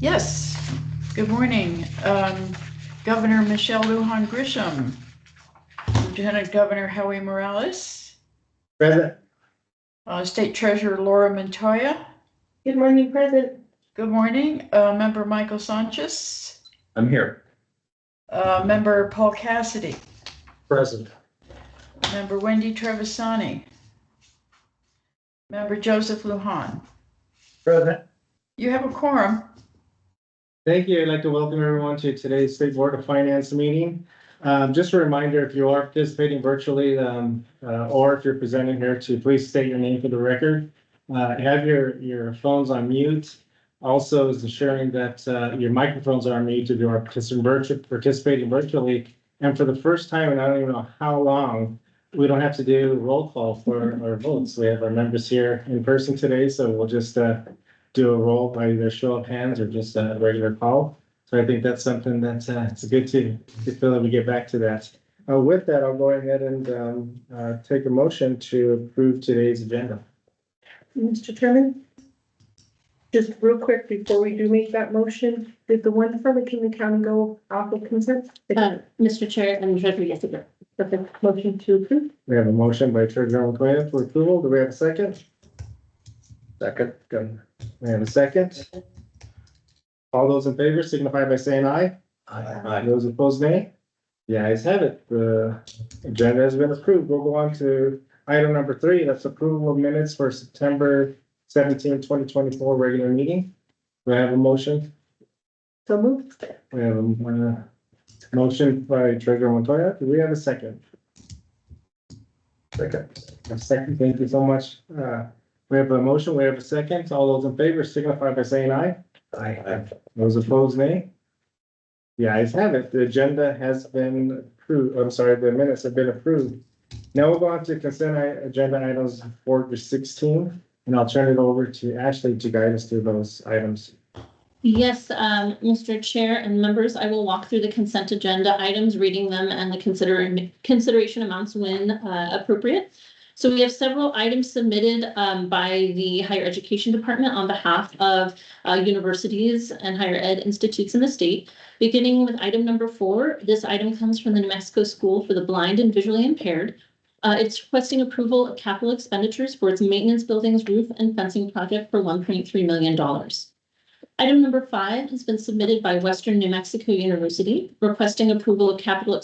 Yes, good morning. Governor Michelle Lujan Grisham, Lieutenant Governor Howie Morales, Present. State Treasurer Laura Montoya. Good morning, President. Good morning. Member Michael Sanchez. I'm here. Member Paul Cassidy. Present. Member Wendy Trevisani. Member Joseph Lujan. Present. You have a quorum. Thank you. I'd like to welcome everyone to today's State Board of Finance meeting. Just a reminder, if you are participating virtually, or if you're presenting here, to please state your name for the record. Have your phones on mute. Also, is ensuring that your microphones are on mute if you are participating virtually. And for the first time, and I don't even know how long, we don't have to do roll call for our votes. We have our members here in person today, so we'll just do a roll by either show of hands or just a regular call. So I think that's something that it's good to feel that we get back to that. With that, I'll go ahead and take a motion to approve today's agenda. Mr. Chairman, just real quick before we do make that motion, did the one from McKinley County go off of consent? Mr. Chair and Treasurer, yes, it did. Perfect. Motion to approve. We have a motion by Treasurer Montoya for approval. Do we have a second? Second. Good. We have a second. All those in favor signify by saying aye. Aye. Those opposed, nay. The ayes have it. The agenda has been approved. We'll go on to item number 3. That's approval of minutes for September 17, 2024 regular meeting. Do I have a motion? So moved. We have a motion by Treasurer Montoya. Do we have a second? Second. A second. Thank you so much. We have a motion. We have a second. All those in favor signify by saying aye. Aye. Those opposed, nay. The ayes have it. The agenda has been approved. I'm sorry, the minutes have been approved. Now we'll go on to consent agenda items 4 to 16, and I'll turn it over to Ashley to guide us through those items. Yes, Mr. Chair and members, I will walk through the consent agenda items, reading them and the consideration amounts when appropriate. So we have several items submitted by the Higher Education Department on behalf of universities and higher ed institutes in the state. Beginning with item number 4, this item comes from the New Mexico School for the Blind and Visually Impaired. It's requesting approval of capital expenditures for its maintenance buildings, roof, and fencing project for $1.3 million. Item number 5 has been submitted by Western New Mexico University, requesting approval of capital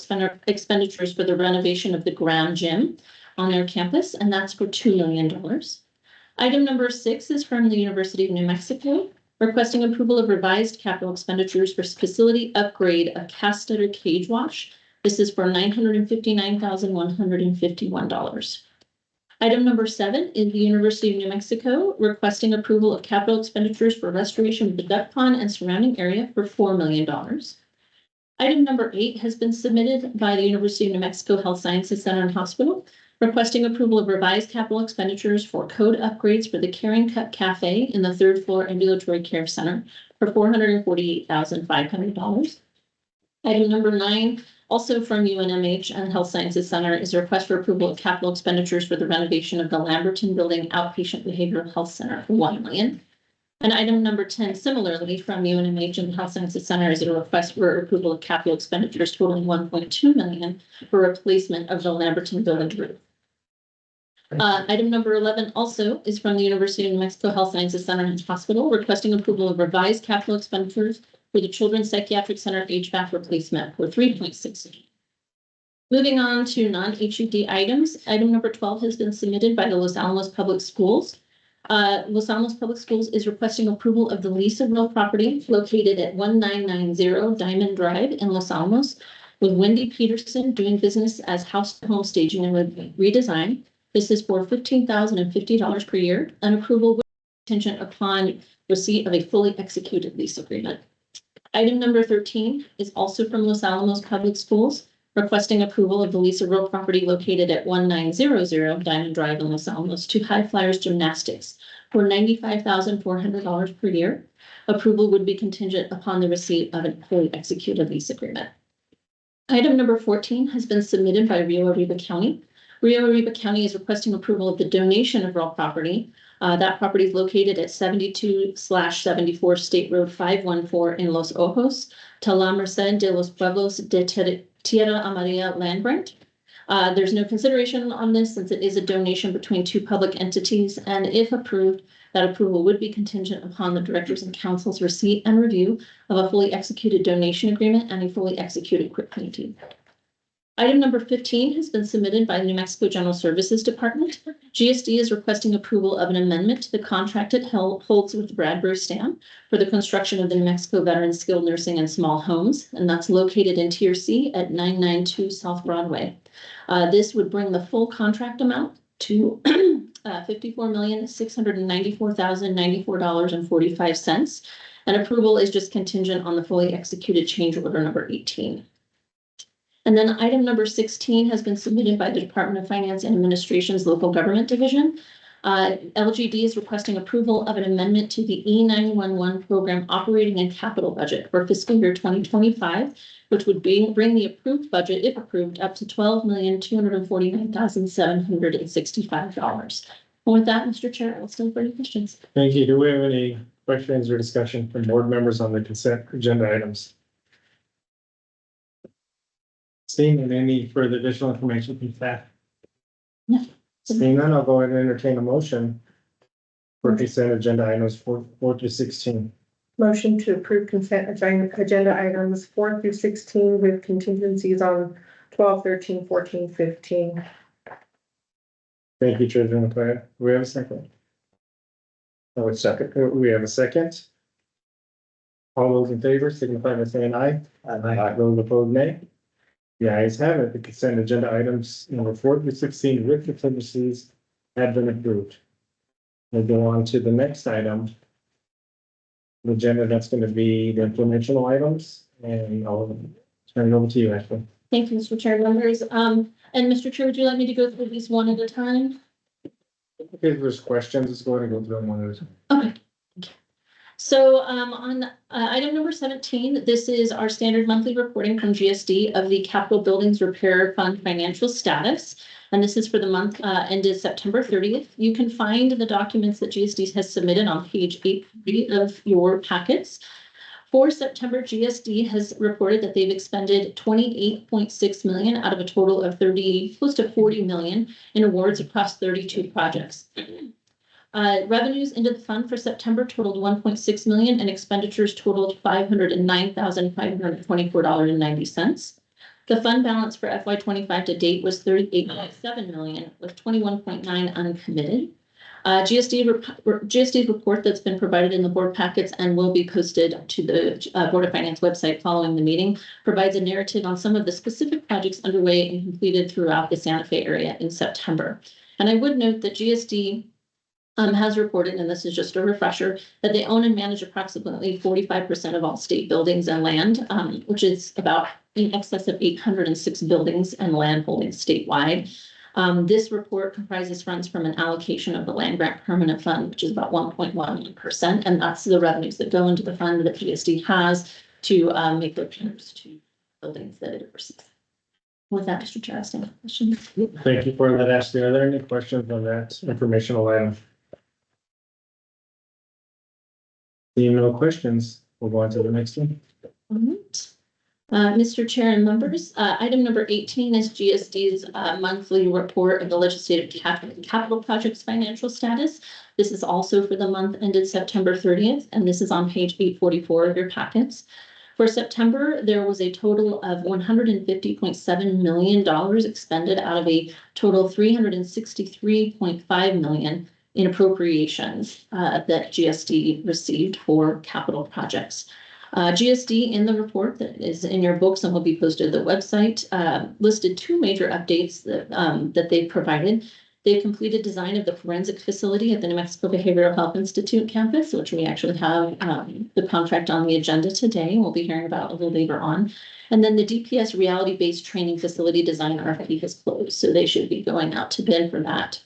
expenditures for the renovation of the ground gym on their campus, and that's for $2 million. Item number 6 is from the University of New Mexico, requesting approval of revised capital expenditures for facility upgrade of Castetter Cage Wash. This is for $959,151. Item number 7 is the University of New Mexico, requesting approval of capital expenditures for restoration of the duck pond and surrounding area for $4 million. Item number 8 has been submitted by the University of New Mexico Health Sciences Center and Hospital, requesting approval of revised capital expenditures for code upgrades for the Caring Cup Cafe in the 3rd floor ambulatory care center for $448,500. Item number 9, also from UNMH and Health Sciences Center, is a request for approval of capital expenditures for the renovation of the Lamberton Building Outpatient Behavioral Health Center for $1 million. And item number 10, similarly from UNMH and Health Sciences Center, is a request for approval of capital expenditures totaling $1.2 million for replacement of the Lamberton Building roof. Item number 11 also is from the University of New Mexico Health Sciences Center and Hospital, requesting approval of revised capital expenditures for the Children's Psychiatric Center HVAC replacement for $3.6 million. Moving on to non-HUD items, item number 12 has been submitted by the Los Alamos Public Schools. Los Alamos Public Schools is requesting approval of the lease of real property located at 1990 Diamond Drive in Los Alamos, with Wendy Peterson doing business as house to home staging and redesign. This is for $15,050 per year, and approval contingent upon receipt of a fully executed lease agreement. Item number 13 is also from Los Alamos Public Schools, requesting approval of the lease of real property located at 1900 Diamond Drive in Los Alamos to High Flyers Gymnastics for $95,400 per year. Approval would be contingent upon the receipt of a fully executed lease agreement. Item number 14 has been submitted by Rio Arriba County. Rio Arriba County is requesting approval of the donation of real property That property is located at 72/74 State Road 514 in Los Ojos, to La Merced de los Pueblos de Tierra Amarilla land grant. There's no consideration on this since it is a donation between two public entities, and if approved, that approval would be contingent upon the directors and council's receipt and review of a fully executed donation agreement and a fully executed quitclaim deed. Item number 15 has been submitted by the New Mexico General Services Department. GSD is requesting approval of an amendment to the contract it holds with Bradbury Stam for the construction of the New Mexico Veterans Skilled Nursing and Small Homes, and that's located in Tier C at 992 South Broadway. This would bring the full contract amount to $54,694,094.45, and approval is just contingent on the fully executed change order number 18. And then item number 16 has been submitted by the Department of Finance and Administration's Local Government Division. LGD is requesting approval of an amendment to the E911 program operating and capital budget for fiscal year 2025, which would bring the approved budget, if approved, up to $12,249,765. And with that, Mr. Chair, I'll stand for any questions. Thank you. Do we have any questions or discussion from board members on the consent agenda items? Seeing any further additional information from staff? No. Seeing none, I'll go ahead and entertain a motion for consent agenda items 4 through 16. Motion to approve consent agenda items 4 through 16 with contingencies on 12, 13, 14, 15. Thank you, Treasurer McLeod. Do we have a second? Oh, it's second. We have a second. All those in favor signify by saying aye. Aye. Those opposed, nay. The ayes have it. The consent agenda items number 4 through 16 with contingencies have been approved. We'll go on to the next item. The agenda, that's going to be the informational items, and I'll turn it over to you, Ashley. Thank you, Mr. Chair, members. And Mr. Chair, would you like me to go through these one at a time? Okay, if there's questions, let's go ahead and go through them one at a time. Okay. So on item number 17, this is our standard monthly reporting from GSD of the Capital Buildings Repair Fund financial status. And this is for the month ended September 30th. You can find the documents that GSD has submitted on page 8 of your packets. For September, GSD has reported that they've expended $28.6 million out of a total of close to $40 million in awards across 32 projects. Revenues into the fund for September totaled $1.6 million and expenditures totaled $509,524.90. The fund balance for FY25 to date was $38.7 million with $21.9 uncommitted. GSD's report that's been provided in the board packets and will be posted to the Board of Finance website following the meeting provides a narrative on some of the specific projects underway and completed throughout the Santa Fe area in September. And I would note that GSD has reported, and this is just a refresher, that they own and manage approximately 45% of all state buildings and land, which is about in excess of 806 buildings and land holdings statewide. This report comprises funds from an allocation of the land grant permanent fund, which is about 1.1%, and that's the revenues that go into the fund that GSD has to make repairs to buildings that it receives. With that, Mr. Chair, I stand for questions. Thank you for that, Ashley. Are there any questions on that informational item? Seeing no questions, we'll go on to the next one. All right. Mr. Chair and members, item number 18 is GSD's monthly report of the legislative capital projects financial status. This is also for the month ended September 30th, and this is on page 844 of your packets. For September, there was a total of $150.7 million expended out of a total $363.5 million in appropriations that GSD received for capital projects. GSD in the report that is in your books and will be posted to the website listed two major updates that they've provided. They've completed design of the forensic facility at the New Mexico Behavioral Health Institute campus, which we actually have the contract on the agenda today. We'll be hearing about a little later on. And then the DPS reality-based training facility design RFP has closed, so they should be going out to bid for that.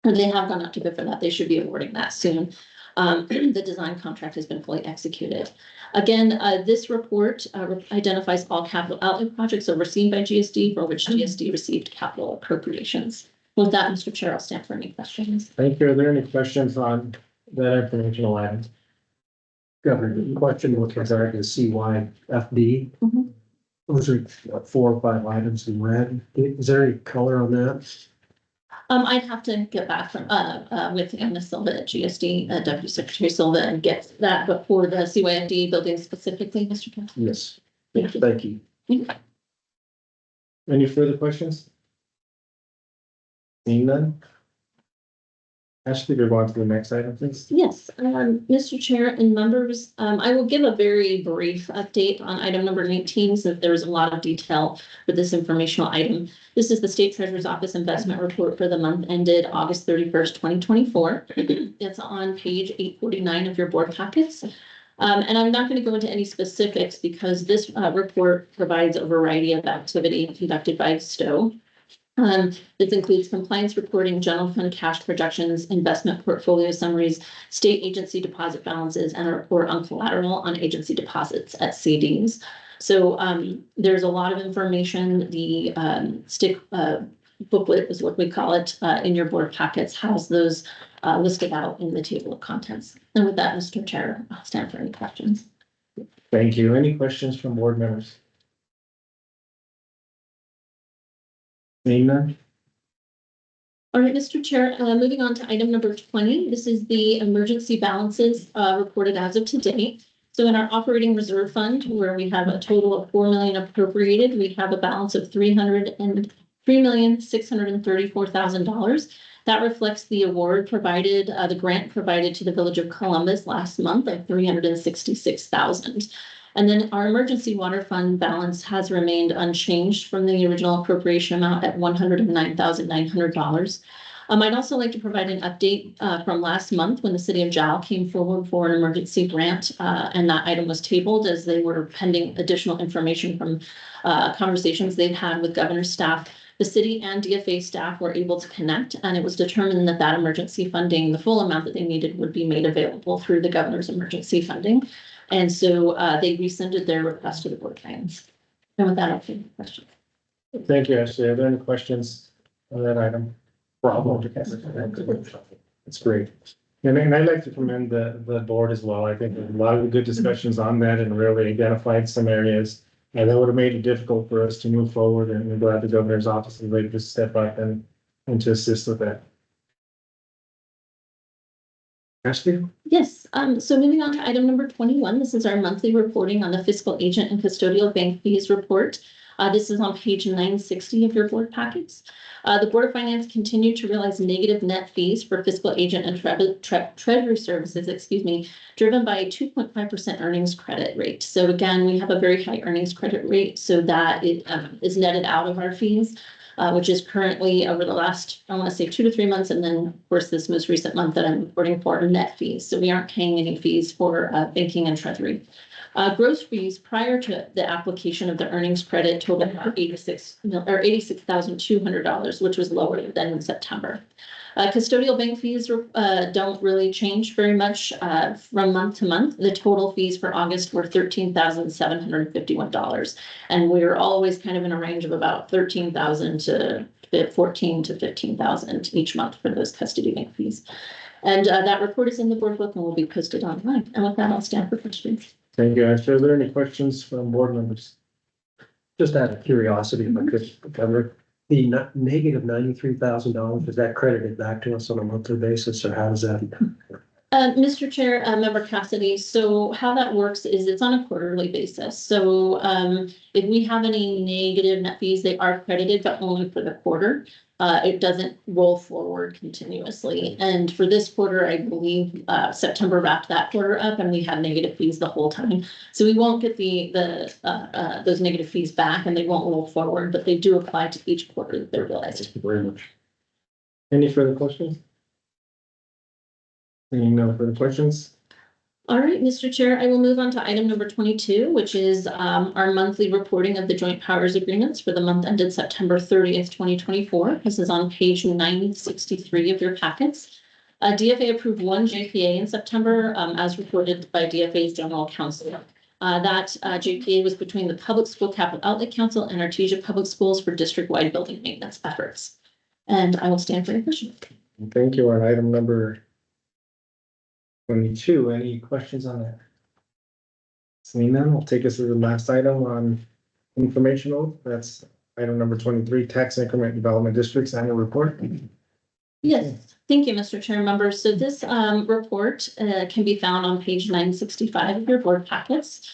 Or they have gone out to bid for that. They should be awarding that soon. The design contract has been fully executed. Again, this report identifies all capital outlay projects overseen by GSD for which GSD received capital appropriations. With that, Mr. Chair, I'll stand for any questions. Thank you. Are there any questions on that informational item? Governor, the question with regard to CYFD. Mhm. Those are 4 or 5 items in red. Is there any color on that? I'd have to get back from, with Anna Silva at GSD, Deputy Secretary Silva, and get that, but for the CYFD building specifically, Mr. Chair. Yes. Thank you. Thank you. Any further questions? Seeing none? Ashley, we're going to the next item, please. Yes, Mr. Chair and members, I will give a very brief update on item number 19, so there was a lot of detail for this informational item. This is the State Treasurer's Office Investment Report for the month ended August 31st, 2024. It's on page 849 of your board packets. And I'm not going to go into any specifics because this report provides a variety of activity conducted by STO. This includes compliance reporting, general fund cash projections, investment portfolio summaries, state agency deposit balances, and a report on collateral on agency deposits at CDs. So there's a lot of information. The stick booklet is what we call it in your board packets, has those listed out in the table of contents. And with that, Mr. Chair, I'll stand for any questions. Thank you. Any questions from board members? Seeing none? All right, Mr. Chair, moving on to item number 20. This is the emergency balances reported as of today. So in our operating reserve fund, where we have a total of $4 million appropriated, we have a balance of $303,634,000. That reflects the award provided, the grant provided to the Village of Columbus last month of $366,000. And then our emergency water fund balance has remained unchanged from the original appropriation amount at $109,900. I'd also like to provide an update from last month when the city of Jal came forward for an emergency grant, and that item was tabled as they were pending additional information from conversations they've had with governor's staff. The city and DFA staff were able to connect, and it was determined that that emergency funding, the full amount that they needed, would be made available through the governor's emergency funding. And so they rescinded their request to the board plans. And with that, I'll take the question. Thank you, Ashley. Are there any questions on that item? Problem. That's great. And I'd like to commend the board as well. I think a lot of good discussions on that and really identified some areas that would have made it difficult for us to move forward, and we're glad the governor's office is ready to step up and to assist with that. Ashley? Yes, so moving on to item number 21, this is our monthly reporting on the fiscal agent and custodial bank fees report. This is on page 960 of your board packets. The Board of Finance continued to realize negative net fees for fiscal agent and treasury services, driven by a 2.5% earnings credit rate. So again, we have a very high earnings credit rate, so that it is netted out of our fees, which is currently over the last, I want to say 2 to 3 months, and then of course this most recent month that I'm reporting for are net fees. So we aren't paying any fees for banking and treasury. Gross fees prior to the application of the earnings credit totaled $86,200, which was lower than in September. Custodial bank fees don't really change very much from month to month. The total fees for August were $13,751, and we're always kind of in a range of about $13,000 to $14,000 to $15,000 each month for those custody bank fees. And that report is in the board book and will be posted online. And with that, I'll stand for questions. Thank you, Ashley. Are there any questions from board members? Just out of curiosity, if I could, Governor, the negative $93,000, is that credited back to us on a monthly basis, or how does that? Mr. Chair, Member Cassidy, so how that works is it's on a quarterly basis. So if we have any negative net fees, they are credited, but only for the quarter. It doesn't roll forward continuously. And for this quarter, I believe September wrapped that quarter up and we had negative fees the whole time. So we won't get those negative fees back, and they won't roll forward, but they do apply to each quarter that they're realized. Thank you very much. Any further questions? Seeing no further questions? All right, Mr. Chair, I will move on to item number 22, which is our monthly reporting of the joint powers agreements for the month ended September 30th, 2024. This is on page 963 of your packets. DFA approved one JPA in September as reported by DFA's general counsel. That JPA was between the Public School Capital Outlet Council and Artesia Public Schools for district-wide building maintenance efforts. And I will stand for any questions. Thank you. On item number 22, any questions on that? Seeing none, we'll take us to the last item on informational. That's item number 23, tax increment development districts annual report. Yes, thank you, Mr. Chair, members. So this report can be found on page 965 of your board packets.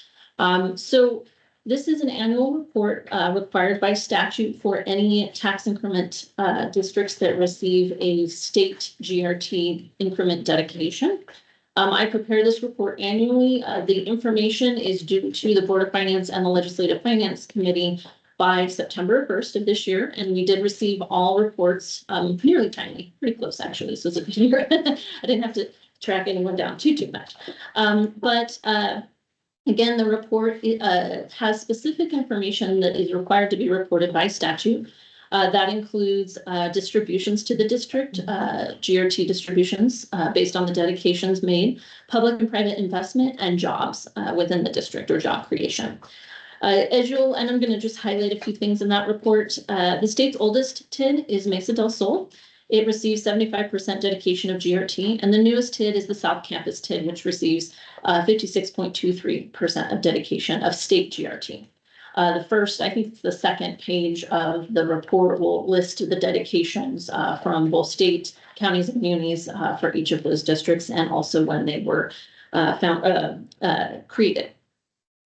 So this is an annual report required by statute for any tax increment districts that receive a state GRT increment dedication. I prepare this report annually. The information is due to the Board of Finance and the Legislative Finance Committee by September 1st of this year, and we did receive all reports nearly timely, pretty close actually. So it's a good year. I didn't have to track anyone down too much. Again, the report has specific information that is required to be reported by statute. That includes distributions to the district, GRT distributions based on the dedications made, public and private investment, and jobs within the district or job creation. And I'm going to just highlight a few things in that report. The state's oldest TID is Mesa del Sol. It receives 75% dedication of GRT, and the newest TID is the South Campus TID, which receives 56.23% of dedication of state GRT. The first, I think it's the second page of the report, will list the dedications from both state, counties, and munis for each of those districts, and also when they were created.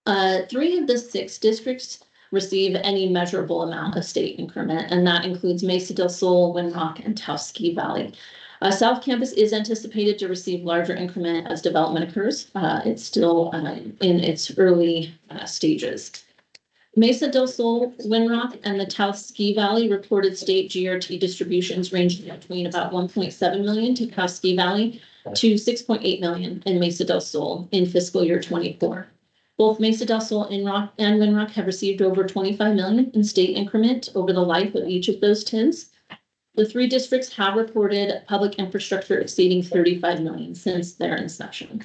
3 of the 6 districts receive any measurable amount of state increment, and that includes Mesa del Sol, Winrock, and Taos Ski Valley. South Campus is anticipated to receive larger increment as development occurs. It's still in its early stages. Mesa del Sol, Winrock, and the Taos Ski Valley reported state GRT distributions ranging between about 1.7 million to Taos Ski Valley to 6.8 million in Mesa del Sol in fiscal year 24. Both Mesa del Sol and Winrock have received over 25 million in state increment over the life of each of those TIDs. The 3 districts have reported public infrastructure exceeding 35 million since their inception.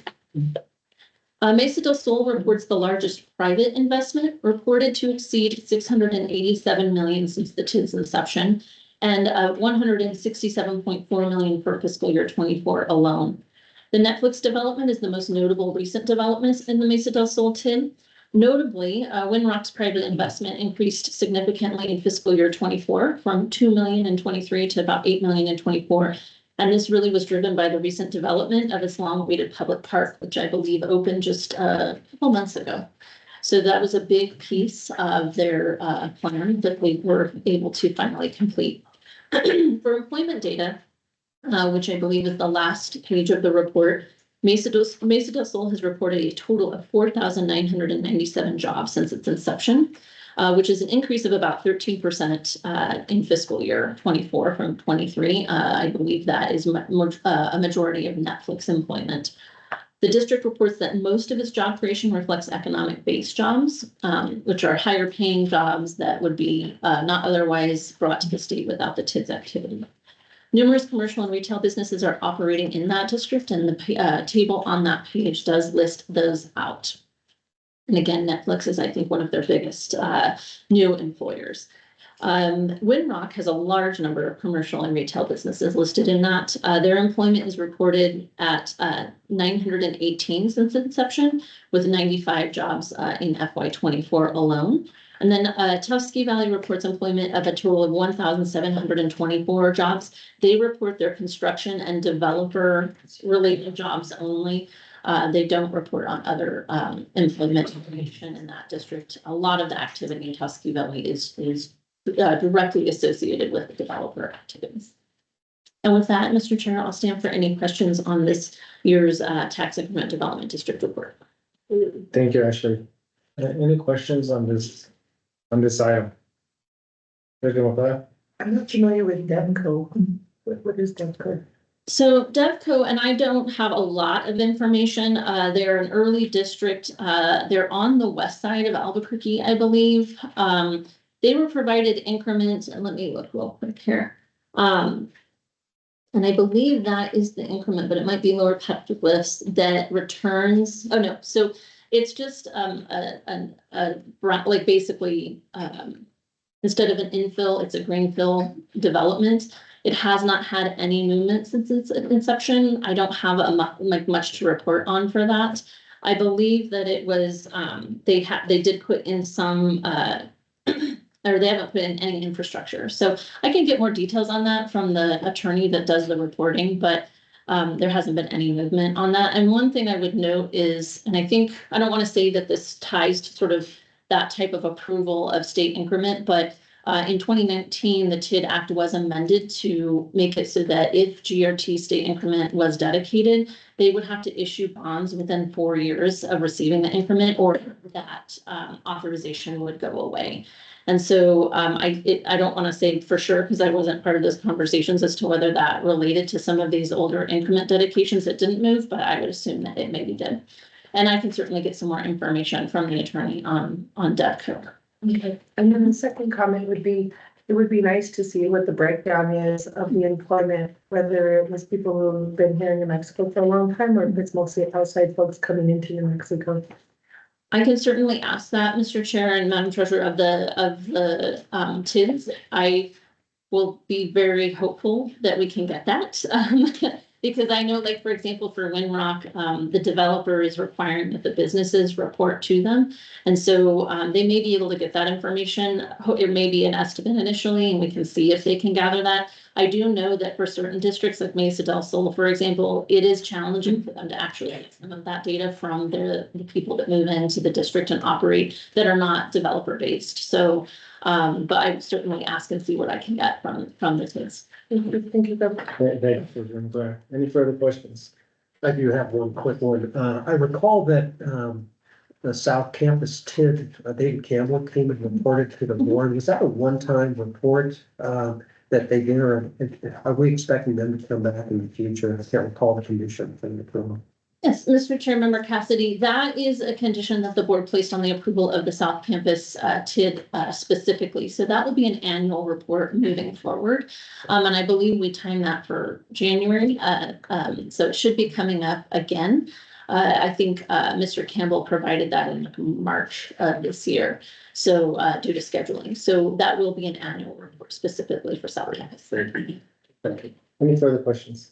Mesa del Sol reports the largest private investment, reported to exceed 687 million since the TID's inception, and 167.4 million for fiscal year 24 alone. The Netflix development is the most notable recent developments in the Mesa del Sol TID. Notably, Winrock's private investment increased significantly in fiscal year 24 from 2 million in 23 to about 8 million in 24. And this really was driven by the recent development of its long-awaited public park, which I believe opened just a couple months ago. So that was a big piece of their plan that they were able to finally complete. For employment data, which I believe is the last page of the report, Mesa del Sol has reported a total of 4,997 jobs since its inception, which is an increase of about 13% in fiscal year 24 from 23. I believe that is a majority of Netflix employment. The district reports that most of its job creation reflects economic-based jobs, which are higher paying jobs that would be not otherwise brought to the state without the TID's activity. Numerous commercial and retail businesses are operating in that district, and the table on that page does list those out. And again, Netflix is, I think, one of their biggest new employers. Winrock has a large number of commercial and retail businesses listed in that. Their employment is reported at 918 since inception, with 95 jobs in FY24 alone. And then Taos Ski Valley reports employment of a total of 1,724 jobs. They report their construction and developer related jobs only. They don't report on other employment information in that district. A lot of the activity in Taos Ski Valley is directly associated with the developer activities. And with that, Mr. Chair, I'll stand for any questions on this year's tax increment development district report. Thank you, Ashley. Any questions on this item? Anything with that? I'm not familiar with Devco. What is Devco? So Devco, and I don't have a lot of information. They're an early district. They're on the west side of Albuquerque, I believe. They were provided increments, and let me look real quick here. And I believe that is the increment, but it might be lower petroglyphs that returns. Oh no, so it's just like basically instead of an infill, it's a greenfill development. It has not had any movement since its inception. I don't have like much to report on for that. I believe that it was, they did put in some, or they haven't put in any infrastructure. So I can get more details on that from the attorney that does the reporting, but there hasn't been any movement on that. And one thing I would note is, and I think, I don't want to say that this ties to sort of that type of approval of state increment, but in 2019, the TID Act was amended to make it so that if GRT state increment was dedicated, they would have to issue bonds within 4 years of receiving the increment, or that authorization would go away. And so I don't want to say for sure, because I wasn't part of those conversations, as to whether that related to some of these older increment dedications that didn't move, but I would assume that it maybe did. And I can certainly get some more information from the attorney on DevCo. Okay, and then the second comment would be, it would be nice to see what the breakdown is of the employment, whether it was people who've been here in New Mexico for a long time, or if it's mostly outside folks coming into New Mexico. I can certainly ask that, Mr. Chair and Madam Treasurer, of the TIDs. I will be very hopeful that we can get that. Because I know, like, for example, for Winrock, the developer is requiring that the businesses report to them. And so they may be able to get that information. It may be an estimate initially, and we can see if they can gather that. I do know that for certain districts like Mesa del Sol, for example, it is challenging for them to actually get some of that data from the people that move into the district and operate that are not developer based. So, but I certainly ask and see what I can get from the TIDs. Thank you, Governor. Thank you for your input. Any further questions? I do have one quick one. I recall that, the South Campus TID, David Campbell came and reported to the board. Was that a one-time report, that they did, or are we expecting them to come back in the future? I can't recall the condition from the approval. Yes, Mr. Chair, Member Cassidy, that is a condition that the board placed on the approval of the South Campus TID specifically. So that will be an annual report moving forward. And I believe we timed that for January. So it should be coming up again. I think Mr. Campbell provided that in March of this year. So due to scheduling. So that will be an annual report specifically for South Campus. Thank you. Any further questions?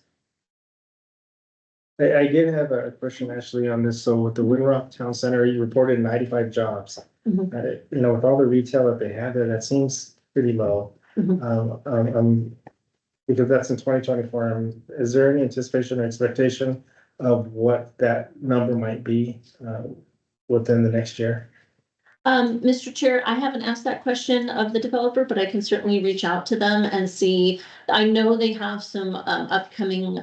I did have a question actually on this. So with the Winrock Town Center, you reported 95 jobs. Mhm. You know, with all the retail that they have there, that seems pretty low. Because that's in 2024. Is there any anticipation or expectation of what that number might be within the next year? Mr. Chair, I haven't asked that question of the developer, but I can certainly reach out to them and see. I know they have some upcoming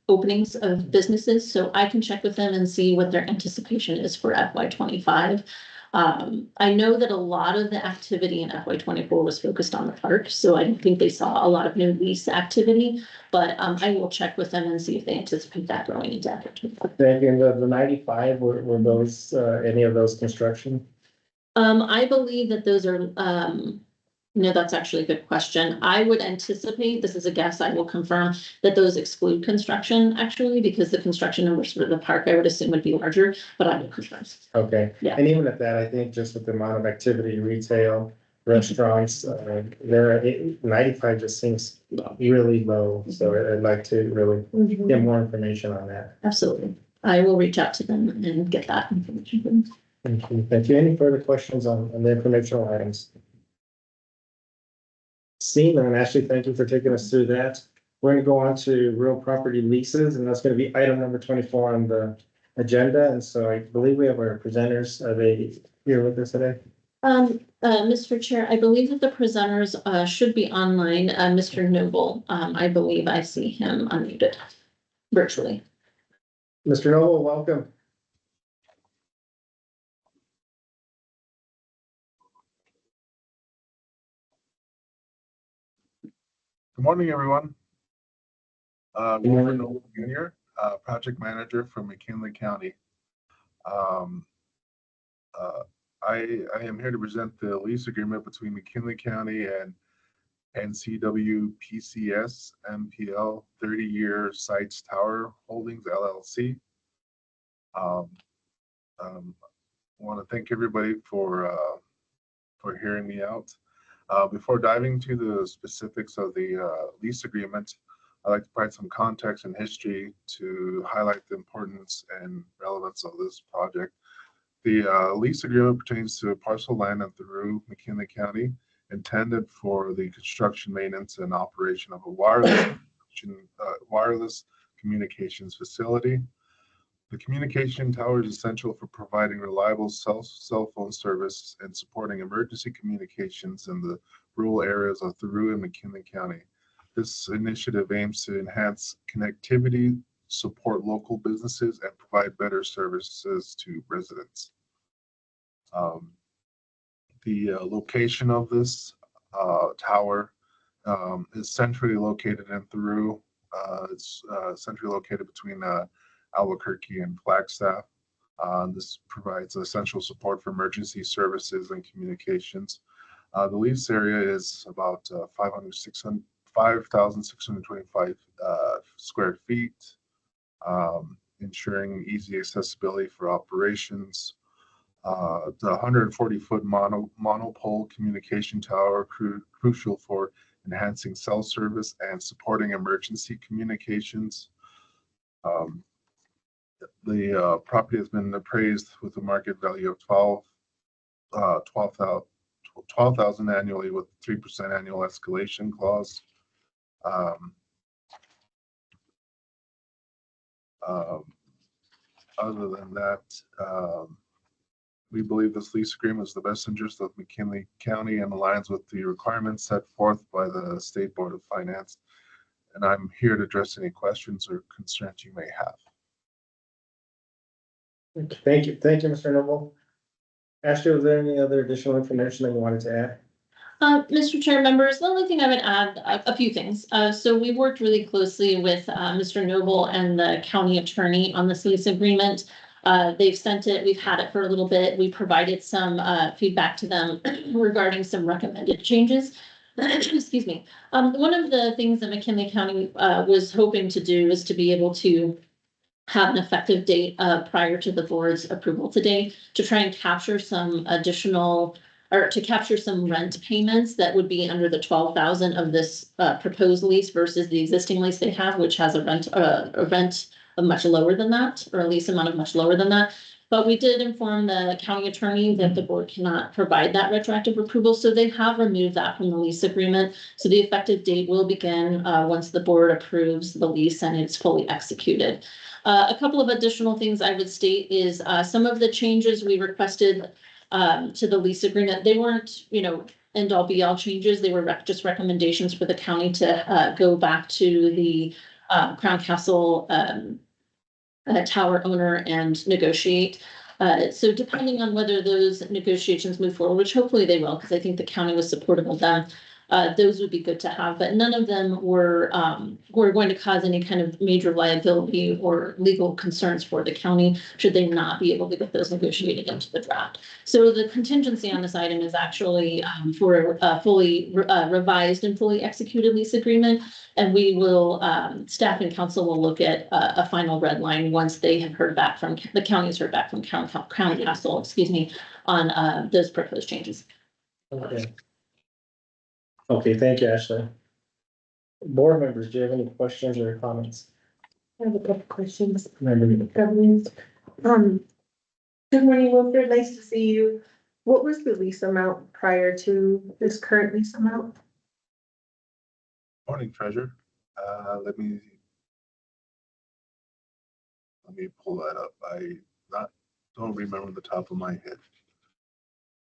openings of businesses, so I can check with them and see what their anticipation is for FY25. I know that a lot of the activity in FY24 was focused on the park, so I don't think they saw a lot of new lease activity, but I will check with them and see if they anticipate that growing into FY25. Thank you. And the 95, were those any of those construction? I believe that those are, no, that's actually a good question. I would anticipate, this is a guess, I will confirm, that those exclude construction actually, because the construction numbers for the park, I would assume would be larger, but I will confirm. Okay. Yeah. And even at that, I think just with the amount of activity, retail, restaurants, there, 95 just seems really low. So I'd like to really get more information on that. Absolutely. I will reach out to them and get that information from them. Thank you. Thank you. Any further questions on the informational items? Seeing none, Ashley, thank you for taking us through that. We're going to go on to real property leases, and that's going to be item number 24 on the agenda. And so I believe we have our presenters. Are they here with us today? Mr. Chair, I believe that the presenters should be online. Mr. Noble, I believe I see him unmuted virtually. Mr. Noble, welcome. Good morning, everyone. Good morning. Noble Jr., project manager from McKinley County. I am here to present the lease agreement between McKinley County and NCW-PCS MPL 30-year Sites Tower Holdings LLC. Want to thank everybody for hearing me out. Before diving to the specifics of the lease agreement, I'd like to provide some context and history to highlight the importance and relevance of this project. The lease agreement pertains to a parcel of land in Thoreau, McKinley County, intended for the construction, maintenance, and operation of a wireless communications facility. The communication tower is essential for providing reliable cell phone service and supporting emergency communications in the rural areas of Thoreau and McKinley County. This initiative aims to enhance connectivity, support local businesses, and provide better services to residents. The location of this tower is centrally located in Thoreau. It's centrally located between Albuquerque and Flagstaff. This provides essential support for emergency services and communications. The lease area is about 5,625 square feet, ensuring easy accessibility for operations. The 140-foot monopole communication tower crucial for enhancing cell service and supporting emergency communications. The property has been appraised with a market value of $12,000 annually with 3% annual escalation clause. Other than that, we believe this lease agreement is the best interest of McKinley County and aligns with the requirements set forth by the State Board of Finance. And I'm here to address any questions or concerns you may have. Thank you, Mr. Noble. Ashley, was there any other additional information that you wanted to add? Mr. Chair, members, the only thing I would add, a few things. So we worked really closely with Mr. Noble and the county attorney on this lease agreement. They've sent it, we've had it for a little bit. We provided some feedback to them regarding some recommended changes. Excuse me. One of the things that McKinley County was hoping to do is to be able to have an effective date prior to the board's approval today to try and capture some additional or to capture some rent payments that would be under the 12,000 of this proposed lease versus the existing lease they have, which has a rent of much lower than that, or a lease amount of much lower than that. But we did inform the county attorney that the board cannot provide that retroactive approval, so they have removed that from the lease agreement. So the effective date will begin once the board approves the lease and it's fully executed. A couple of additional things I would state is some of the changes we requested to the lease agreement, they weren't, end all be all changes. They were just recommendations for the county to go back to the Crown Castle tower owner and negotiate. So depending on whether those negotiations move forward, which hopefully they will, because I think the county was supportive of them, those would be good to have, but none of them were going to cause any kind of major liability or legal concerns for the county should they not be able to get those negotiated into the draft. So the contingency on this item is actually for a fully revised and fully executed lease agreement. And we will, staff and council will look at a final red line once they have heard back from, the county has heard back from Crown Castle, excuse me, on those proposed changes. Okay. Okay, thank you, Ashley. Board members, do you have any questions or comments? I have a couple questions. Member, Governance. Good morning, Wilfred. Nice to see you. What was the lease amount prior to this current lease amount? Morning, Treasurer. Let me pull that up. I don't remember the top of my head.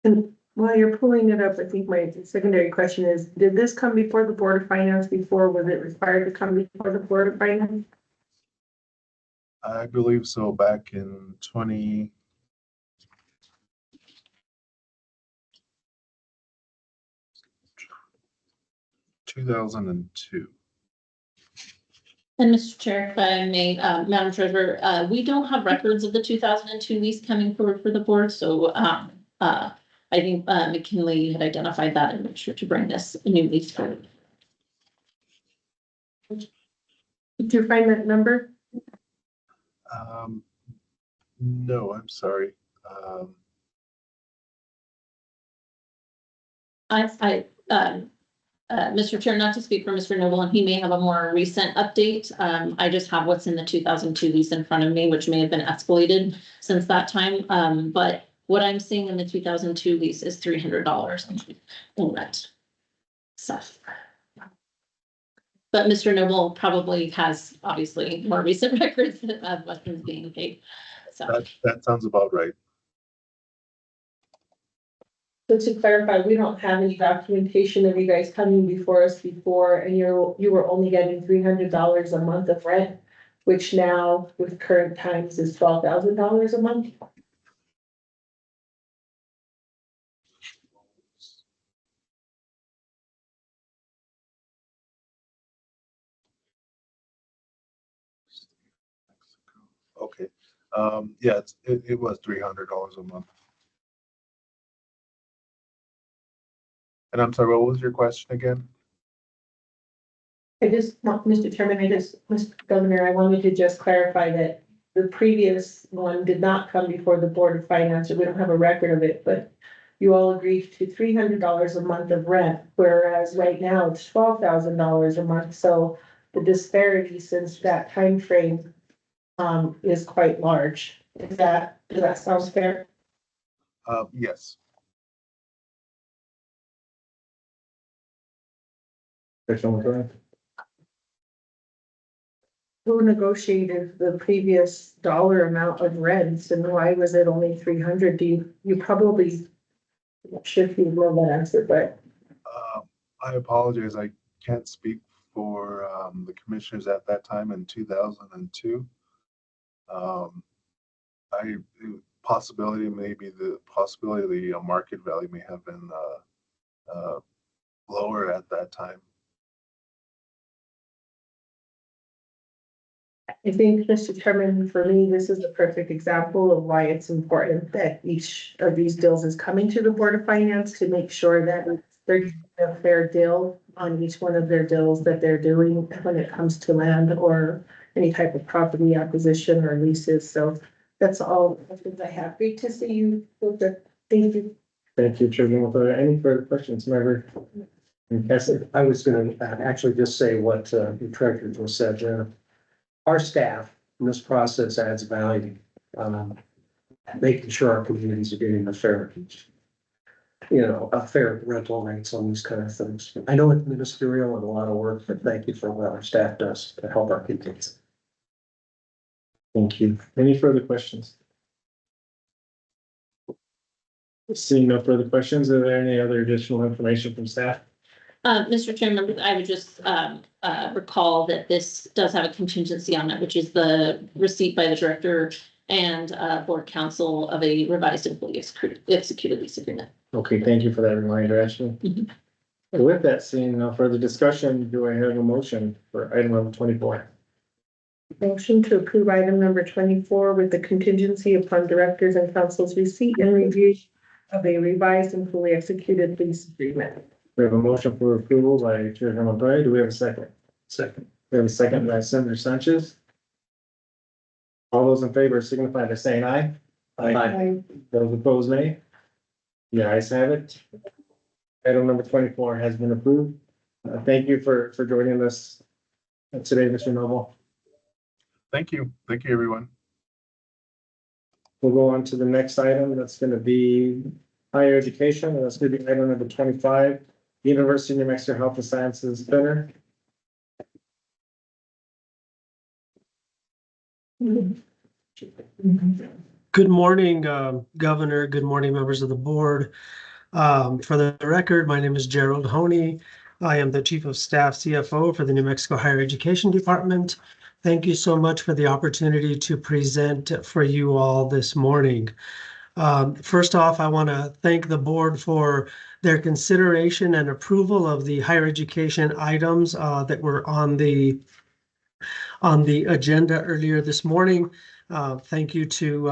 And while you're pulling it up, I think my secondary question is, did this come before the Board of Finance before? Was it required to come before the Board of Finance? I believe so, back in 2002. And Mr. Chair, if I may, Madam Treasurer, we don't have records of the 2002 lease coming forward for the board, so I think McKinley had identified that and made sure to bring this new lease forward. Did you find that number? No, I'm sorry. Mr. Chair, not to speak for Mr. Noble, and he may have a more recent update. I just have what's in the 2002 lease in front of me, which may have been escalated since that time. But what I'm seeing in the 2002 lease is $300 in rent. So. But Mr. Noble probably has obviously more recent records of what's been being paid. So That sounds about right. So to clarify, we don't have any documentation of you guys coming before us before, and you were only getting $300 a month of rent, which now with current times is $12,000 a month. Okay. Yeah, it was $300 a month. And I'm sorry, what was your question again? Mr. Chairman, Mr. Governor, I wanted to just clarify that the previous one did not come before the Board of Finance, so we don't have a record of it, but you all agreed to $300 a month of rent, whereas right now it's $12,000 a month, so the disparity since that time frame is quite large. Does that sound fair? Yes. Who negotiated the previous dollar amount of rents and why was it only 300? You probably should be know that answer, but. I apologize. I can't speak for the commissioners at that time in 2002. Maybe the possibility the market value may have been lower at that time. I think, Mr. Chairman, for me, this is the perfect example of why it's important that each of these deals is coming to the Board of Finance to make sure that they're getting a fair deal on each one of their deals that they're doing when it comes to land or any type of property acquisition or leases. So that's all the questions I have. Great to see you. Thank you. Thank you, Chairman. Any further questions, member? I was gonna actually just say what the treasurer just said. Our staff in this process adds value, making sure our communities are getting a fair, a fair rental rates on these kind of things. I know it's ministerial and a lot of work, but thank you for what our staff does to help our communities. Thank you. Any further questions? Seeing no further questions, are there any other additional information from staff? Mr. Chairman, I would just recall that this does have a contingency on it, which is the receipt by the director and board council of a revised employee executed lease agreement. Okay, thank you for that reminder, Ashley. Mhm. With that, seeing no further discussion, do I have a motion for item number 24? Motion to approve item number 24 with the contingency upon directors and council's receipt and review of a revised and fully executed lease agreement. We have a motion for approval by Chairman Bray. Do we have a second? Second. We have a second by Senator Sanchez. All those in favor signify by saying aye. Aye. Those opposed, nay. The ayes have it. Item number 24 has been approved. Thank you for joining us today, Mr. Noble. Thank you. Thank you, everyone. We'll go on to the next item. That's going to be higher education. And that's going to be item number 25, University of New Mexico Health and Sciences Center. Good morning, Governor. Good morning, members of the board. For the record, my name is Gerald Honey. I am the Chief of Staff CFO for the New Mexico Higher Education Department. Thank you so much for the opportunity to present for you all this morning. First off, I want to thank the board for their consideration and approval of the higher education items that were on the agenda earlier this morning. Thank you to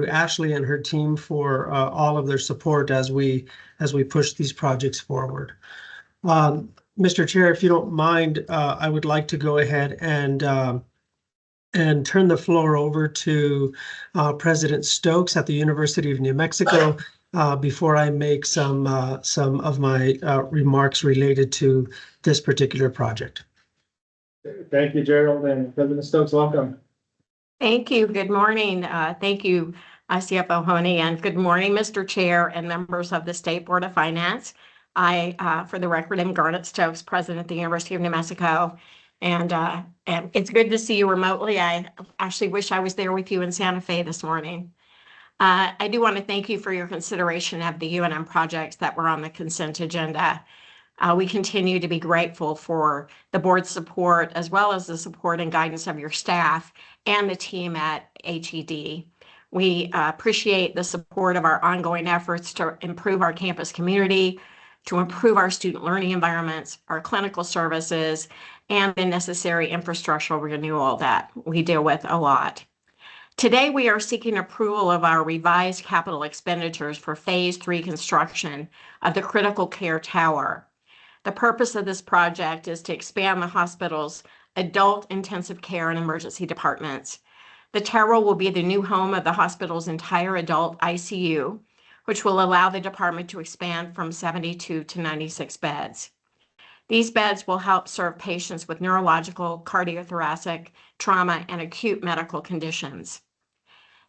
Ashley and her team for all of their support as we push these projects forward. Mr. Chair, if you don't mind, I would like to go ahead and turn the floor over to President Stokes at the University of New Mexico before I make some of my remarks related to this particular project. Thank you, Gerald, and President Stokes, welcome. Thank you. Good morning. Thank you, CFO Honey, and good morning, Mr. Chair and members of the State Board of Finance. For the record, I'm Garnet Stokes, President of the University of New Mexico, and it's good to see you remotely. I actually wish I was there with you in Santa Fe this morning. I do want to thank you for your consideration of the UNM projects that were on the consent agenda. We continue to be grateful for the board's support, as well as the support and guidance of your staff and the team at HED. We appreciate the support of our ongoing efforts to improve our campus community, to improve our student learning environments, our clinical services, and the necessary infrastructural renewal that we deal with a lot. Today, we are seeking approval of our revised capital expenditures for Phase 3 construction of the critical care tower. The purpose of this project is to expand the hospital's adult intensive care and emergency departments. The tower will be the new home of the hospital's entire adult ICU, which will allow the department to expand from 72 to 96 beds. These beds will help serve patients with neurological, cardiothoracic, trauma, and acute medical conditions.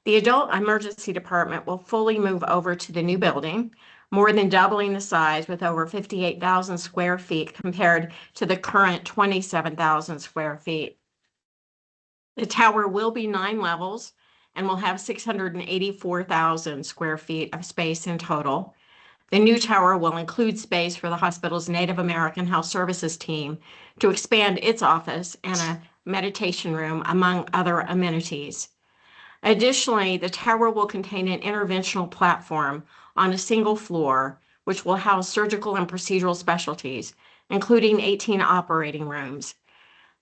The adult emergency department will fully move over to the new building, more than doubling the size with over 58,000 square feet compared to the current 27,000 square feet. The tower will be 9 levels and will have 684,000 square feet of space in total. The new tower will include space for the hospital's Native American Health Services team to expand its office and a meditation room, among other amenities. Additionally, the tower will contain an interventional platform on a single floor, which will house surgical and procedural specialties, including 18 operating rooms.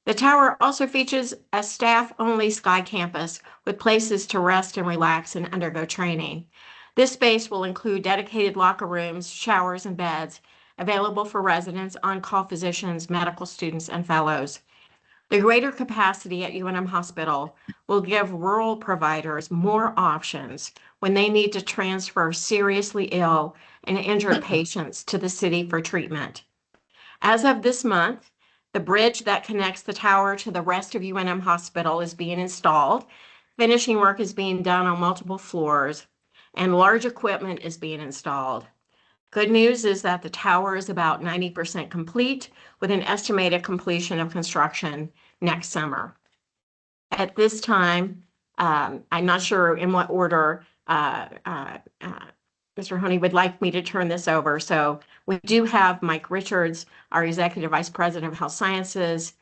The tower also features a staff-only Sky Campus with places to rest and relax and undergo training. This space will include dedicated locker rooms, showers, and beds available for residents, on-call physicians, medical students, and fellows. The greater capacity at UNM Hospital will give rural providers more options when they need to transfer seriously ill and injured patients to the city for treatment. As of this month, the bridge that connects the tower to the rest of UNM Hospital is being installed. Finishing work is being done on multiple floors, and large equipment is being installed. Good news is that the tower is about 90% complete, with an estimated completion of construction next summer. At this time, I'm not sure in what order Mr. Honey would like me to turn this over. So we do have Mike Richards, our Executive Vice President of Health Sciences.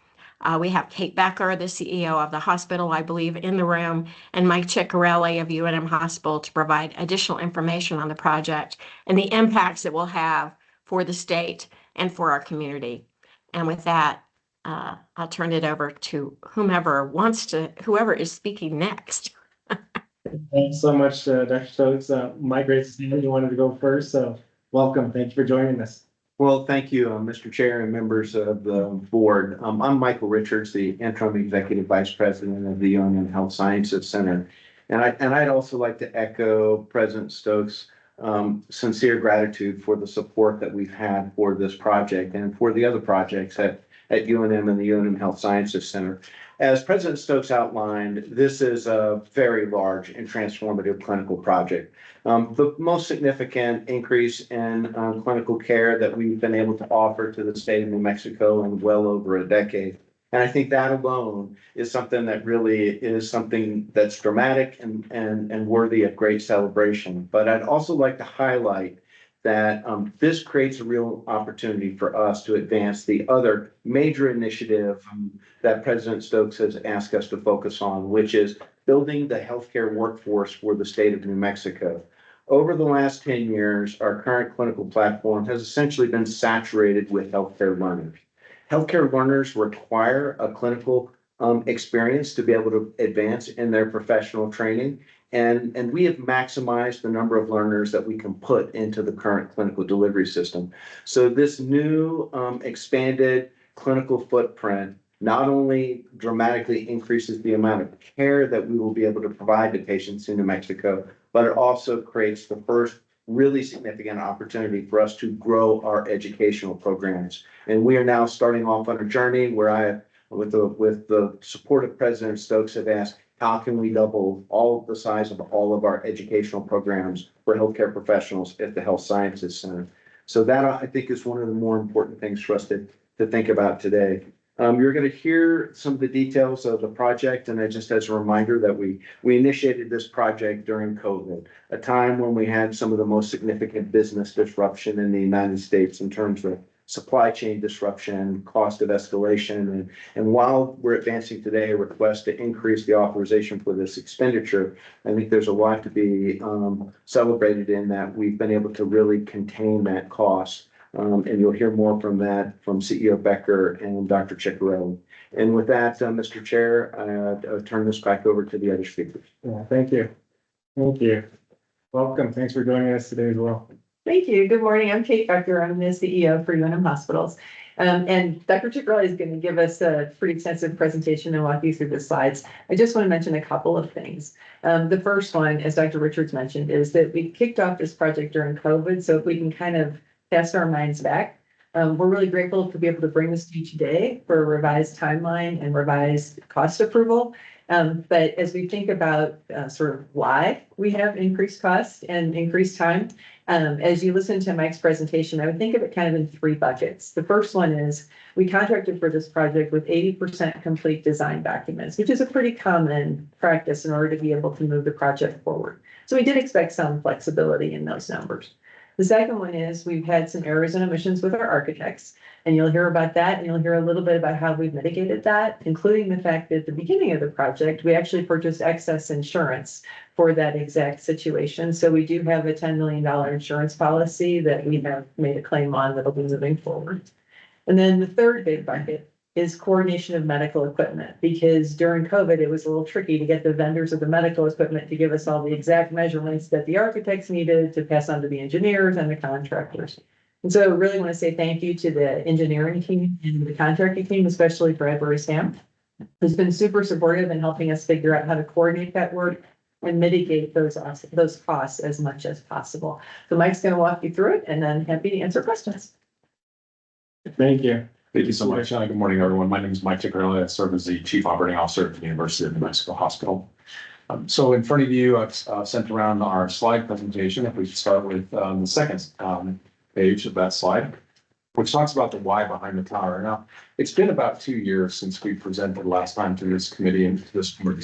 We have Kate Becker, the CEO of the hospital, I believe, in the room, and Mike Ciccarelli of UNM Hospital to provide additional information on the project and the impacts it will have for the state and for our community. And with that, I'll turn it over to whoever is speaking next. Thanks so much, Dr. Stokes. Mike, great to see you. You wanted to go first, so welcome. Thank you for joining us. Well, thank you, Mr. Chair and members of the board. I'm Michael Richards, the interim executive vice president of the UNM Health Sciences Center. And I'd also like to echo President Stokes' sincere gratitude for the support that we've had for this project and for the other projects at UNM and the UNM Health Sciences Center. As President Stokes outlined, this is a very large and transformative clinical project. The most significant increase in clinical care that we've been able to offer to the state of New Mexico in well over a decade. And I think that alone is something that really is something that's dramatic and worthy of great celebration. But I'd also like to highlight that this creates a real opportunity for us to advance the other major initiative that President Stokes has asked us to focus on, which is building the healthcare workforce for the state of New Mexico. Over the last 10 years, our current clinical platform has essentially been saturated with healthcare learners. Healthcare learners require a clinical experience to be able to advance in their professional training. And we have maximized the number of learners that we can put into the current clinical delivery system. So this new expanded clinical footprint not only dramatically increases the amount of care that we will be able to provide to patients in New Mexico, but it also creates the first really significant opportunity for us to grow our educational programs. And we are now starting off on a journey where with the support of President Stokes, have asked, how can we double all of the size of all of our educational programs for healthcare professionals at the Health Sciences Center? So that, I think, is one of the more important things for us to think about today. You're going to hear some of the details of the project, and just as a reminder that we initiated this project during COVID, a time when we had some of the most significant business disruption in the United States in terms of supply chain disruption, cost of escalation, and while we're advancing today a request to increase the authorization for this expenditure, I think there's a lot to be celebrated in that we've been able to really contain that cost. And you'll hear more from that from CEO Becker and Dr. Ciccarelli. And with that, Mr. Chair, I'll turn this back over to the other speakers. Yeah, thank you. Thank you. Welcome. Thanks for joining us today as well. Thank you. Good morning. I'm Kate Becker. I'm the CEO for UNM Hospitals. And Dr. Ciccarelli is going to give us a pretty extensive presentation and walk you through the slides. I just want to mention a couple of things. The first one, as Dr. Richards mentioned, is that we kicked off this project during COVID. So if we can kind of cast our minds back, we're really grateful to be able to bring this to you today for a revised timeline and revised cost approval. But as we think about sort of why we have increased cost and increased time, as you listen to Mike's presentation, I would think of it kind of in three buckets. The first one is we contracted for this project with 80% complete design documents, which is a pretty common practice in order to be able to move the project forward. So we did expect some flexibility in those numbers. The second one is we've had some errors and omissions with our architects, and you'll hear about that, and you'll hear a little bit about how we've mitigated that, including the fact that at the beginning of the project, we actually purchased excess insurance for that exact situation. So we do have a $10 million insurance policy that we have made a claim on that'll be moving forward. And then the third big bucket is coordination of medical equipment, because during COVID, it was a little tricky to get the vendors of the medical equipment to give us all the exact measurements that the architects needed to pass on to the engineers and the contractors. And so I really want to say thank you to the engineering team and the contracting team, especially Bradbury Sam, who's been super supportive in helping us figure out how to coordinate that work and mitigate those costs as much as possible. So Mike's going to walk you through it, and then happy to answer questions. Thank you. Thank you so much. Good morning, everyone. My name is Mike Ciccarelli. I serve as the Chief Operating Officer at the University of New Mexico Hospital. So in front of you, I've sent around our slide presentation. If we start with the second page of that slide, which talks about the why behind the tower. Now, it's been about 2 years since we presented last time to this committee and to this board,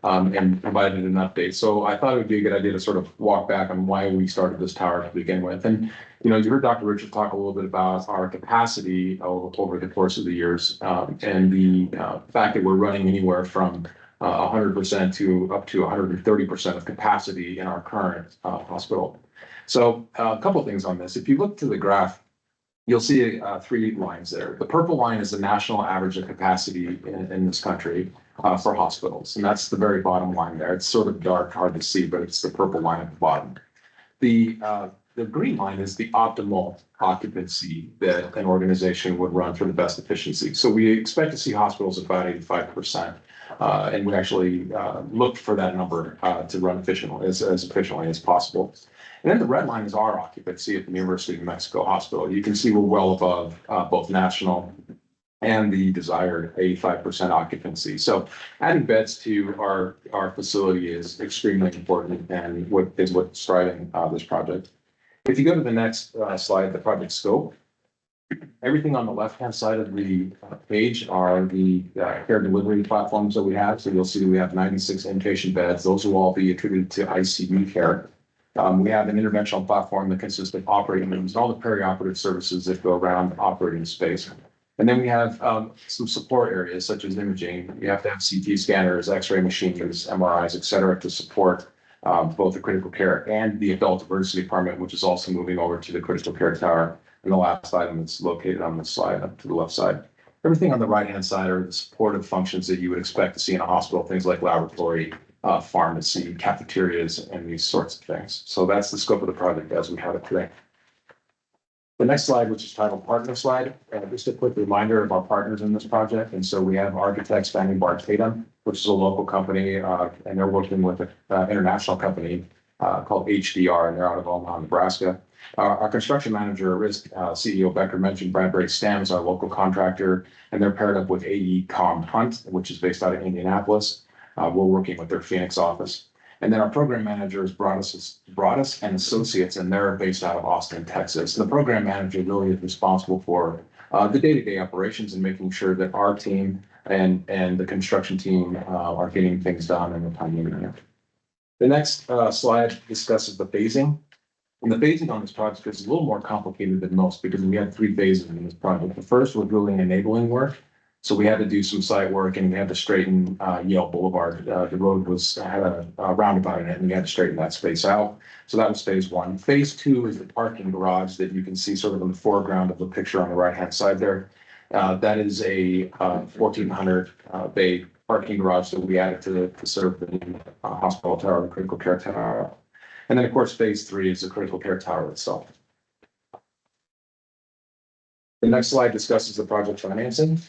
and provided an update. So I thought it would be a good idea to sort of walk back on why we started this tower to begin with. And, you heard Dr. Richard talk a little bit about our capacity over the course of the years, and the fact that we're running anywhere from 100% to up to 130% of capacity in our current hospital. So a couple of things on this. If you look to the graph, you'll see 3 lines there. The purple line is the national average of capacity in this country for hospitals. And that's the very bottom line there. It's sort of dark, hard to see, but it's the purple line at the bottom. The green line is the optimal occupancy that an organization would run for the best efficiency. So we expect to see hospitals at about 85%. And we actually look for that number to run efficiently, as efficiently as possible. And then the red line is our occupancy at the University of New Mexico Hospital. You can see we're well above both national and the desired 85% occupancy. So adding beds to our facility is extremely important and what's driving this project. If you go to the next slide, the project scope, everything on the left-hand side of the page are the care delivery platforms that we have. So you'll see we have 96 inpatient beds. Those will all be attributed to ICU care. We have an interventional platform that consists of operating rooms and all the perioperative services that go around operating space. And then we have some support areas such as imaging. You have to have CT scanners, X-ray machines, MRIs, et cetera, to support both the critical care and the adult emergency department, which is also moving over to the critical care tower. And the last item that's located on this slide up to the left side. Everything on the right-hand side are the supportive functions that you would expect to see in a hospital, things like laboratory, pharmacy, cafeterias, and these sorts of things. So that's the scope of the project as we have it today. The next slide, which is titled Partner Slide, just a quick reminder of our partners in this project. And so we have Architects Fannie Bar Tatum, which is a local company, and they're working with an international company called HDR, and they're out of Omaha, Nebraska. Our construction manager, risk CEO Becker mentioned Bradbury Stam is our local contractor, and they're paired up with AECom Hunt, which is based out of Indianapolis. We're working with their Phoenix office. And then our program manager is Broadus and Associates, and they're based out of Austin, Texas. The program manager really is responsible for the day-to-day operations and making sure that our team and the construction team are getting things done in a timely manner. The next slide discusses the phasing. And the phasing on this project is a little more complicated than most because we had 3 phases in this project. The first was really enabling work. So we had to do some site work and we had to straighten Yale Boulevard. The road had a roundabout in it and we had to straighten that space out. So that was phase 1. Phase 2 is the parking garage that you can see sort of in the foreground of the picture on the right-hand side there. That is a 1,400 bay parking garage that we added to serve the hospital tower, the critical care tower. And then, of course, phase 3 is the critical care tower itself. The next slide discusses the project financing.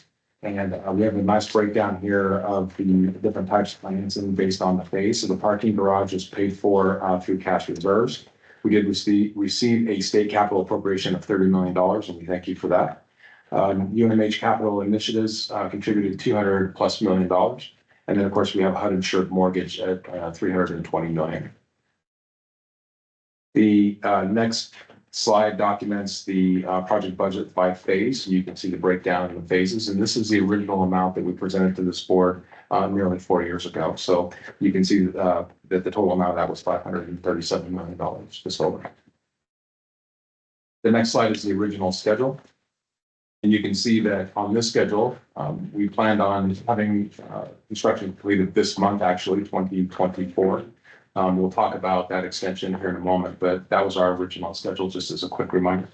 And we have a nice breakdown here of the different types of financing based on the phase. So the parking garage is paid for through cash reserves. We did receive a state capital appropriation of $30 million, and we thank you for that. UNMH Capital Initiatives contributed $200+ million. And then, of course, we have a HUD insured mortgage at $320 million. The next slide documents the project budget by phase. You can see the breakdown in the phases, and this is the original amount that we presented to this board nearly 4 years ago. So you can see that the total amount of that was $537 million just over. The next slide is the original schedule. And you can see that on this schedule, we planned on having construction completed this month, actually, 2024. We'll talk about that extension here in a moment, but that was our original schedule, just as a quick reminder.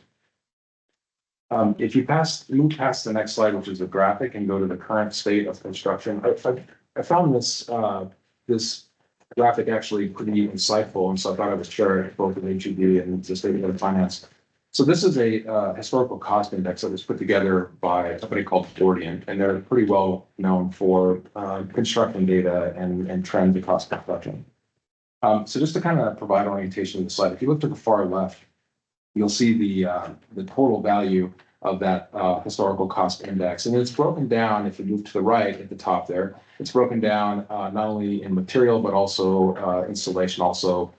If you move past the next slide, which is a graphic, and go to the current state of construction, I found this graphic actually pretty insightful, and so I thought I would share it both with HED and the State Board of Finance. So this is a historical cost index that was put together by a company called Gordian, and they're pretty well known for construction data and trends across construction. So just to kind of provide orientation to the slide, if you look to the far left, you'll see the total value of that historical cost index. And it's broken down, if you move to the right at the top there, it's broken down not only in material, but also installation, also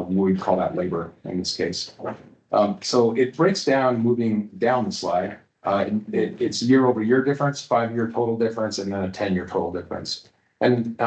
we'd call that labor in this case. So it breaks down moving down the slide. It's year-over-year difference, 5-year total difference, and then a 10-year total difference. And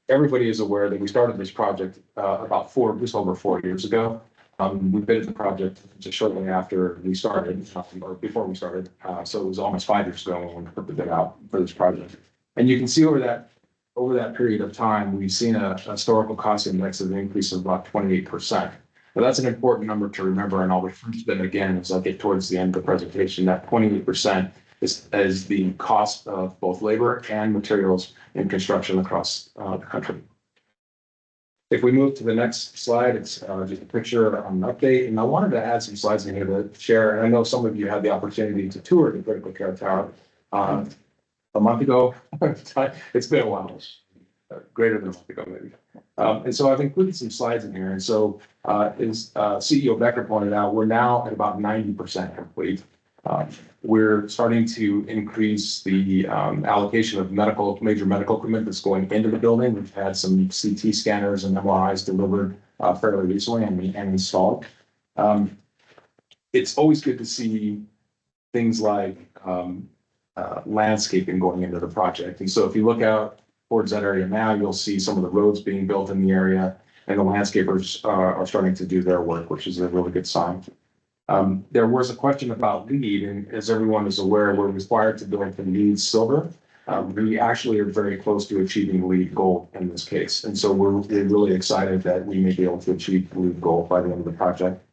everybody is aware that we started this project about just over 4 years ago. We bid the project just shortly after we started, or before we started. So it was almost 5 years ago when we put the bid out for this project. And you can see over that period of time, we've seen a historical cost index of an increase of about 28%. Now that's an important number to remember, and I'll refer to that again as I get towards the end of the presentation. That 28% is the cost of both labor and materials in construction across the country. If we move to the next slide, it's just a picture on an update. And I wanted to add some slides in here to share. And I know some of you had the opportunity to tour the critical care tower a month ago. It's been a while, greater than a month ago, maybe. And so I've included some slides in here. And so as CEO Becker pointed out, we're now at about 90% complete. We're starting to increase the allocation of major medical equipment that's going into the building. We've had some CT scanners and MRIs delivered fairly recently and installed. It's always good to see things like landscaping going into the project. And so if you look out towards that area now, you'll see some of the roads being built in the area, and the landscapers are starting to do their work, which is a really good sign. There was a question about LEED, and as everyone is aware, we're required to build to LEED silver. We actually are very close to achieving LEED gold in this case. And so we're really excited that we may be able to achieve LEED gold by the end of the project.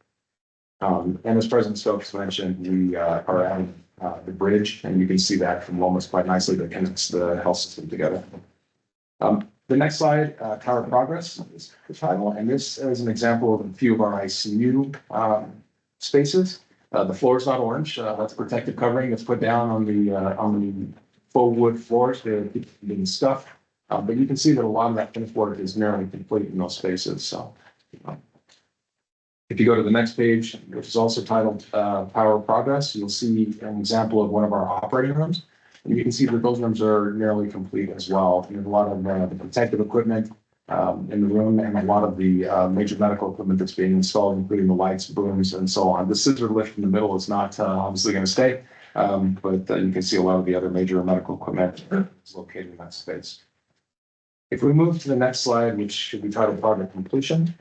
And as President Stokes mentioned, we are adding the bridge, and you can see that from almost quite nicely that connects the health system together. The next slide, Tower Progress is the title, and this is an example of a few of our ICU spaces. The floor is not orange. That's protective covering that's put down on the faux wood floors to keep from being scuffed. But you can see that a lot of that finished work is nearly complete in those spaces. So If you go to the next page, which is also titled Power Progress, you'll see an example of one of our operating rooms. And you can see that those rooms are nearly complete as well. There's a lot of the protective equipment in the room and a lot of the major medical equipment that's being installed, including the lights, booms, and so on. The scissor lift in the middle is not obviously going to stay, but you can see a lot of the other major medical equipment is located in that space. If we move to the next slide, which should be titled Project Completion.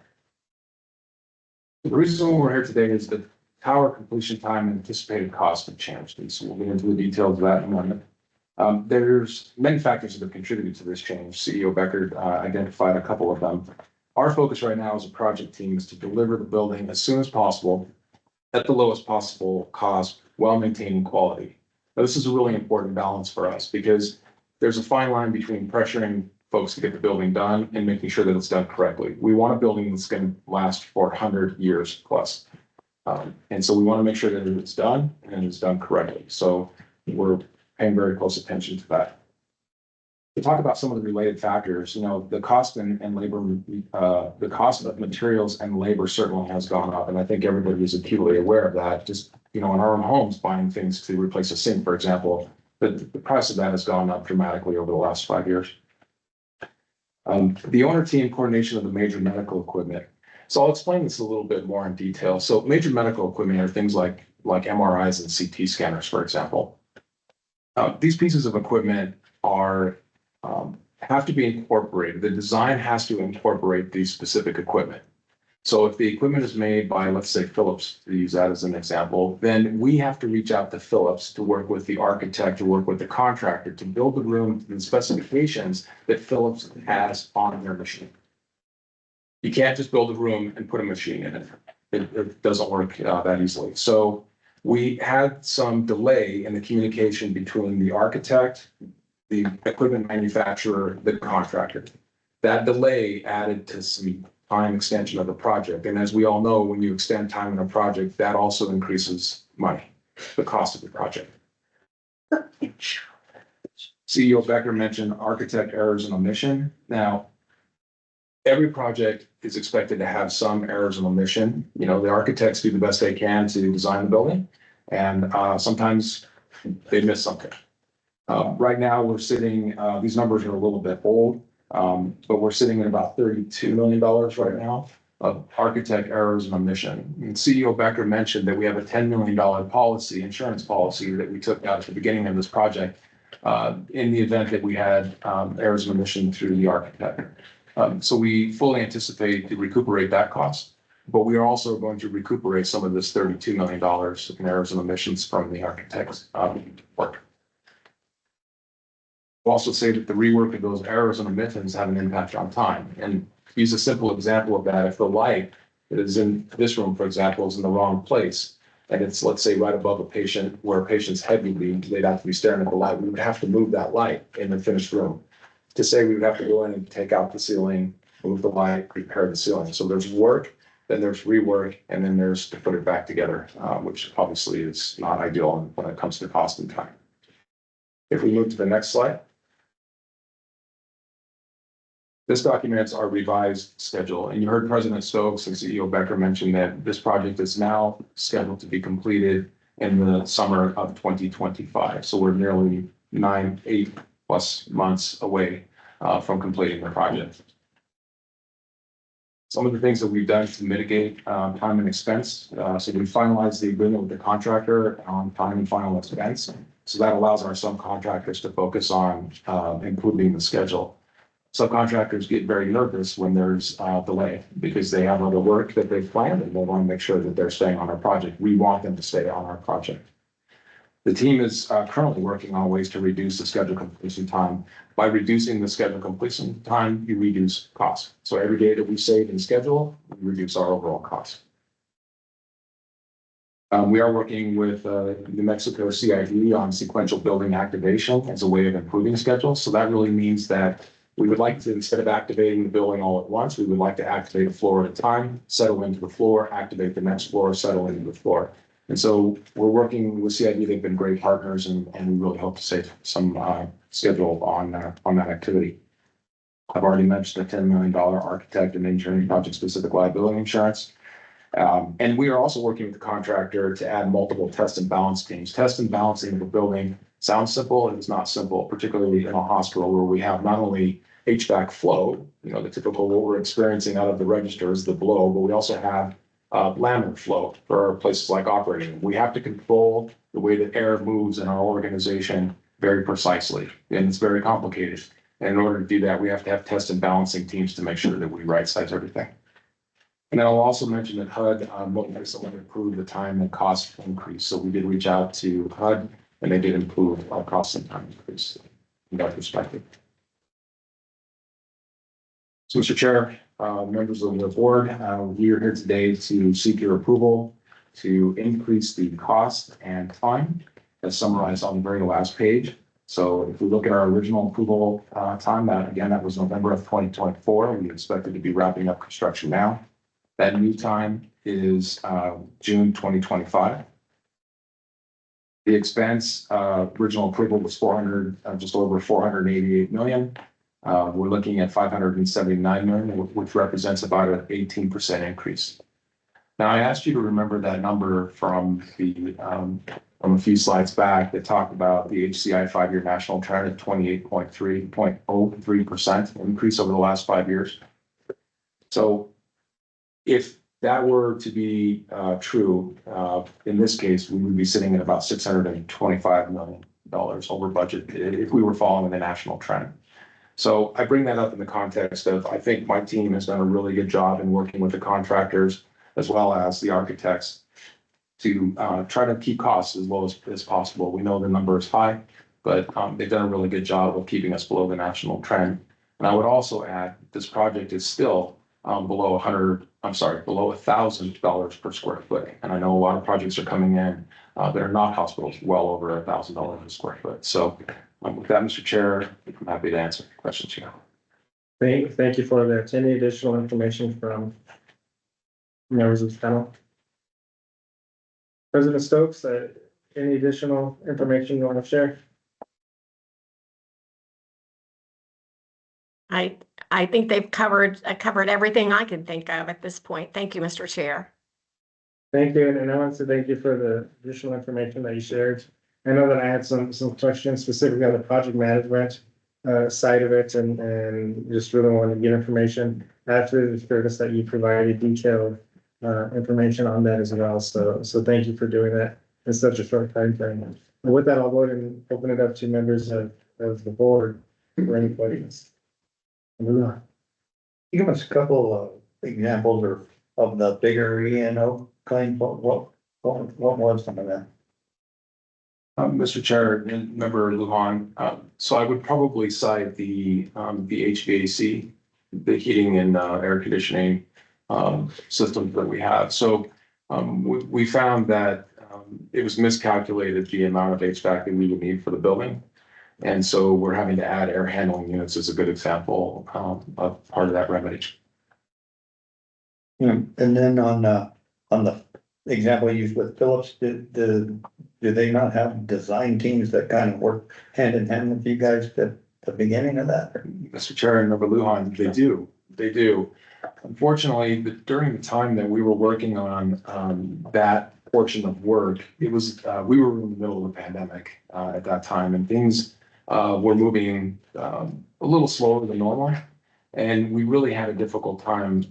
The reason we're here today is that tower completion time and anticipated costs have changed. And so we'll get into the details of that in a moment. There's many factors that have contributed to this change. CEO Becker identified a couple of them. Our focus right now as a project team is to deliver the building as soon as possible at the lowest possible cost while maintaining quality. Now, this is a really important balance for us because there's a fine line between pressuring folks to get the building done and making sure that it's done correctly. We want a building that's going to last for 100 years plus. And so we want to make sure that it's done and it's done correctly. So we're paying very close attention to that. To talk about some of the related factors, the cost and labor, the cost of materials and labor certainly has gone up. And I think everybody is acutely aware of that. Just, in our own homes, buying things to replace a sink, for example, the price of that has gone up dramatically over the last 5 years. The owner team coordination of the major medical equipment. So I'll explain this a little bit more in detail. So major medical equipment are things like MRIs and CT scanners, for example. These pieces of equipment have to be incorporated. The design has to incorporate these specific equipment. So if the equipment is made by, let's say, Philips, to use that as an example, then we have to reach out to Philips to work with the architect, to work with the contractor, to build the room to the specifications that Philips has on their machine. You can't just build a room and put a machine in it. It doesn't work that easily. So we had some delay in the communication between the architect, the equipment manufacturer, the contractor. That delay added to some time extension of the project. And as we all know, when you extend time in a project, that also increases money, the cost of the project. CEO Becker mentioned architect errors and omission. Now, every project is expected to have some errors and omission. The architects do the best they can to design the building, and sometimes they miss something. Right now, we're sitting, these numbers are a little bit old, but we're sitting at about $32 million right now of architect errors and omission. And CEO Becker mentioned that we have a $10 million insurance policy that we took out at the beginning of this project in the event that we had errors and omission through the architect. So we fully anticipate to recuperate that cost, but we are also going to recuperate some of this $32 million in errors and omissions from the architect's work. We'll also say that the rework of those errors and omissions have an impact on time. And use a simple example of that. If the light that is in this room, for example, is in the wrong place, and it's, let's say, right above a patient where a patient's head would be, they'd have to be staring at the light. We would have to move that light in the finished room. To say we would have to go in and take out the ceiling, move the light, repair the ceiling. So there's work, then there's rework, and then there's to put it back together, which obviously is not ideal when it comes to cost and time. If we move to the next slide. This documents our revised schedule, and you heard President Stokes and CEO Becker mention that this project is now scheduled to be completed in the summer of 2025. So we're nearly 8+ months away from completing the project. Some of the things that we've done to mitigate time and expense. So we finalized the agreement with the contractor on time and final expense. So that allows our subcontractors to focus on improving the schedule. Subcontractors get very nervous when there's delay because they have other work that they've planned and they want to make sure that they're staying on our project. We want them to stay on our project. The team is currently working on ways to reduce the schedule completion time. By reducing the schedule completion time, you reduce costs. So every day that we save in schedule, we reduce our overall cost. We are working with New Mexico CID on sequential building activation as a way of improving schedule. So that really means that we would like to, instead of activating the building all at once, we would like to activate a floor at a time, settle into the floor, activate the next floor, settle into the floor. And so we're working with CID. They've been great partners, and we really hope to save some schedule on that activity. I've already mentioned the $10 million architect and engineering project specific liability insurance. And we are also working with the contractor to add multiple test and balance teams. Test and balancing of the building sounds simple, and it's not simple, particularly in a hospital where we have not only HVAC flow, the typical what we're experiencing out of the register is the blow, but we also have laminar flow for places like operating. We have to control the way that air moves in our organization very precisely, and it's very complicated. And in order to do that, we have to have test and balancing teams to make sure that we right size everything. And then I'll also mention that HUD recently approved the time and cost increase. So we did reach out to HUD and they did improve our cost and time increase from that perspective. So, Mr. Chair, members of the board, we are here today to seek your approval to increase the cost and time as summarized on the very last page. So if we look at our original approval time, that was November of 2024. We expected to be wrapping up construction now. That new time is June 2025. The expense, original approval was just over 488 million. We're looking at 579 million, which represents about an 18% increase. Now, I asked you to remember that number from a few slides back that talked about the HCI 5-year national trend at 28.3% increase over the last 5 years. So if that were to be true, in this case, we would be sitting at about $625 million over budget if we were following the national trend. So I bring that up in the context of, I think my team has done a really good job in working with the contractors as well as the architects to try to keep costs as low as possible. We know the number is high, but they've done a really good job of keeping us below the national trend. And I would also add, this project is still below $1,000 per square foot. And I know a lot of projects are coming in that are not hospitals well over $1,000 a square foot. So with that, Mr. Chair, I'm happy to answer questions you have. Thank you for that. Any additional information from members of the panel? President Stokes, any additional information you want to share? I think they've covered everything I can think of at this point. Thank you, Mr. Chair. Thank you, and I want to thank you for the additional information that you shared. I know that I had some questions specifically on the project management side of it, and just really wanted to get information. After the fairness that you provided detailed information on that as well. So thank you for doing that in such a short time frame. And with that, I'll go ahead and open it up to members of the board for any questions. Give us a couple of examples of the bigger E&O claim. What was some of that? Mr. Chair, Member Lujan, so I would probably cite the HVAC, the heating and air conditioning systems that we have. So we found that it was miscalculated the amount of HVAC that we would need for the building. And so we're having to add air handling units as a good example of part of that remedy. And then on the example used with Phillips, do they not have design teams that kind of work hand in hand with you guys at the beginning of that? Mr. Chair and Member Lujan, they do. Unfortunately, during the time that we were working on that portion of work, it was we were in the middle of a pandemic at that time, and things were moving a little slower than normal, and we really had a difficult time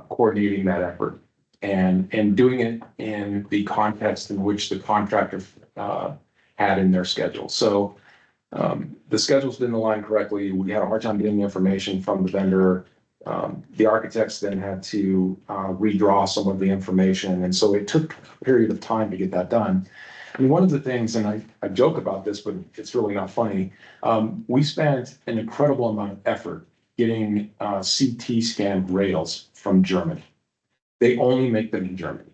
coordinating that effort and doing it in the context in which the contractor had in their schedule. So the schedules didn't align correctly. We had a hard time getting the information from the vendor. The architects then had to redraw some of the information. And so it took a period of time to get that done. And one of the things, and I joke about this, but it's really not funny. We spent an incredible amount of effort getting CT scanned rails from Germany. They only make them in Germany.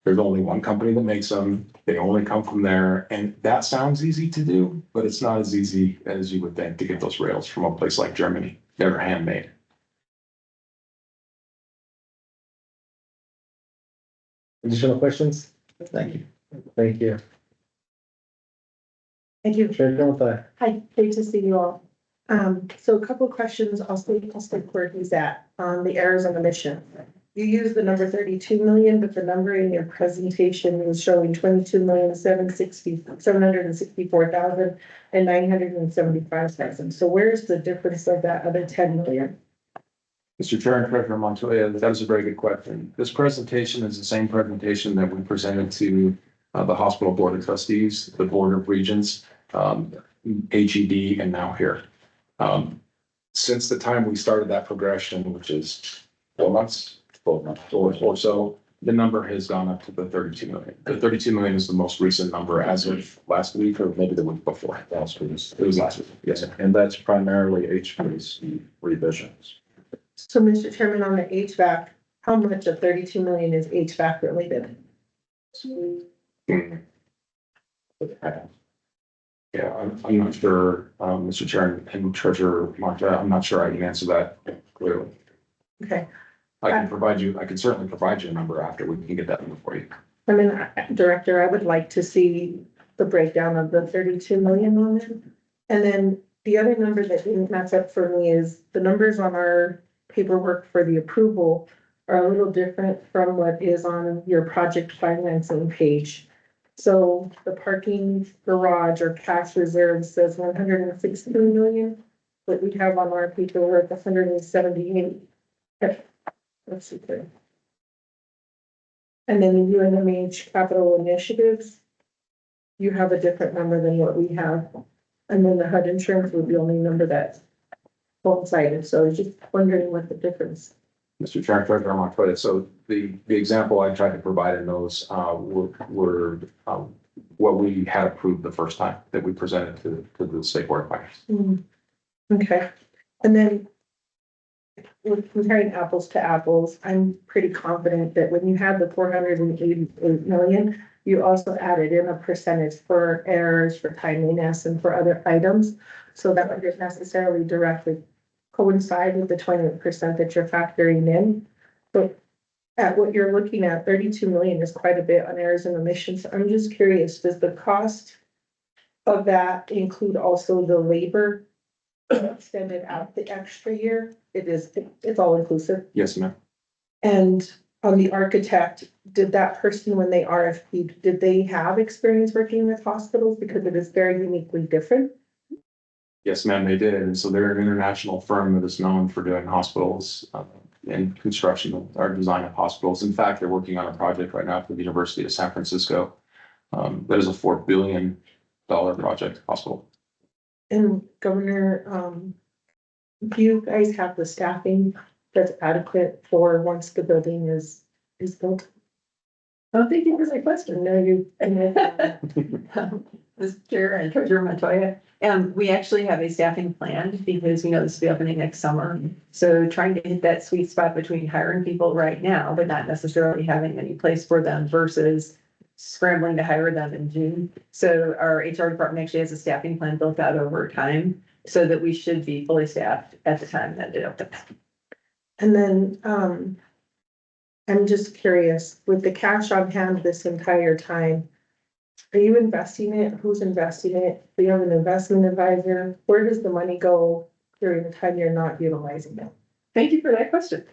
There's only one company that makes them. They only come from there. And that sounds easy to do, but it's not as easy as you would think to get those rails from a place like Germany. They're handmade. Additional questions? Thank you. Thank you. Thank you. Chair Gilmore. Hi, great to see you all. So a couple of questions. I'll state where he's at on the errors on the mission. you used the number 32 million, but the number in your presentation was showing 22,764,975. And 975,000. So where's the difference of that other 10 million? Mr. Chair and Treasurer Montoya, that is a very good question. This presentation is the same presentation that we presented to the Hospital Board of Trustees, the Board of Regents, HED, and now here. Since the time we started that progression, which is 4 months, or so, the number has gone up to the 32 million. The 32 million is the most recent number as of last week, or maybe the week before. It was last week. Yes, sir. And that's primarily HVAC revisions. So, Mr. Chairman, on the HVAC, how much of 32 million is HVAC related? Yeah, I'm not sure, Mr. Chair and Treasurer Marta, I'm not sure I can answer that clearly. Okay, I can certainly provide you a number after we can get that number for you. I mean, Director, I would like to see the breakdown of the 32 million on there. And then the other number that didn't match up for me is the numbers on our paperwork for the approval are a little different from what is on your project financing page. So the parking garage or cash reserve says 116 million, but we have on our paperwork 178. Let's see there. And then the UNMH capital initiatives, you have a different number than what we have. And then the HUD insurance would be the only number that's coincided. So I was just wondering what the difference. Mr. Chair, Treasurer Montoya, so the example I tried to provide in those were what we had approved the first time that we presented to the State Board of Finance. Okay, and then with comparing apples to apples, I'm pretty confident that when you had the 488 million, you also added in a percentage for errors, for timeliness, and for other items. So that wouldn't necessarily directly coincide with the 20% that you're factoring in. But at what you're looking at, 32 million is quite a bit on errors and omissions. I'm just curious, does the cost of that include also the labor extended out the extra year? It's all inclusive. Yes, ma'am. And on the architect, did that person, when they RFP'd, did they have experience working with hospitals? Because it is very uniquely different. Yes, ma'am, they did. And so they're an international firm that is known for doing hospitals and construction or design of hospitals. In fact, they're working on a project right now for the University of San Francisco. That is a $4 billion project hospital. And Governor, do you guys have the staffing that's adequate for once the building is built? Oh, thank you for that question. No, you, and then, Mr. Chair and Treasurer Montoya, we actually have a staffing plan because we know this will be opening next summer. So trying to hit that sweet spot between hiring people right now, but not necessarily having any place for them versus scrambling to hire them in June. So our HR department actually has a staffing plan built out over time so that we should be fully staffed at the time that it opens. and then, I'm just curious, with the cash on hand this entire time, are you investing it? Who's investing it? Do you have an investment advisor? Where does the money go during the time you're not utilizing it? Thank you for that question.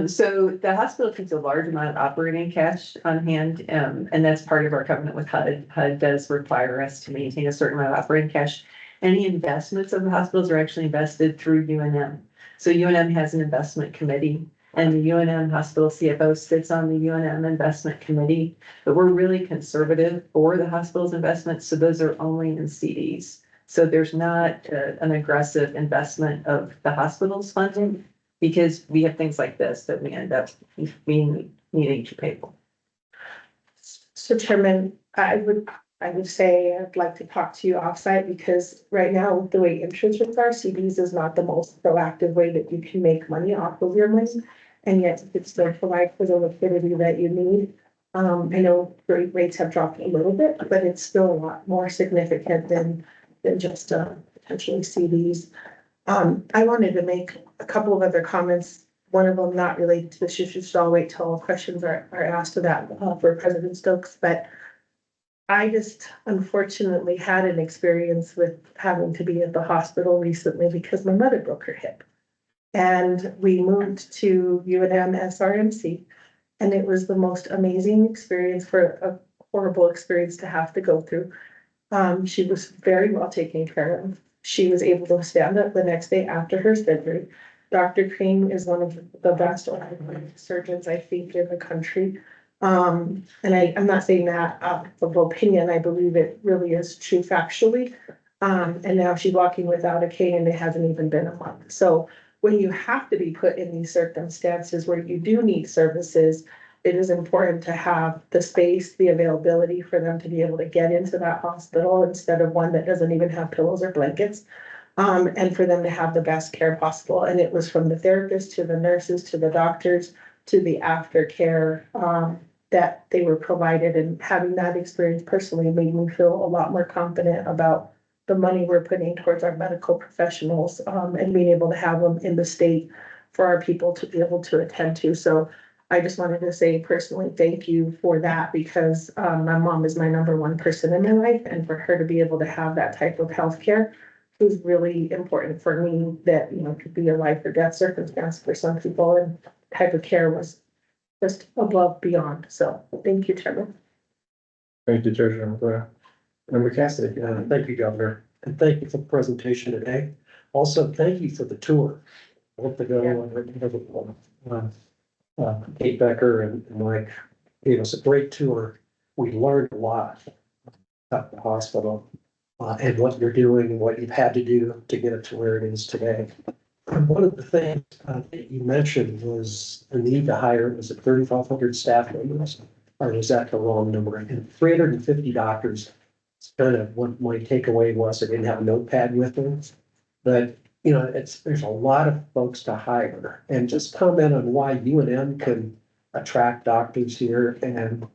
So the hospital keeps a large amount of operating cash on hand, and that's part of our covenant with HUD. HUD does require us to maintain a certain amount of operating cash. Any investments of the hospitals are actually invested through UNM. So UNM has an investment committee, and the UNM hospital CFO sits on the UNM investment committee. But we're really conservative for the hospital's investments, so those are only in CDs. So there's not an aggressive investment of the hospital's funding, because we have things like this that we end up needing to pay for. So Chairman, I would say I'd like to talk to you offsite, because right now, with the way interest rates are, CDs is not the most proactive way that you can make money off of your money. And yet it still provide for the liquidity that you need. I know rates have dropped a little bit, but it's still a lot more significant than just potentially CDs. I wanted to make a couple of other comments. One of them not related to the issue, so I'll wait till all questions are asked of that for President Stokes. But I just unfortunately had an experience with having to be at the hospital recently because my mother broke her hip. And we moved to UNM SRMC. And it was the most amazing experience for a horrible experience to have to go through. She was very well taken care of. She was able to stand up the next day after her surgery. Dr. Cream is one of the best orthopedic surgeons, I think, in the country. And I'm not saying that of opinion, I believe it really is true factually. And now she's walking without a cane and it hasn't even been a month. So when you have to be put in these circumstances where you do need services, it is important to have the space, the availability for them to be able to get into that hospital instead of one that doesn't even have pillows or blankets. And for them to have the best care possible. And it was from the therapists to the nurses to the doctors to the aftercare that they were provided. And having that experience personally made me feel a lot more confident about the money we're putting towards our medical professionals and being able to have them in the state for our people to be able to attend to. So I just wanted to say personally, thank you for that, because my mom is my number one person in my life, and for her to be able to have that type of healthcare was really important for me. That, you know, could be a life or death circumstance for some people, and type of care was just above beyond. So thank you, Chairman. Thank you, Treasurer. Member Cassidy. Thank you, Governor, and thank you for the presentation today. Also, thank you for the tour. I hope to go, Kate Becker and Mike gave us a great tour. We learned a lot at the hospital and what you're doing and what you've had to do to get it to where it is today. And one of the things that you mentioned was the need to hire, was it 3,500 staff members? Or was that the wrong number? And 350 doctors, it's kind of what my takeaway was. I didn't have a notepad with me. But, you know, there's a lot of folks to hire. And just comment on why UNM can attract doctors here and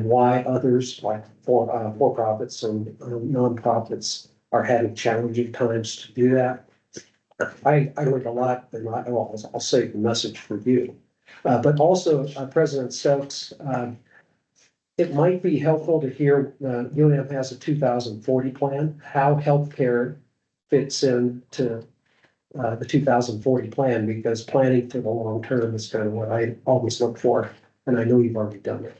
why others like for-profits and nonprofits are having challenging times to do that. I learned a lot, and I'll save the message for you. But also, President Stokes, it might be helpful to hear, UNM has a 2040 plan, how healthcare fits into the 2040 plan, because planning for the long term is kind of what I always look for, and I know you've already done it.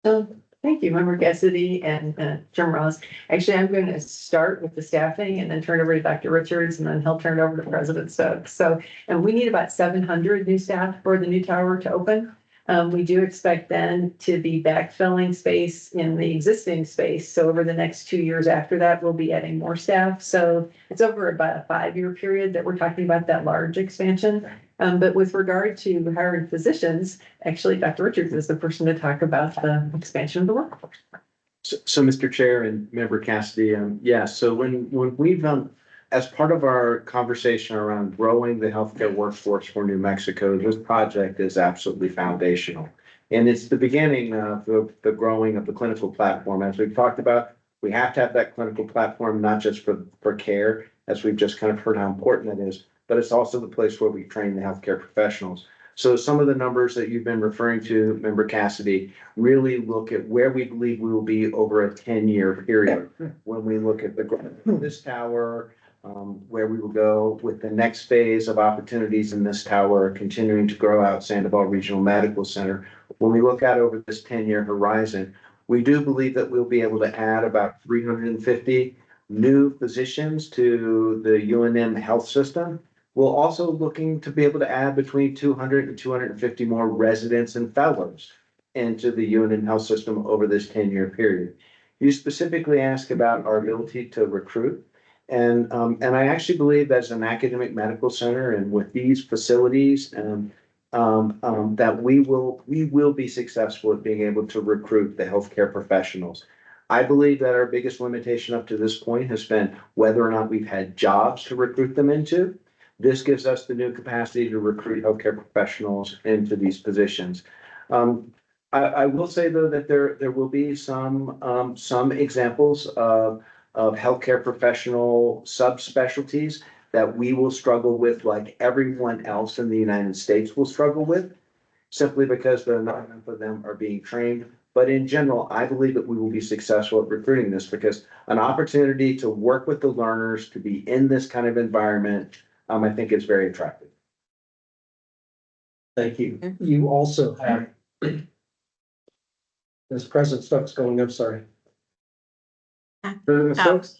So, thank you, Member Cassidy and Chairman Ross. Actually, I'm going to start with the staffing and then turn it over to Dr. Richards, and then he'll turn it over to President Stokes. So, and we need about 700 new staff for the new tower to open. We do expect then to be backfilling space in the existing space. So over the next 2 years after that, we'll be adding more staff. So it's over about a 5-year period that we're talking about that large expansion. But with regard to hiring physicians, actually, Dr. Richards is the person to talk about the expansion of the workforce. So Mr. Chair and Member Cassidy, so when we've as part of our conversation around growing the healthcare workforce for New Mexico, this project is absolutely foundational. And it's the beginning of the growing of the clinical platform. As we've talked about, we have to have that clinical platform, not just for care, as we've just kind of heard how important it is, but it's also the place where we train the healthcare professionals. So some of the numbers that you've been referring to, Member Cassidy, really look at where we believe we will be over a 10-year period. When we look at the growth of this tower, where we will go with the next phase of opportunities in this tower, continuing to grow out Sandoval Regional Medical Center. When we look out over this 10-year horizon, we do believe that we'll be able to add about 350 new physicians to the UNM health system. We're also looking to be able to add between 200 and 250 more residents and fellows into the UNM health system over this 10-year period. You specifically asked about our ability to recruit. And I actually believe that as an academic medical center and with these facilities, that we will be successful at being able to recruit the healthcare professionals. I believe that our biggest limitation up to this point has been whether or not we've had jobs to recruit them into. This gives us the new capacity to recruit healthcare professionals into these positions. I will say though that there will be some examples of healthcare professional subspecialties that we will struggle with, like everyone else in the United States will struggle with, simply because not enough of them are being trained. But in general, I believe that we will be successful at recruiting this, because an opportunity to work with the learners, to be in this kind of environment, I think is very attractive. Thank you. You also have. This President Stokes going, I'm sorry. President Stokes?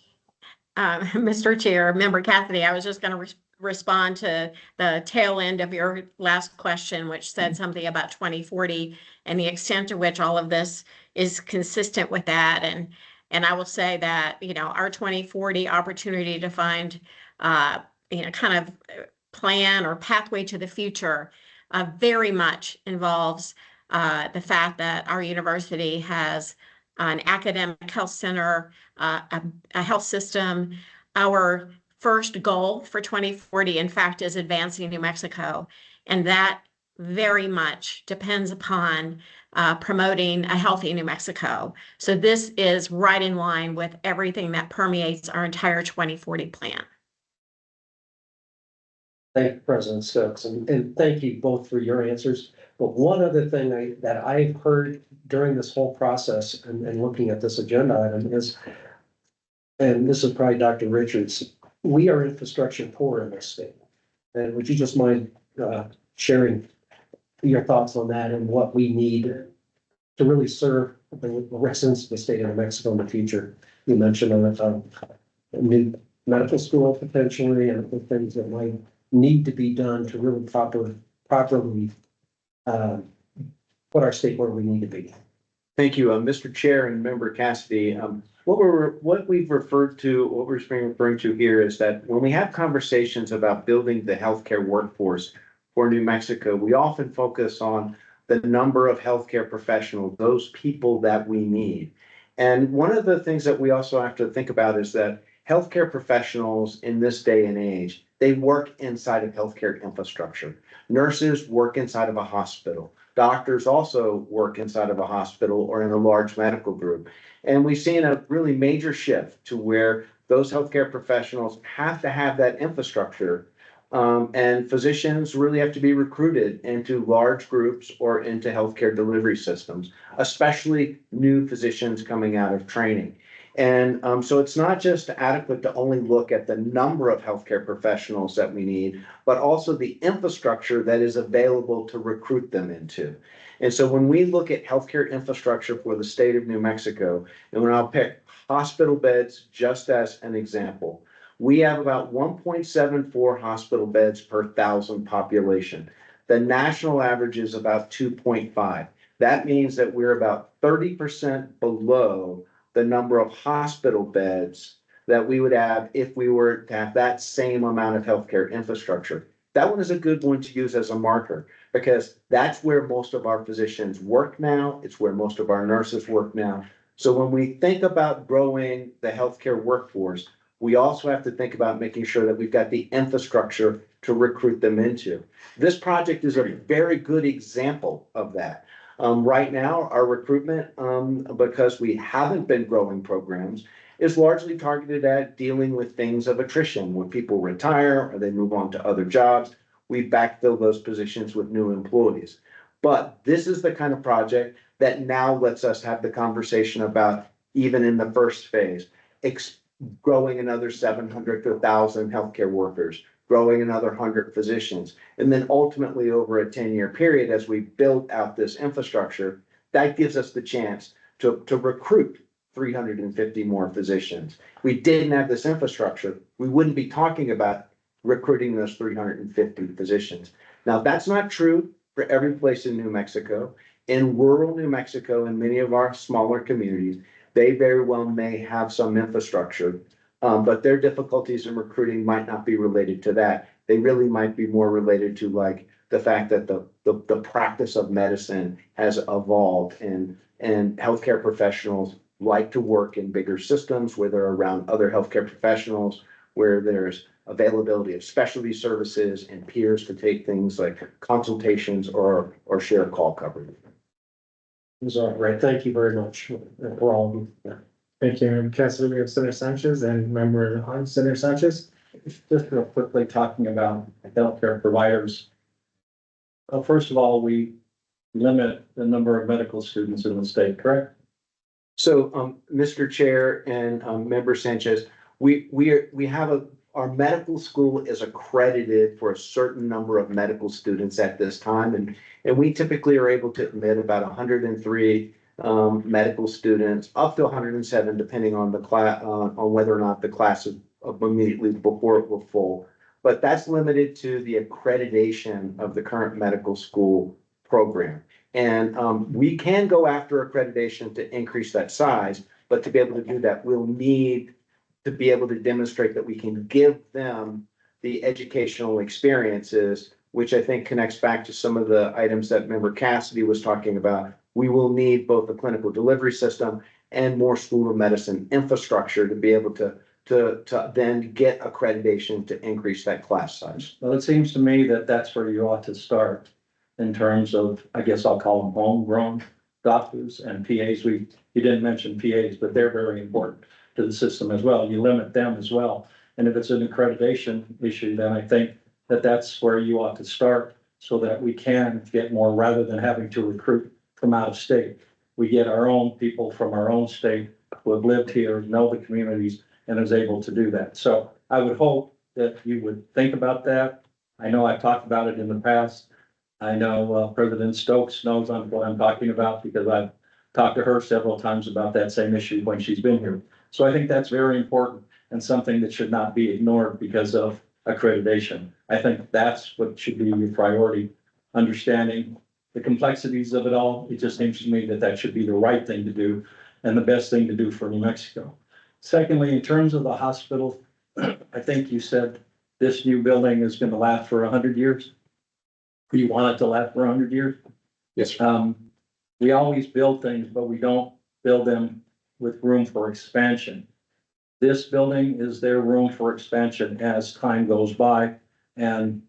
Mr. Chair, Member Cassidy, I was just going to respond to the tail end of your last question, which said something about 2040 and the extent to which all of this is consistent with that. And I will say that, our 2040 opportunity to find, kind of plan or pathway to the future very much involves the fact that our university has an academic health center, a health system. Our first goal for 2040, in fact, is advancing New Mexico. And that very much depends upon promoting a healthy New Mexico. So this is right in line with everything that permeates our entire 2040 plan. Thank you, President Stokes, and thank you both for your answers. But one other thing that I've heard during this whole process and looking at this agenda item is, and this is probably Dr. Richards, we are infrastructure poor in this state. And would you just mind sharing your thoughts on that and what we need to really serve the residents of the state of New Mexico in the future? You mentioned a new medical school potentially and other things that might need to be done to really properly put our state where we need to be. Thank you, Mr. Chair and Member Cassidy. What we've referred to, what we're referring to here is that when we have conversations about building the healthcare workforce for New Mexico, we often focus on the number of healthcare professionals, those people that we need. And one of the things that we also have to think about is that healthcare professionals in this day and age, they work inside of healthcare infrastructure. Nurses work inside of a hospital. Doctors also work inside of a hospital or in a large medical group. And we've seen a really major shift to where those healthcare professionals have to have that infrastructure. And physicians really have to be recruited into large groups or into healthcare delivery systems, especially new physicians coming out of training. And so it's not just adequate to only look at the number of healthcare professionals that we need, but also the infrastructure that is available to recruit them into. And so when we look at healthcare infrastructure for the state of New Mexico, and when I'll pick hospital beds just as an example, we have about 1.74 hospital beds per 1,000 population. The national average is about 2.5. That means that we're about 30% below the number of hospital beds that we would have if we were to have that same amount of healthcare infrastructure. That one is a good one to use as a marker because that's where most of our physicians work now. It's where most of our nurses work now. So when we think about growing the healthcare workforce, we also have to think about making sure that we've got the infrastructure to recruit them into. This project is a very good example of that. Right now, our recruitment, because we haven't been growing programs, is largely targeted at dealing with things of attrition. When people retire or they move on to other jobs, we backfill those positions with new employees. But this is the kind of project that now lets us have the conversation about, even in the first phase, growing another 700 to 1,000 healthcare workers, growing another 100 physicians. And then ultimately over a 10-year period, as we build out this infrastructure, that gives us the chance to recruit 350 more physicians. If we didn't have this infrastructure, we wouldn't be talking about recruiting those 350 physicians. Now, that's not true for every place in New Mexico. In rural New Mexico and many of our smaller communities, they very well may have some infrastructure, but their difficulties in recruiting might not be related to that. They really might be more related to like the fact that the practice of medicine has evolved and healthcare professionals like to work in bigger systems where they're around other healthcare professionals, where there's availability of specialty services and peers to take things like consultations or share call coverage. That's all right. Thank you very much for all of you. Yeah. Thank you, Member Cassidy. We have Senator Sanchez and Member Hahn. Senator Sanchez. Just real quickly talking about healthcare providers. First of all, we limit the number of medical students in the state, correct? So, Mr. Chair and Member Sanchez, we have our medical school is accredited for a certain number of medical students at this time. And we typically are able to admit about 103 medical students, up to 107, depending on the class, on whether or not the class is immediately before it were full. But that's limited to the accreditation of the current medical school program. And we can go after accreditation to increase that size, but to be able to do that, we'll need to be able to demonstrate that we can give them the educational experiences, which I think connects back to some of the items that Member Cassidy was talking about. We will need both the clinical delivery system and more school of medicine infrastructure to be able to then get accreditation to increase that class size. Well, it seems to me that that's where you ought to start in terms of, I guess I'll call them homegrown doctors and PAs. You didn't mention PAs, but they're very important to the system as well. You limit them as well. And if it's an accreditation issue, then I think that that's where you ought to start so that we can get more rather than having to recruit from out of state. We get our own people from our own state who have lived here, know the communities, and is able to do that. So I would hope that you would think about that. I know I've talked about it in the past. I know President Stokes knows what I'm talking about because I've talked to her several times about that same issue when she's been here. So I think that's very important and something that should not be ignored because of accreditation. I think that's what should be your priority, understanding the complexities of it all. It just seems to me that that should be the right thing to do and the best thing to do for New Mexico. Secondly, in terms of the hospital, I think you said this new building is going to last for 100 years. You want it to last for 100 years? Yes, sir. We always build things, but we don't build them with room for expansion. This building is their room for expansion as time goes by and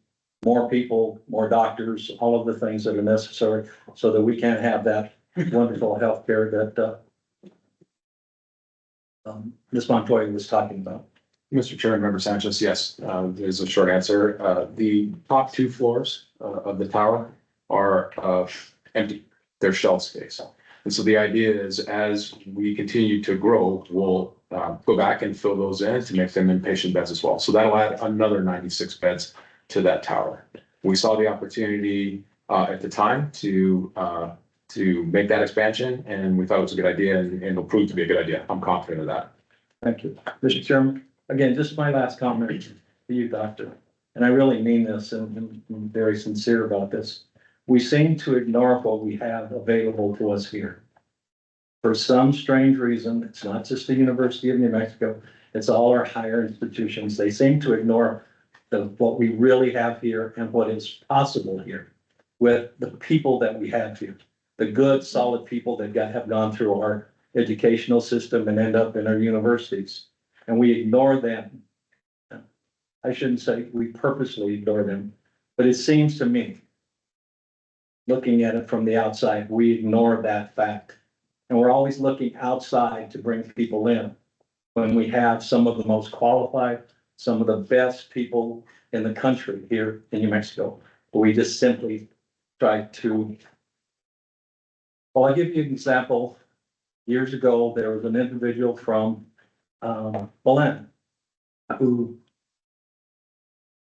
more people, more doctors, all of the things that are necessary so that we can have that wonderful healthcare that Ms. Montoya was talking about. Mr. Chair and Member Sanchez, yes, is a short answer. The top 2 floors of the tower are empty. They're shell space. And so the idea is as we continue to grow, we'll go back and fill those in to make them inpatient beds as well. So that'll add another 96 beds to that tower. We saw the opportunity at the time to make that expansion, and we thought it was a good idea, and it'll prove to be a good idea. I'm confident of that. Thank you. Mr. Chairman, again, just my last comment to you, Doctor, and I really mean this and I'm very sincere about this. We seem to ignore what we have available to us here. For some strange reason, it's not just the University of New Mexico, it's all our higher institutions. They seem to ignore what we really have here and what is possible here with the people that we have here. The good, solid people that have gone through our educational system and end up in our universities. And we ignore them. I shouldn't say we purposely ignore them, but it seems to me, looking at it from the outside, we ignore that fact. And we're always looking outside to bring people in when we have some of the most qualified, some of the best people in the country here in New Mexico. We just simply try to. Well, I'll give you an example. Years ago, there was an individual from Belen who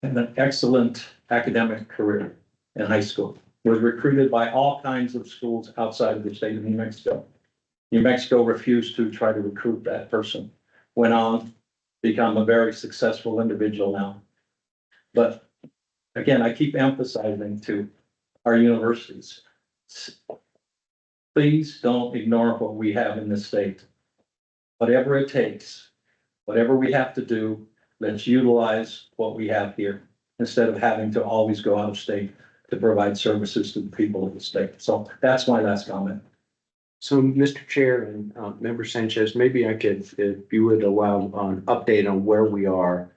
had an excellent academic career in high school, was recruited by all kinds of schools outside of the state of New Mexico. New Mexico refused to try to recruit that person, went on to become a very successful individual now. But again, I keep emphasizing to our universities, please don't ignore what we have in this state. Whatever it takes, whatever we have to do, let's utilize what we have here instead of having to always go out of state to provide services to the people of the state. So that's my last comment. So, Mr. Chair and Member Sanchez, maybe I could, if you would allow an update on where we are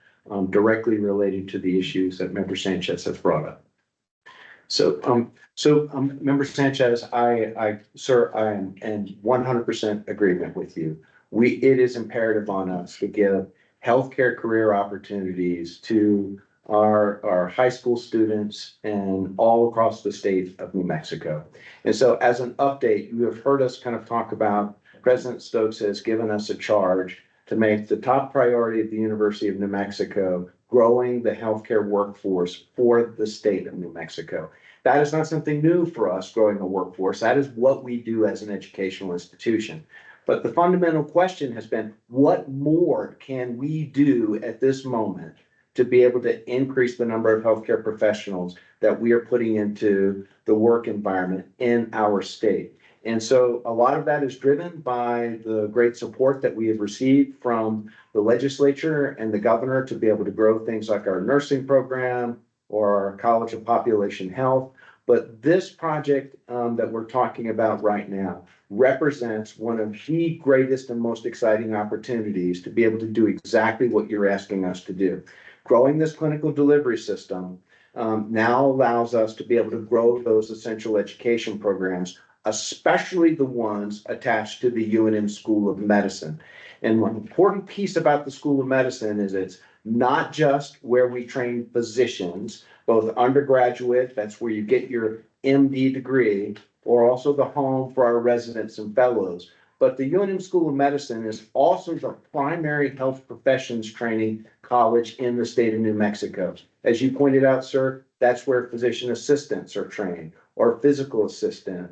directly related to the issues that Member Sanchez has brought up. So, Member Sanchez, sir, I am in 100% agreement with you. It is imperative on us to give healthcare career opportunities to our high school students and all across the state of New Mexico. And so as an update, you have heard us kind of talk about President Stokes has given us a charge to make the top priority of the University of New Mexico growing the healthcare workforce for the state of New Mexico. That is not something new for us, growing a workforce. That is what we do as an educational institution. But the fundamental question has been, what more can we do at this moment to be able to increase the number of healthcare professionals that we are putting into the work environment in our state? And so a lot of that is driven by the great support that we have received from the legislature and the governor to be able to grow things like our nursing program or our College of Population Health. But this project that we're talking about right now represents one of the greatest and most exciting opportunities to be able to do exactly what you're asking us to do. Growing this clinical delivery system now allows us to be able to grow those essential education programs, especially the ones attached to the UNM School of Medicine. And one important piece about the School of Medicine is it's not just where we train physicians, both undergraduate, that's where you get your MD degree, or also the home for our residents and fellows. But the UNM School of Medicine is also the primary health professions training college in the state of New Mexico. As you pointed out, sir, that's where physician assistants are trained, or physical assistant,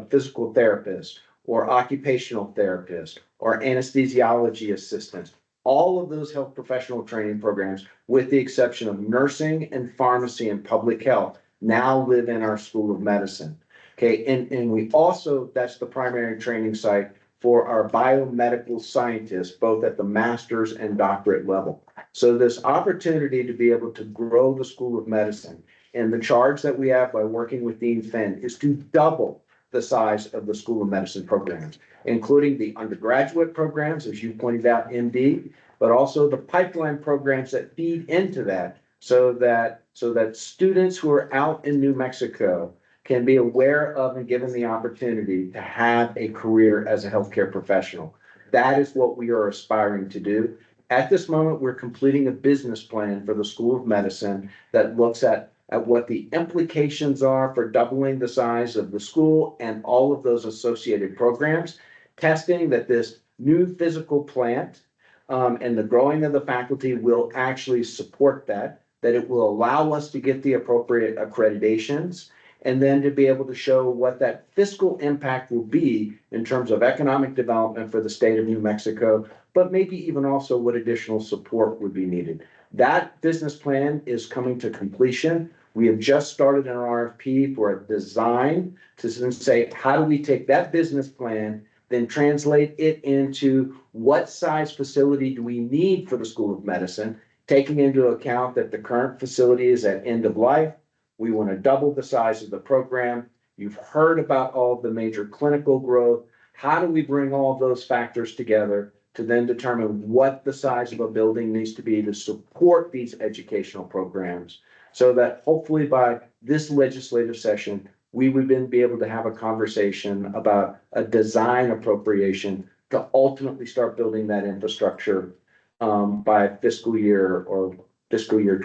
physical therapist, or occupational therapist, or anesthesiology assistants. All of those health professional training programs, with the exception of nursing and pharmacy and public health, now live in our School of Medicine. Okay, and we also, that's the primary training site for our biomedical scientists, both at the master's and doctorate level. So this opportunity to be able to grow the School of Medicine, and the charge that we have by working with Dean Fenn, is to double the size of the School of Medicine programs, including the undergraduate programs, as you pointed out, MD, but also the pipeline programs that feed into that, so that students who are out in New Mexico can be aware of and given the opportunity to have a career as a healthcare professional. That is what we are aspiring to do. At this moment, we're completing a business plan for the School of Medicine that looks at what the implications are for doubling the size of the school and all of those associated programs, testing that this new physical plant and the growing of the faculty will actually support that it will allow us to get the appropriate accreditations, and then to be able to show what that fiscal impact will be in terms of economic development for the state of New Mexico, but maybe even also what additional support would be needed. That business plan is coming to completion. We have just started an RFP for a design to say, how do we take that business plan, then translate it into what size facility do we need for the School of Medicine, taking into account that the current facility is at end of life. We want to double the size of the program. You've heard about all of the major clinical growth. How do we bring all of those factors together to then determine what the size of a building needs to be to support these educational programs, so that hopefully by this legislative session, we would then be able to have a conversation about a design appropriation to ultimately start building that infrastructure by fiscal year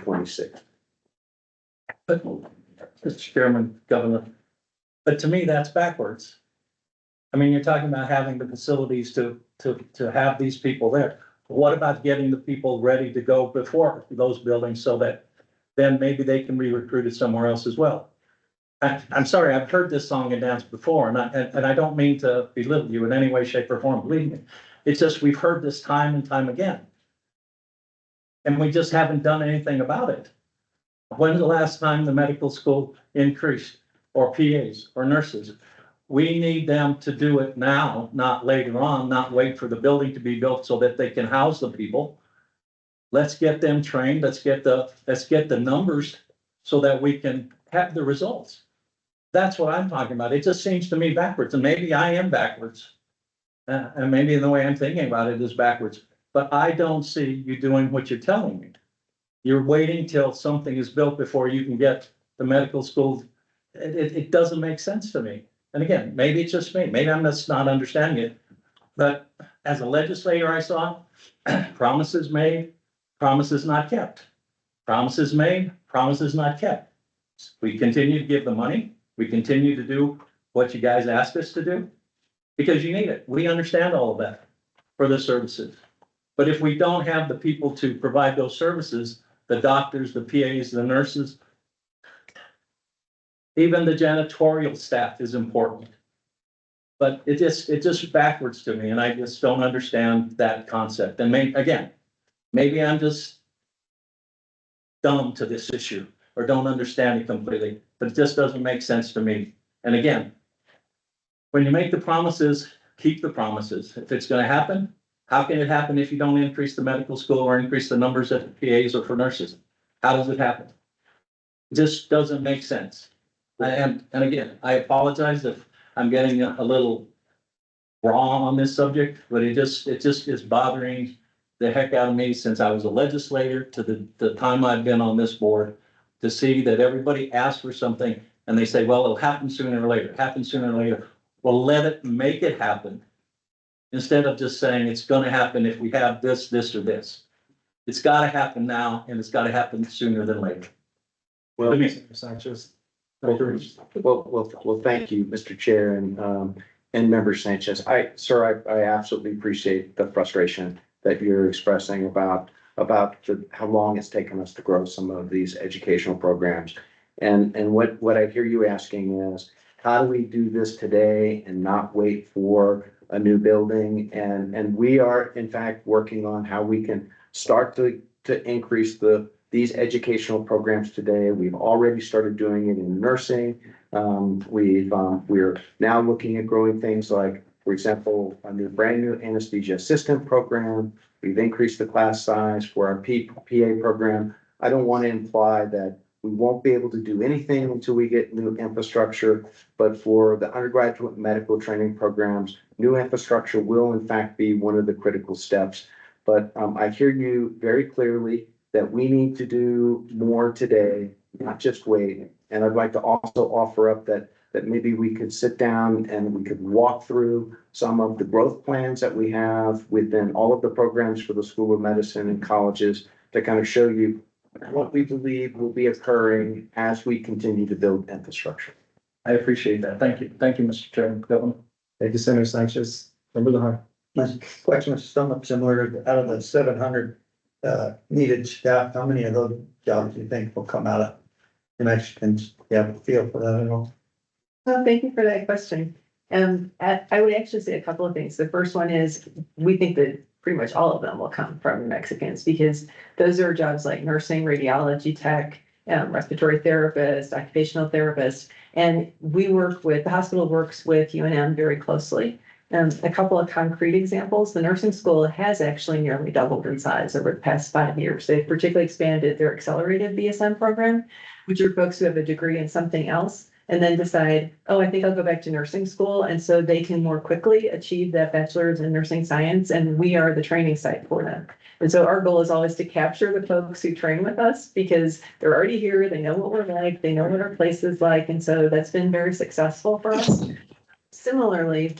26. But, Mr. Chairman, Governor, but to me, that's backwards. I mean, you're talking about having the facilities to have these people there. What about getting the people ready to go before those buildings, so that then maybe they can be recruited somewhere else as well? I'm sorry, I've heard this song and dance before, and I don't mean to belittle you in any way, shape, or form, believe me. It's just, we've heard this time and time again. And we just haven't done anything about it. When's the last time the medical school increased, or PAs, or nurses? We need them to do it now, not later on, not wait for the building to be built so that they can house the people. Let's get them trained, let's get the numbers so that we can have the results. That's what I'm talking about. It just seems to me backwards, and maybe I am backwards. And maybe the way I'm thinking about it is backwards, but I don't see you doing what you're telling me. You're waiting till something is built before you can get the medical school. It doesn't make sense to me. And again, maybe it's just me, maybe I'm just not understanding it. But as a legislator, I saw promises made, promises not kept. Promises made, promises not kept. We continue to give the money. We continue to do what you guys asked us to do, because you need it. We understand all of that for the services. But if we don't have the people to provide those services, the doctors, the PAs, the nurses, even the janitorial staff is important. But it's just backwards to me, and I just don't understand that concept. And maybe I'm just dumb to this issue or don't understand it completely, but it just doesn't make sense to me. And again, when you make the promises, keep the promises. If it's gonna happen, how can it happen if you don't increase the medical school or increase the numbers of PAs or for nurses? How does it happen? It just doesn't make sense. And again, I apologize if I'm getting a little wrong on this subject, but it just is bothering the heck out of me since I was a legislator to the time I've been on this board, to see that everybody asks for something and they say, well, it'll happen sooner or later, happen sooner or later. Well, make it happen. Instead of just saying it's gonna happen if we have this, this, or this. It's gotta happen now, and it's gotta happen sooner than later. Well, Sanchez. well, thank you, Mr. Chair and Member Sanchez. I absolutely appreciate the frustration that you're expressing about how long it's taken us to grow some of these educational programs. And what I hear you asking is, how do we do this today and not wait for a new building? And we are in fact working on how we can start to increase these educational programs today. We've already started doing it in nursing. We're now looking at growing things like, for example, a brand new anesthesia assistant program. We've increased the class size for our PA program. I don't want to imply that we won't be able to do anything until we get new infrastructure, but for the undergraduate medical training programs, new infrastructure will in fact be one of the critical steps. But I hear you very clearly that we need to do more today, not just wait. And I'd like to also offer up that maybe we could sit down and we could walk through some of the growth plans that we have within all of the programs for the School of Medicine and colleges to kind of show you what we believe will be occurring as we continue to build infrastructure. I appreciate that. Thank you. Thank you, Mr. Chairman. Governor. Thank you, Senator Sanchez. Member Lahar. My question is somewhat similar. Out of the 700 needed staff, how many of those jobs do you think will come out of New Mexicans? You have a feel for that at all? Well, thank you for that question. I would actually say a couple of things. The first one is we think that pretty much all of them will come from New Mexicans because those are jobs like nursing, radiology tech, respiratory therapist, occupational therapist. And the hospital works with UNM very closely. A couple of concrete examples, the nursing school has actually nearly doubled in size over the past 5 years. They've particularly expanded their accelerated BSN program, which are folks who have a degree in something else and then decide, oh, I think I'll go back to nursing school. And so they can more quickly achieve that bachelor's in nursing science, and we are the training site for them. And so our goal is always to capture the folks who train with us because they're already here, they know what we're like, they know what our place is like, and so that's been very successful for us. Similarly,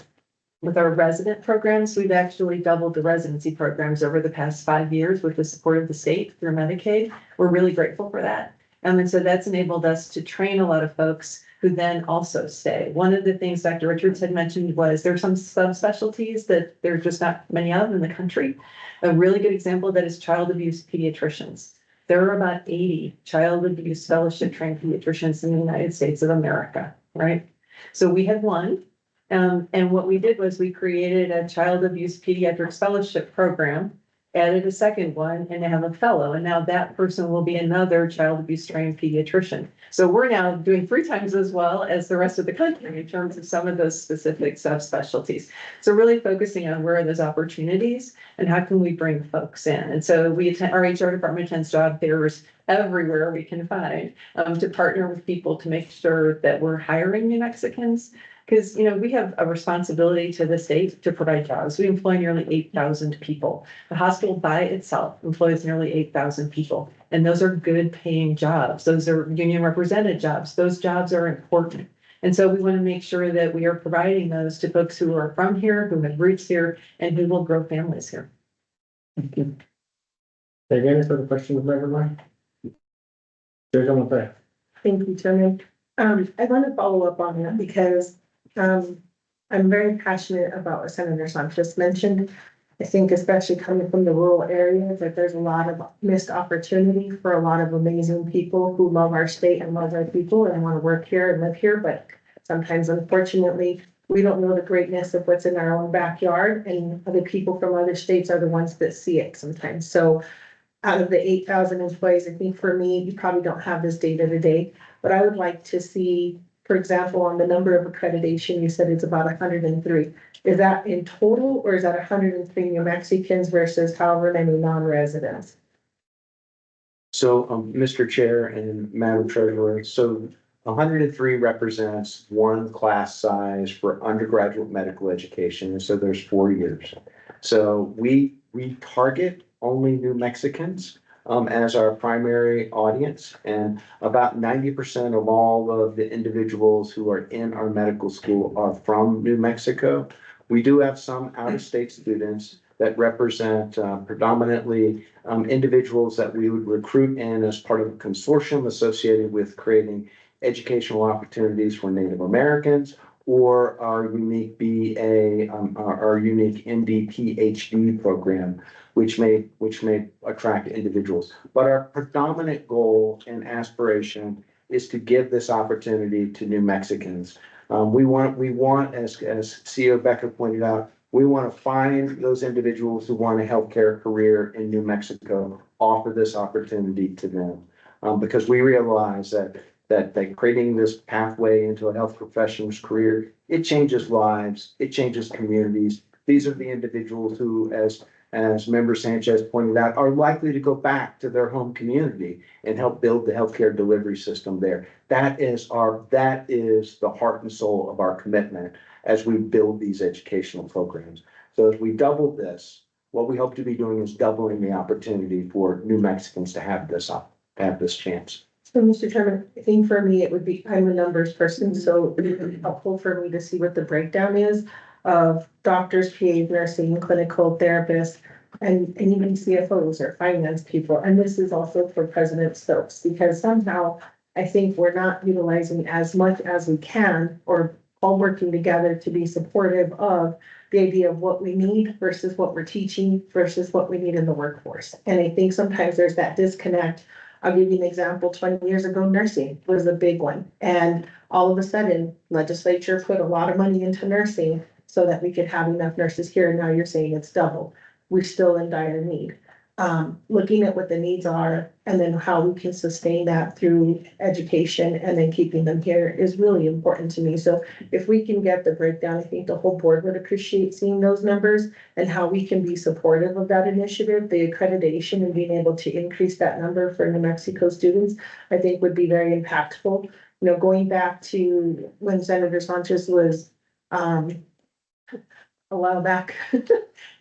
with our resident programs, we've actually doubled the residency programs over the past 5 years with the support of the state through Medicaid. We're really grateful for that. And so that's enabled us to train a lot of folks who then also stay. One of the things Dr. Richards had mentioned was there are some subspecialties that there are just not many of in the country. A really good example of that is child abuse pediatricians. There are about 80 child abuse fellowship trained pediatricians in the United States of America, right? So we had one. And what we did was we created a child abuse pediatrics fellowship program, added a second one, and have a fellow. And now that person will be another child abuse trained pediatrician. So we're now doing 3 times as well as the rest of the country in terms of some of those specific subspecialties. So really focusing on where are those opportunities and how can we bring folks in. And so our HR department attends job fairs everywhere we can find to partner with people to make sure that we're hiring New Mexicans. Because, we have a responsibility to the state to provide jobs. We employ nearly 8,000 people. The hospital by itself employs nearly 8,000 people. And those are good paying jobs. Those are union represented jobs. Those jobs are important. And so we want to make sure that we are providing those to folks who are from here, who have roots here, and who will grow families here. Thank you. Any further questions, Member Lahar? Chair Gomez. Thank you, Chairman. I want to follow up on that because I'm very passionate about what Senator Sanchez mentioned. I think especially coming from the rural areas, that there's a lot of missed opportunity for a lot of amazing people who love our state and love our people and want to work here and live here, but sometimes unfortunately, we don't know the greatness of what's in our own backyard, and other people from other states are the ones that see it sometimes. So out of the 8,000 employees, I think for me, you probably don't have this data today, but I would like to see, for example, on the number of accreditation, you said it's about 103. Is that in total, or is that 103 New Mexicans versus however many non-residents? So, Mr. Chair and Madam Treasurer, so 103 represents one class size for undergraduate medical education, and so there's 4 years. So we target only New Mexicans as our primary audience, and about 90% of all of the individuals who are in our medical school are from New Mexico. We do have some out-of-state students that represent predominantly individuals that we would recruit in as part of a consortium associated with creating educational opportunities for Native Americans, or our unique BA, our unique MD PhD program, which may attract individuals. But our predominant goal and aspiration is to give this opportunity to New Mexicans. We want, as CEO Becker pointed out, we want to find those individuals who want a healthcare career in New Mexico, offer this opportunity to them. Because we realize that creating this pathway into a health professional's career, it changes lives, it changes communities. These are the individuals who, as Member Sanchez pointed out, are likely to go back to their home community and help build the healthcare delivery system there. That is the heart and soul of our commitment as we build these educational programs. So as we double this, what we hope to be doing is doubling the opportunity for New Mexicans to have this chance. So, Mr. Chairman, I think for me, it would be, I'm a numbers person, so it would be helpful for me to see what the breakdown is of doctors, PAs, nursing, clinical therapists, and even CFOs or finance people. And this is also for President Stokes, because somehow I think we're not utilizing as much as we can, or all working together to be supportive of the idea of what we need versus what we're teaching versus what we need in the workforce. And I think sometimes there's that disconnect. I'll give you an example. 20 years ago, nursing was a big one. And all of a sudden, legislature put a lot of money into nursing so that we could have enough nurses here. And now you're saying it's double. We're still in dire need. Looking at what the needs are and then how we can sustain that through education and then keeping them here is really important to me. So if we can get the breakdown, I think the whole board would appreciate seeing those numbers and how we can be supportive of that initiative. The accreditation and being able to increase that number for New Mexico students, I think would be very impactful. You know, going back to when Senator Sanchez was a while back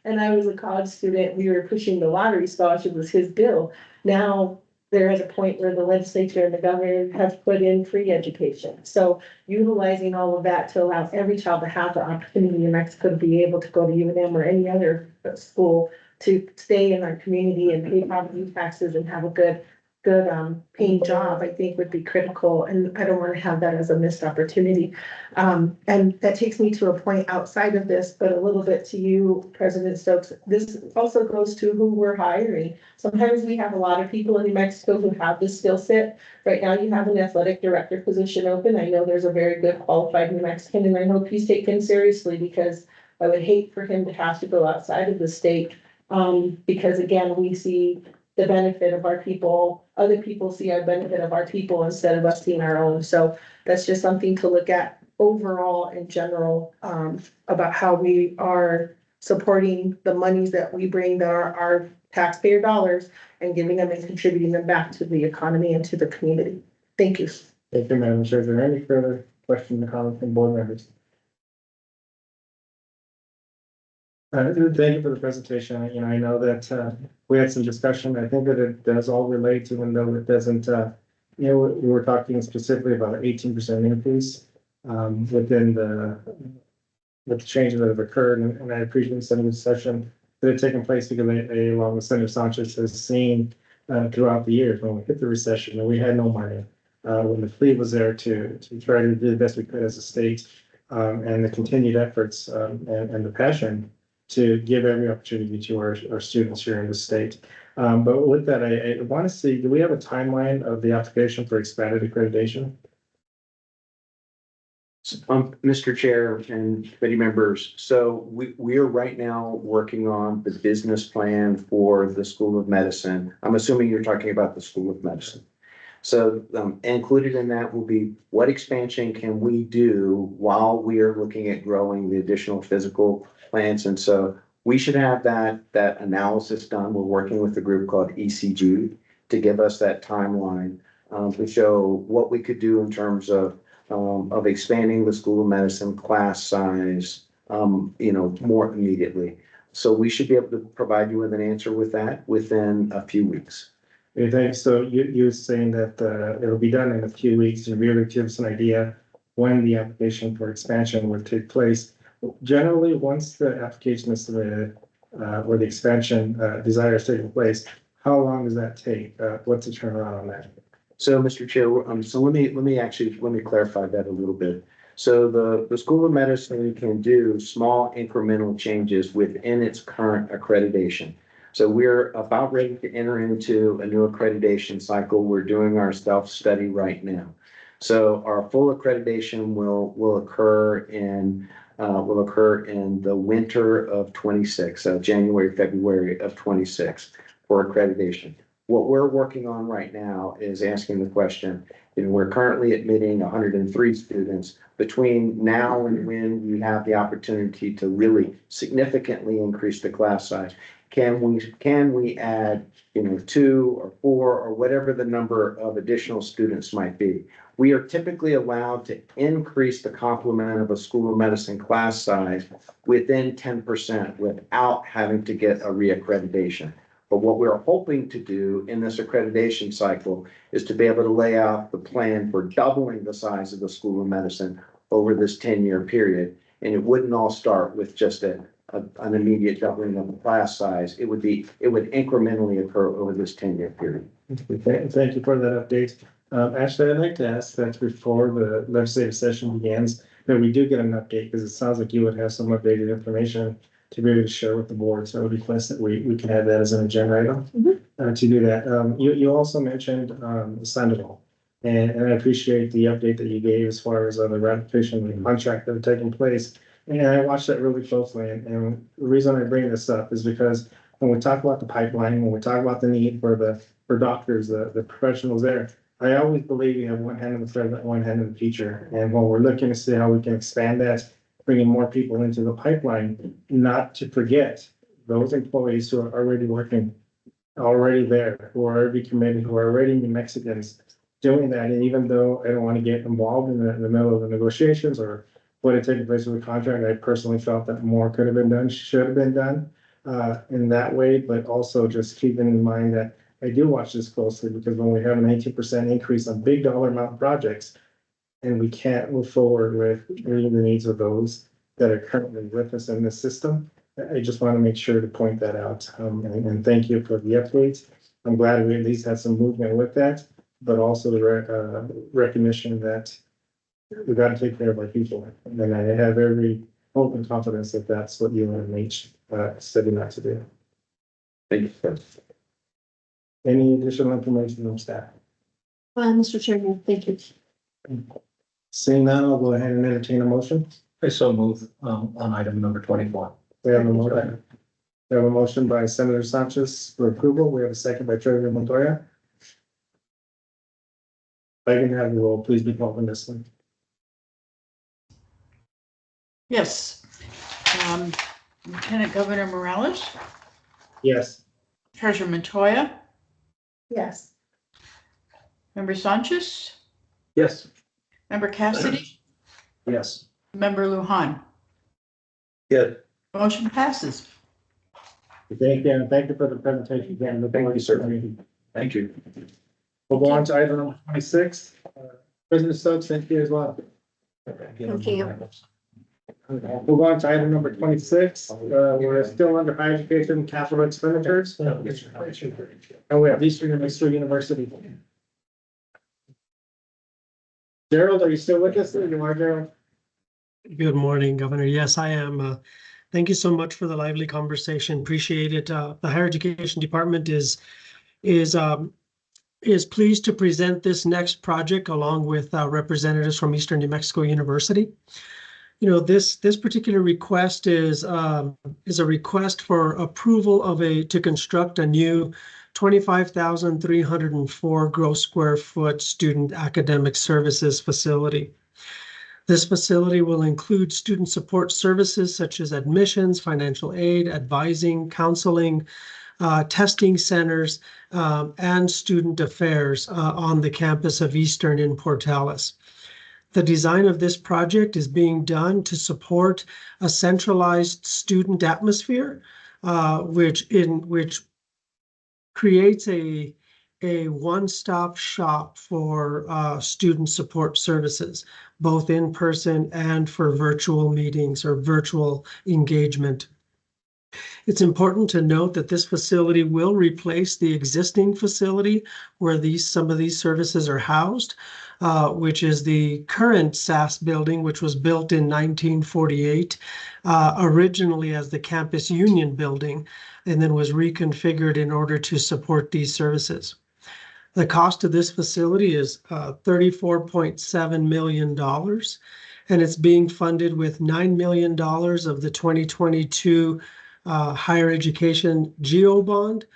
and I was a college student, we were pushing the lottery scholarship, was his bill. Now they're at a point where the legislature and the governor have put in free education. So utilizing all of that to allow every child to have the opportunity in Mexico to be able to go to UNM or any other school, to stay in our community and pay property taxes and have a good paying job, I think would be critical. And I don't want to have that as a missed opportunity. And that takes me to a point outside of this, but a little bit to you, President Stokes. This also goes to who we're hiring. Sometimes we have a lot of people in New Mexico who have this skill set. Right now you have an athletic director position open. I know there's a very good qualified New Mexican, and I hope he's taken seriously, because I would hate for him to have to go outside of the state. Because again, we see the benefit of our people, other people see our benefit of our people instead of us seeing our own. So that's just something to look at overall in general, about how we are supporting the monies that we bring, that are our taxpayer dollars, and giving them and contributing them back to the economy and to the community. Thank you. Thank you, Madam Chair. Is there any further questions or comments from board members? Thank you for the presentation. You know, I know that we had some discussion. I think that it does all relate, even though it doesn't, you know, we were talking specifically about an 18% increase within with the changes that have occurred. And I appreciate some of the session that had taken place, because along with Senator Sanchez, has seen throughout the years when we hit the recession and we had no money, when the fleet was there to try to do the best we could as a state, and the continued efforts and the passion to give every opportunity to our students here in the state. But with that, I want to see, do we have a timeline of the application for expanded accreditation? Mr. Chair and committee members, so we are right now working on the business plan for the School of Medicine. I'm assuming you're talking about the School of Medicine. So included in that will be what expansion can we do while we are looking at growing the additional physical plants. And so we should have that analysis done. We're working with a group called ECG to give us that timeline to show what we could do in terms of expanding the School of Medicine class size, more immediately. So we should be able to provide you with an answer with that within a few weeks. Okay, thanks. So you're saying that it'll be done in a few weeks and really give us an idea when the application for expansion would take place. Generally, once the application is submitted, or the expansion desire is taking place, how long does that take? What's the turnaround on that? So, Mr. Chair, so let me clarify that a little bit. So the School of Medicine can do small incremental changes within its current accreditation. So we're about ready to enter into a new accreditation cycle. We're doing our self-study right now. So our full accreditation will occur in the winter of 26, January, February of 26 for accreditation. What we're working on right now is asking the question, we're currently admitting 103 students. Between now and when we have the opportunity to really significantly increase the class size, can we add, 2 or 4 or whatever the number of additional students might be? We are typically allowed to increase the complement of a School of Medicine class size within 10% without having to get a reaccreditation. But what we're hoping to do in this accreditation cycle is to be able to lay out the plan for doubling the size of the School of Medicine over this 10-year period. And it wouldn't all start with just an immediate doubling of the class size. It would incrementally occur over this 10-year period. Thank you for that update. Ashley, I'd like to ask that before the legislative session begins, that we do get an update, because it sounds like you would have some updated information to be able to share with the board. So I would request that we can have that as an agenda item to do that. You also mentioned Sandoval, and I appreciate the update that you gave as far as the ratification of the contract that had taken place. And I watched that really closely. And the reason I bring this up is because when we talk about the pipeline, when we talk about the need for doctors, the professionals there, I always believe you have one hand in the present, one hand in the future. And when we're looking to see how we can expand that, bringing more people into the pipeline, not to forget those employees who are already working, already there, who are already committed, who are already New Mexicans doing that. And even though I don't want to get involved in the middle of the negotiations or what had taken place with the contract, I personally felt that more could have been done, should have been done in that way, but also just keeping in mind that I do watch this closely, because when we have an 18% increase on big dollar amount projects, and we can't move forward with meeting the needs of those that are currently with us in the system, I just want to make sure to point that out. And thank you for the updates. I'm glad we at least had some movement with that, but also the recognition that we got to take care of our people. And I have every hope and confidence that that's what UNMH setting out to do. Thank you, sir. Any additional information from staff? Mr. Chairman, thank you. Seeing none, I'll go ahead and entertain a motion. I so move, on item number 24. We have a motion by Senator Sanchez for approval. We have a second by Treasurer Montoya. If I can have the roll, please be called on this one. Yes. Lieutenant Governor Morales, Yes. Treasurer Montoya, Yes. Member Sanchez, Yes. Member Cassidy, Yes. Member Lujan. Yes. Motion passes. Thank you, and thank you for the presentation again. Thank you, sir. Thank you. We'll go on to item number 26. President Stokes, thank you as well. Thank you. We'll go on to item number 26. We're still under higher education capital expenditures. And we have Eastern New Mexico University. Gerald, are you still with us? You are, Gerald? Good morning, Governor. Yes, I am. Thank you so much for the lively conversation. Appreciate it. The Higher Education Department is pleased to present this next project along with representatives from Eastern New Mexico University. You know, this particular request is a request for approval of to construct a new 25,304 gross square foot student academic services facility. This facility will include student support services such as admissions, financial aid, advising, counseling, testing centers, and student affairs on the campus of Eastern in Portales. The design of this project is being done to support a centralized student atmosphere, which creates a one-stop shop for student support services, both in person and for virtual meetings or virtual engagement. It's important to note that this facility will replace the existing facility where some of these services are housed, which is the current SAS building, which was built in 1948, originally as the Campus Union building, and then was reconfigured in order to support these services. The cost of this facility is $34.7 million, and it's being funded with $9 million of the 2022 Higher Education GEO Bond,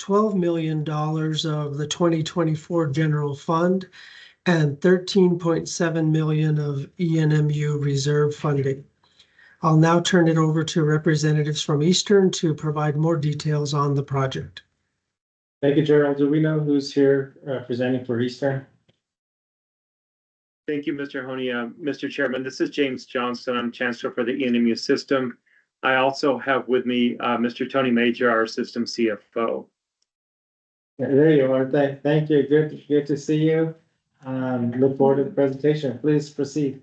$12 million of the 2024 General Fund, and $13.7 million of ENMU reserve funding. I'll now turn it over to representatives from Eastern to provide more details on the project. Thank you, Gerald. Do we know who's here presenting for Eastern? Thank you, Mr. Honey. Mr. Chairman, this is James Johnston. I'm Chancellor for the ENMU system. I also have with me Mr. Tony Major, our system CFO. There you are. Thank you. Good to see you. Look forward to the presentation. Please proceed.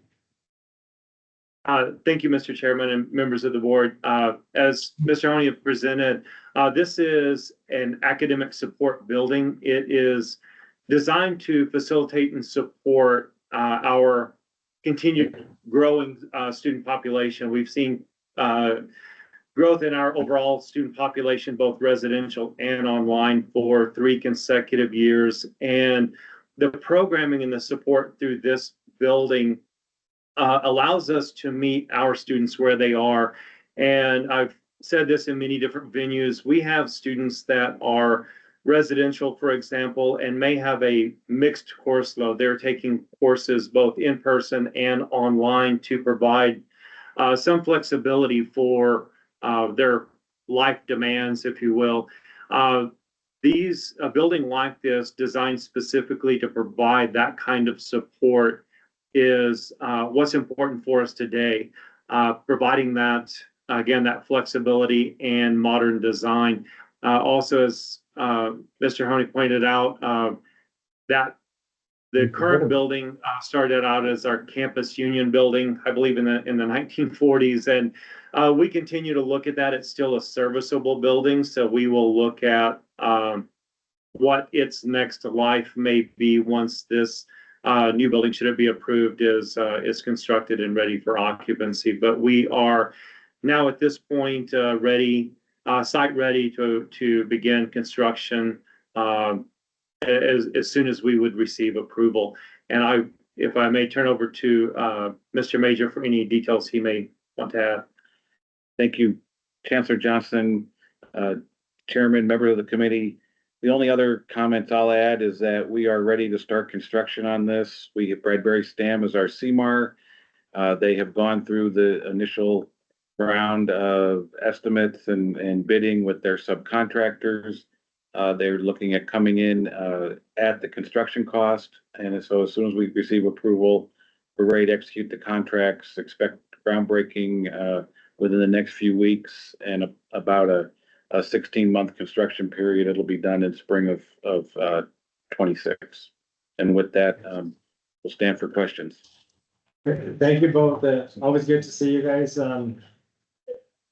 Thank you, Mr. Chairman and members of the board. As Mr. Honey presented, this is an academic support building. It is designed to facilitate and support our continued growing student population. We've seen growth in our overall student population, both residential and online, for 3 consecutive years. And the programming and the support through this building allows us to meet our students where they are. And I've said this in many different venues. We have students that are residential, for example, and may have a mixed course load. They're taking courses both in person and online to provide some flexibility for their life demands, if you will. A building like this, designed specifically to provide that kind of support, is what's important for us today. Providing that, again, that flexibility and modern design. Also, as Mr. Honey pointed out, that the current building started out as our Campus Union building, I believe in the 1940s, and we continue to look at that. It's still a serviceable building, so we will look at what its next life may be once this new building, should it be approved, is constructed and ready for occupancy. But we are now at this point site ready to begin construction as soon as we would receive approval. And if I may turn over to Mr. Major for any details he may want to add. Thank you, Chancellor Johnson, Chairman, member of the committee. The only other comments I'll add is that we are ready to start construction on this. We have Bradbury Stam as our CMAR. They have gone through the initial round of estimates and bidding with their subcontractors. They're looking at coming in at the construction cost. And so as soon as we receive approval, we're ready to execute the contracts, expect groundbreaking within the next few weeks, and about a 16-month construction period. It'll be done in spring of 26. And with that, we'll stand for questions. Thank you both. Always good to see you guys.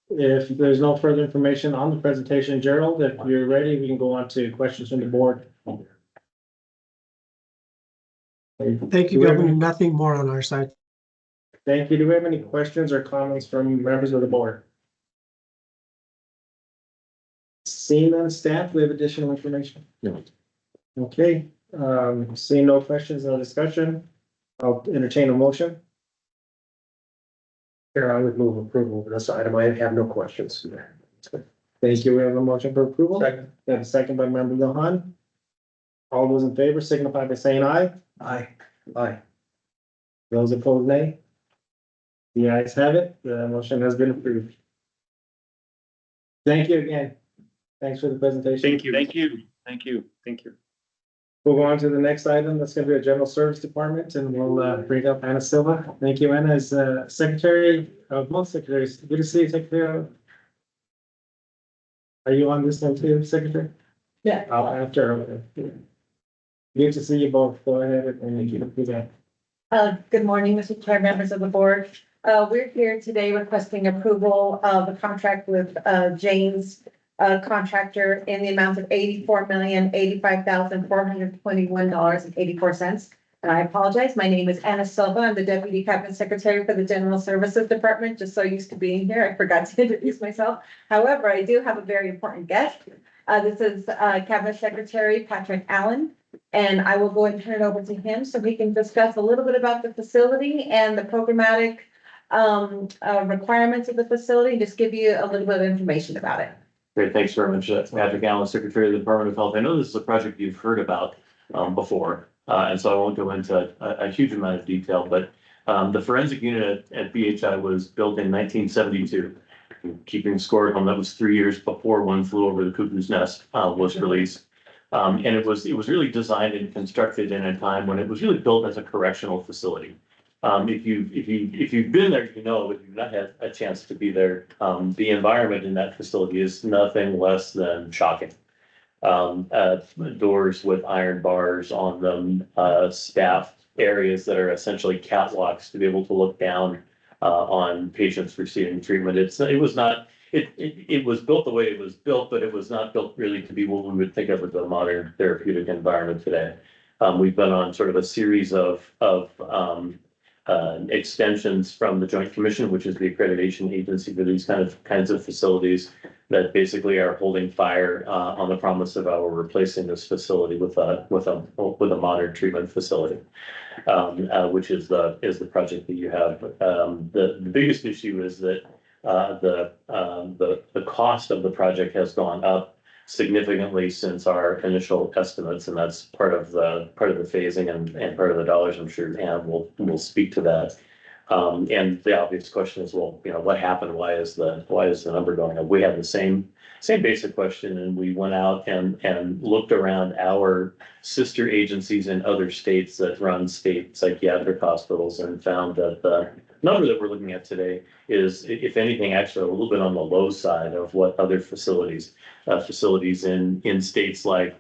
If there's no further information on the presentation, Gerald, if you're ready, we can go on to questions from the board. Thank you, Governor. Nothing more on our side. Thank you. Do we have any questions or comments from members of the board? Seeing none, staff, we have additional information? No. Okay, seeing no questions, no discussion, I'll entertain a motion. Chair, I would move approval of this item. I have no questions. Thank you. We have a motion for approval. Second. We have a second by member Lohan. All those in favor signify by saying aye. Aye. Aye. Those opposed, nay. The ayes have it. The motion has been approved. Thank you again. Thanks for the presentation. Thank you. Thank you. Thank you. Thank you. We'll go on to the next item. That's gonna be our general service department, and we'll bring up Anna Silva. Thank you, Anna, as secretary of most secretaries. Good to see you, Secretary. Are you on this one too, Secretary? Yeah. After. Okay. Good to see you both. Go ahead and you do that. Good morning, Mr. Chair, members of the board. We're here today requesting approval of a contract with James Contractor in the amount of $84,085,421.84. And I apologize, my name is Anna Silva. I'm the Deputy Cabinet Secretary for the General Services Department. Just so used to being here, I forgot to introduce myself. However, I do have a very important guest. This is Cabinet Secretary Patrick Allen. And I will go and turn it over to him so we can discuss a little bit about the facility and the programmatic requirements of the facility, just give you a little bit of information about it. Great, thanks very much. That's Patrick Allen, Secretary of the Department of Health. I know this is a project you've heard about before, and so I won't go into a huge amount of detail, but the forensic unit at BHI was built in 1972. Keeping score at home, that was 3 years before One Flew Over the Cuckoo's Nest was released. And it was really designed and constructed in a time when it was really built as a correctional facility. If you've been there, you know, if you've not had a chance to be there, the environment in that facility is nothing less than shocking. Doors with iron bars on them, staff areas that are essentially catwalks to be able to look down on patients receiving treatment. It was built the way it was built, but it was not built really to be what we would think of as a modern therapeutic environment today. We've been on sort of a series of extensions from the Joint Commission, which is the accreditation agency for these kinds of facilities that basically are holding fire on the promise of our replacing this facility with a modern treatment facility, which is the project that you have. The biggest issue is that the cost of the project has gone up significantly since our initial estimates, and that's part of the phasing and part of the dollars. I'm sure Ann will speak to that. And the obvious question is, well, you know, what happened? Why is the number going up? We had the same basic question, and we went out and looked around our sister agencies in other states that run state psychiatric hospitals and found that the number that we're looking at today is, if anything, actually a little bit on the low side of what other facilities in states like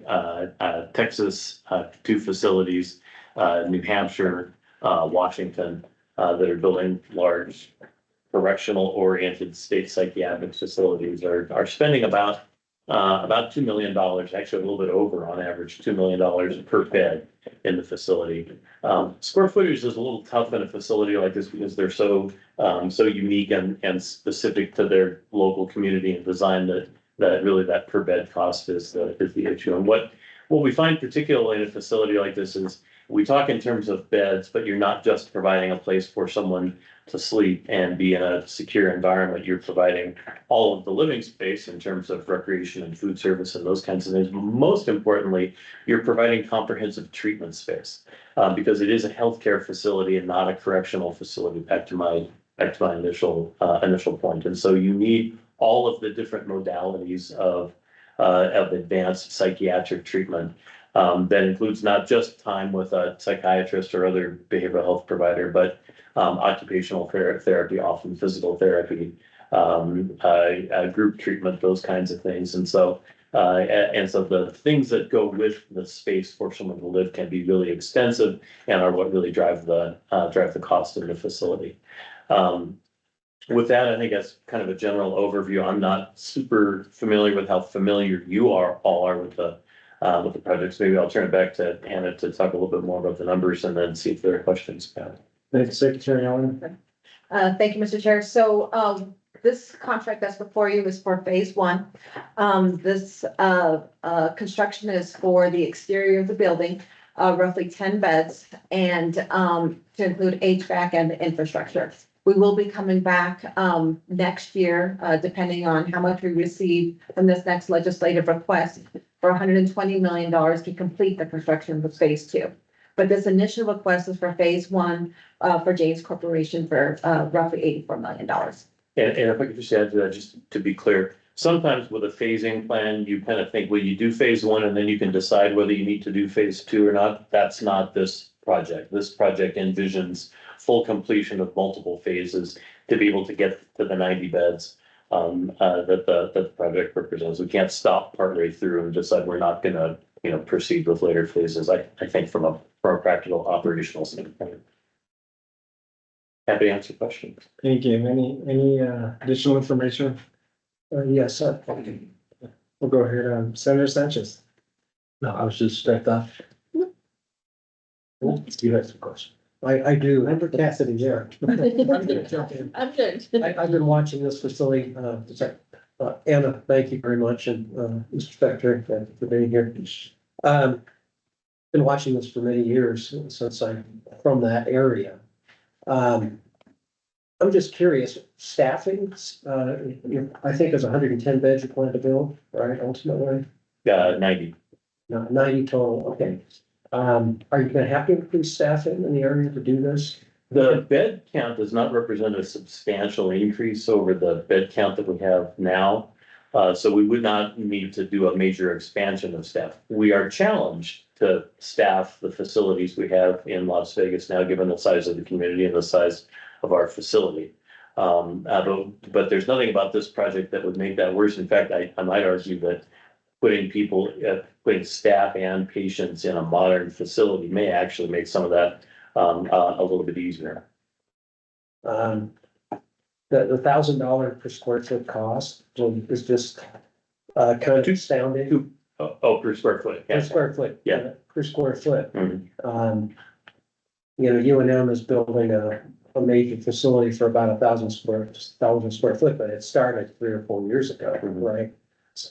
Texas, 2 facilities, New Hampshire, Washington, that are building large correctional oriented state psychiatric facilities are spending about $2 million, actually a little bit over on average, $2 million per bed in the facility. Square footage is a little tough in a facility like this because they're so unique and specific to their local community and design that really that per bed cost is the issue. And what we find particularly in a facility like this is we talk in terms of beds, but you're not just providing a place for someone to sleep and be in a secure environment. You're providing all of the living space in terms of recreation and food service and those kinds of things. Most importantly, you're providing comprehensive treatment space because it is a healthcare facility and not a correctional facility. Back to my initial point. And so you need all of the different modalities of advanced psychiatric treatment. That includes not just time with a psychiatrist or other behavioral health provider, but occupational therapy, often physical therapy, group treatment, those kinds of things. And so the things that go with the space for someone to live can be really extensive and are what really drive the cost of the facility. With that, I think that's kind of a general overview. I'm not super familiar with how familiar you all are with the projects. Maybe I'll turn it back to Anna to talk a little bit more about the numbers and then see if there are questions about it. Thanks, Secretary Allen. Thank you, Mr. Chair. So this contract that's before you is for phase one. This, construction is for the exterior of the building, roughly 10 beds and, to include HVAC and the infrastructure. We will be coming back, next year, depending on how much we receive from this next legislative request for $120 million to complete the construction of phase two. But this initial request is for phase one, for James Corporation for, roughly $84 million. And if I could just add to that, just to be clear, sometimes with a phasing plan, you kind of think, well, you do phase one and then you can decide whether you need to do phase two or not. That's not this project. This project envisions full completion of multiple phases to be able to get to the 90 beds that the project represents. We can't stop partway through and decide we're not gonna, proceed with later phases. I think from a practical operational standpoint. Happy to answer questions. Thank you. Any additional information? Yes, We'll go ahead, Senator Sanchez. No, I was just, I thought. You had some questions. I do. Member Cassidy, yeah. I'm gonna jump in. I'm good. I've been watching this facility, Anna, thank you very much, and, Mr. Spector, thank you for being here. Been watching this for many years since I'm from that area. I'm just curious, staffing, I think it's 110 beds you plan to build, right, ultimately? 90. No, 90 total, okay. Are you gonna have to increase staffing in the area to do this? The bed count does not represent a substantial increase over the bed count that we have now. So we would not need to do a major expansion of staff. We are challenged to staff the facilities we have in Las Vegas now, given the size of the community and the size of our facility. But there's nothing about this project that would make that worse. In fact, I might argue that putting staff and patients in a modern facility may actually make some of that a little bit easier. The $1,000 per square foot cost is just kind of astounding. Per square foot. Per square foot. Yeah. Per square foot. Mhm. UNM is building a major facility for about 1,000 square foot, but it started 3 or 4 years ago, right?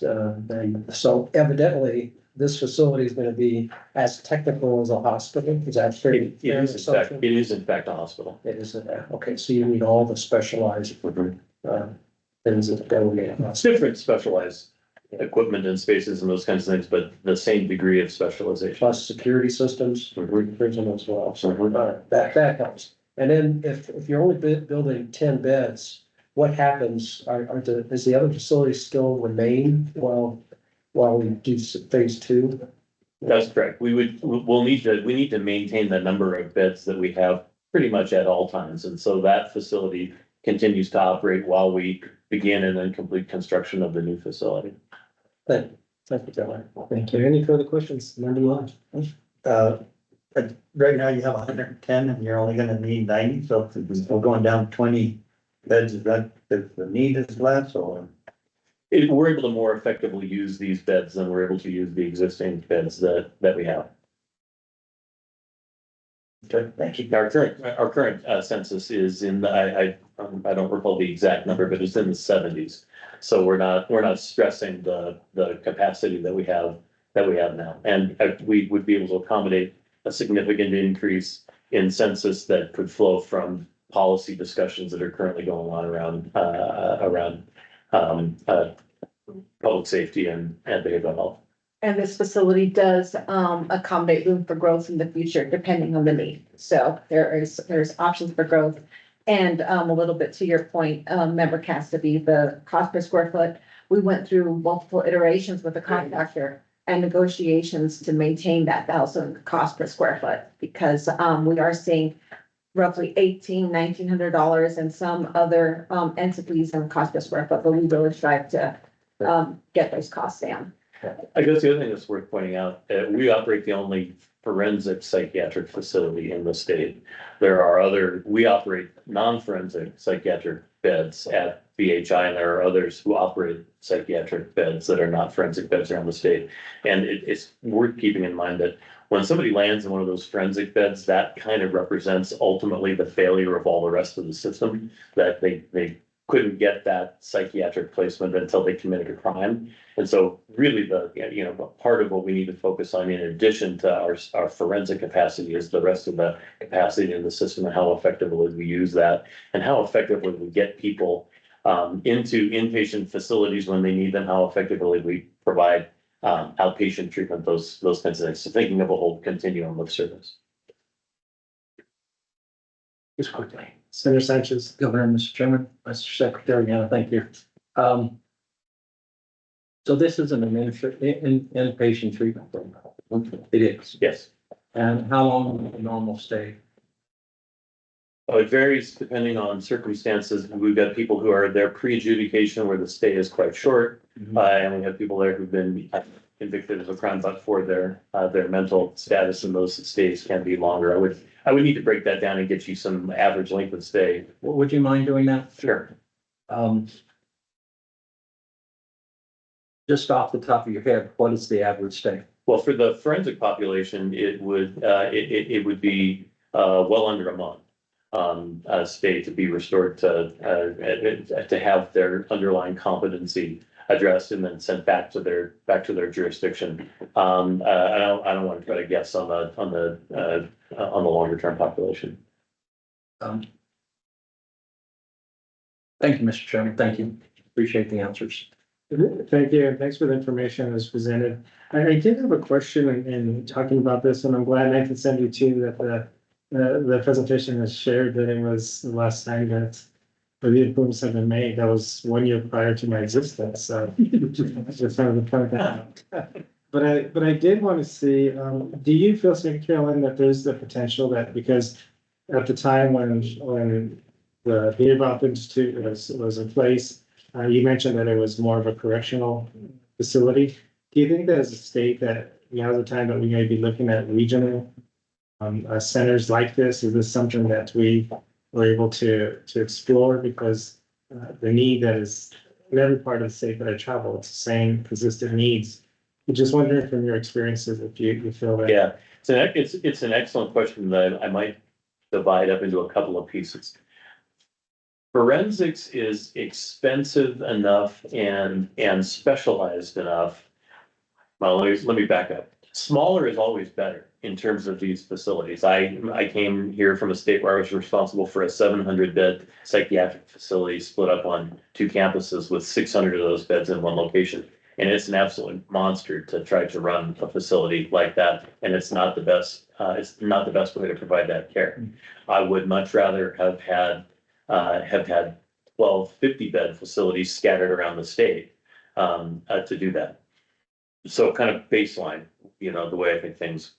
And so evidently, this facility is gonna be as technical as a hospital. Is that fair? It is in fact a hospital. It is, okay, so you need all the specialized things that go in. It's different specialized equipment and spaces and those kinds of things, but the same degree of specialization. Plus security systems, prison as well, so that helps. And then if you're only building 10 beds, what happens? Is the other facility still remain while we do phase two? That's correct. We need to maintain the number of beds that we have pretty much at all times. And so that facility continues to operate while we begin and then complete construction of the new facility. Thank you, John. Thank you. Any further questions? Member Lodge? Right now you have 110 and you're only gonna need 90, so if we're going down 20 beds, is that if the need is less or? We're able to more effectively use these beds than we're able to use the existing beds that we have. Okay, thank you. Our current census is in the, I don't recall the exact number, but it's in the 70s. So we're not stressing the capacity that we have now. And we would be able to accommodate a significant increase in census that could flow from policy discussions that are currently going on around public safety and behavioral health. And this facility does accommodate room for growth in the future, depending on the need. So there's options for growth. And a little bit to your point, Member Cassidy, the cost per square foot, we went through multiple iterations with the contractor and negotiations to maintain that $1,000 cost per square foot, because we are seeing roughly $1,900 and some other entities and cost per square foot, but we really strive to get those costs down. I guess the other thing that's worth pointing out, we operate the only forensic psychiatric facility in the state. We operate non-forensic psychiatric beds at VHI, and there are others who operate psychiatric beds that are not forensic beds around the state. And it's worth keeping in mind that when somebody lands in one of those forensic beds, that kind of represents ultimately the failure of all the rest of the system, that they couldn't get that psychiatric placement until they committed a crime. And so really part of what we need to focus on in addition to our forensic capacity is the rest of the capacity in the system and how effectively we use that and how effectively we get people into inpatient facilities when they need them, how effectively we provide outpatient treatment, those kinds of things. So thinking of a whole continuum of service. Just quickly. Senator Sanchez. Governor, Mr. Chairman, Mr. Secretary, yeah, thank you. So this isn't an inpatient treatment program. It is. Yes. And how long is the normal stay? It varies depending on circumstances. We've got people who are there pre-adjudication where the stay is quite short. And we have people there who've been convicted of a crime, but for their mental status, and those stays can be longer. I would need to break that down and get you some average length of stay. Would you mind doing that? Sure. Just off the top of your head, what is the average stay? Well, for the forensic population, it would be well under a month stay to be restored to have their underlying competency addressed and then sent back to their jurisdiction. I don't want to try to guess on the longer term population. Thank you, Mr. Chairman. Thank you. Appreciate the answers. Thank you, and thanks for the information that was presented. I did have a question in talking about this, and I'm glad 1972 that the presentation has shared that it was the last time that the improvements have been made. That was 1 year prior to my existence, so just wanted to point that out. But I did want to see, do you feel, Secretary Allen, that there's the potential that because at the time when the Beaverbrook Institute was in place, you mentioned that it was more of a correctional facility. Do you think that as a state that now is the time that we may be looking at regional centers like this? Is this something that we were able to explore? Because the need that is in every part of the state that I travel, it's the same consistent needs. I'm just wondering from your experiences if you feel that. Yeah, it's an excellent question that I might divide up into a couple of pieces. Forensics is expensive enough and specialized enough. Well, let me back up. Smaller is always better in terms of these facilities. I came here from a state where I was responsible for a 700-bed psychiatric facility split up on 2 campuses with 600 of those beds in one location. And it's an absolute monster to try to run a facility like that. And it's not the best. It's not the best way to provide that care. I would much rather have had 12 50-bed facilities scattered around the state to do that. So kind of baseline, the way I think things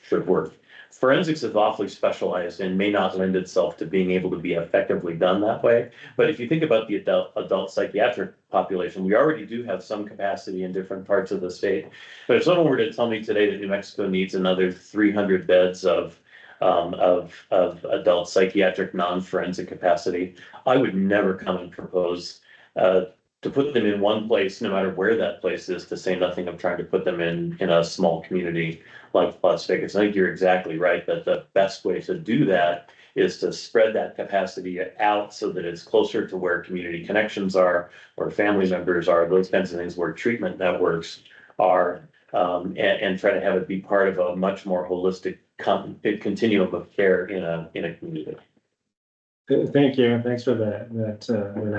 should work. Forensics is awfully specialized and may not lend itself to being able to be effectively done that way. But if you think about the adult psychiatric population, we already do have some capacity in different parts of the state. But if someone were to tell me today that New Mexico needs another 300 beds of adult psychiatric non-forensic capacity, I would never come and propose to put them in one place, no matter where that place is, to say nothing of trying to put them in a small community like Las Vegas. I think you're exactly right that the best way to do that is to spread that capacity out so that it's closer to where community connections are, or family members are, those kinds of things, where treatment networks are, and try to have it be part of a much more holistic continuum of care in a community. Thank you, and thanks for that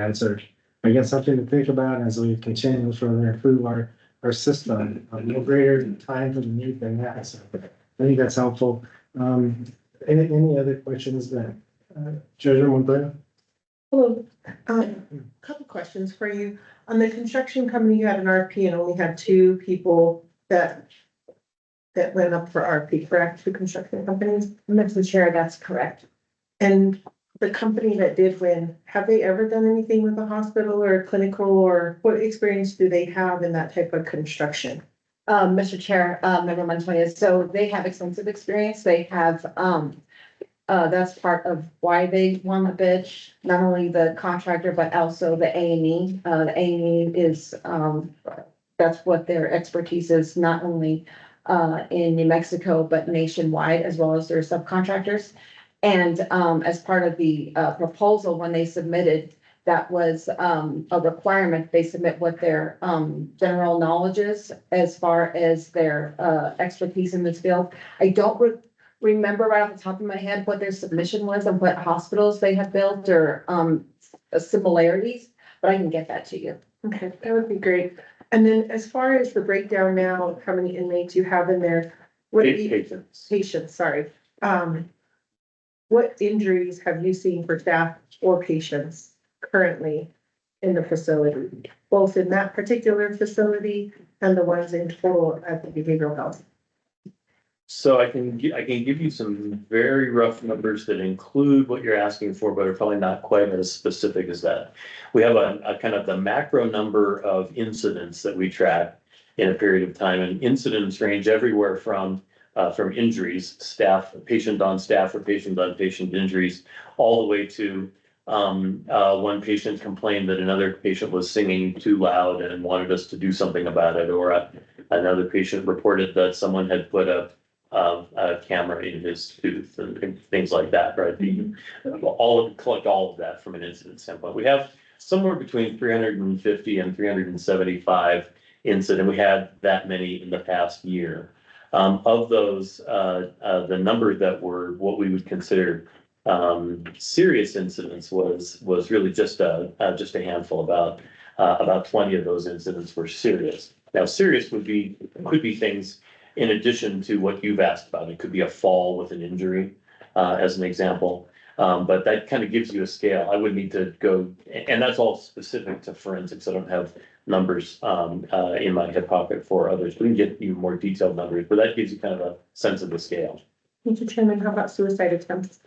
answer. I guess something to think about as we continue to further improve our system. No greater time for the need than that. So I think that's helpful. Any other questions that Treasurer Montoya? Hello, couple questions for you. On the construction company, you had an RFP and only had 2 people that went up for RFP, correct? 2 construction companies? Mr. Chair, that's correct. And the company that did win, have they ever done anything with a hospital or clinical, or what experience do they have in that type of construction? Mr. Chair, Member Montoya, so they have extensive experience. They have, that's part of why they won the bid, not only the contractor, but also the A&E. The A&E is, that's what their expertise is, not only in New Mexico, but nationwide, as well as their subcontractors. And as part of the proposal, when they submitted, that was, a requirement. They submit what their, general knowledge is as far as their, expertise in this field. I don't remember right off the top of my head what their submission was and what hospitals they have built or, similarities, but I can get that to you. Okay, that would be great. And then as far as the breakdown now, of how many inmates you have in there? What patients, sorry. What injuries have you seen for staff or patients currently in the facility? Both in that particular facility and the ones in total at the behavioral health? So I can give you some very rough numbers that include what you're asking for, but are probably not quite as specific as that. We have a kind of the macro number of incidents that we track in a period of time, and incidents range everywhere from injuries, patient on staff or patient on patient injuries, all the way to one patient complained that another patient was singing too loud and wanted us to do something about it, or another patient reported that someone had put a camera in his tooth and things like that, right? Collect all of that from an incident standpoint. We have somewhere between 350 and 375 incidents. We had that many in the past year. Of those, the number that were what we would consider serious incidents was really just a handful. About 20 of those incidents were serious. Now, serious could be things in addition to what you've asked about. It could be a fall with an injury, as an example. But that kind of gives you a scale. I would need to go, and that's all specific to forensics. I don't have numbers in my hip pocket for others. We can get you more detailed numbers, but that gives you kind of a sense of the scale. Mr. Chairman, how about suicide attempts?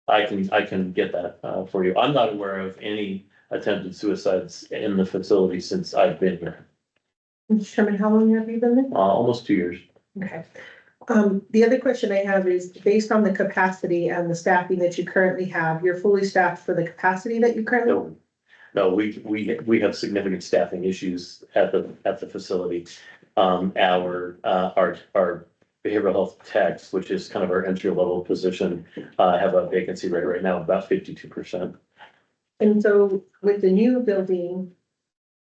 I can get that for you. I'm not aware of any attempted suicides in the facility since I've been here. Mr. Chairman, how long have you been there? Almost 2 years. Okay. The other question I have is based on the capacity and the staffing that you currently have, you're fully staffed for the capacity that you currently? No, we have significant staffing issues at the facility. Our behavioral health techs, which is kind of our entry level position, have a vacancy rate right now of about 52%. And so with the new building,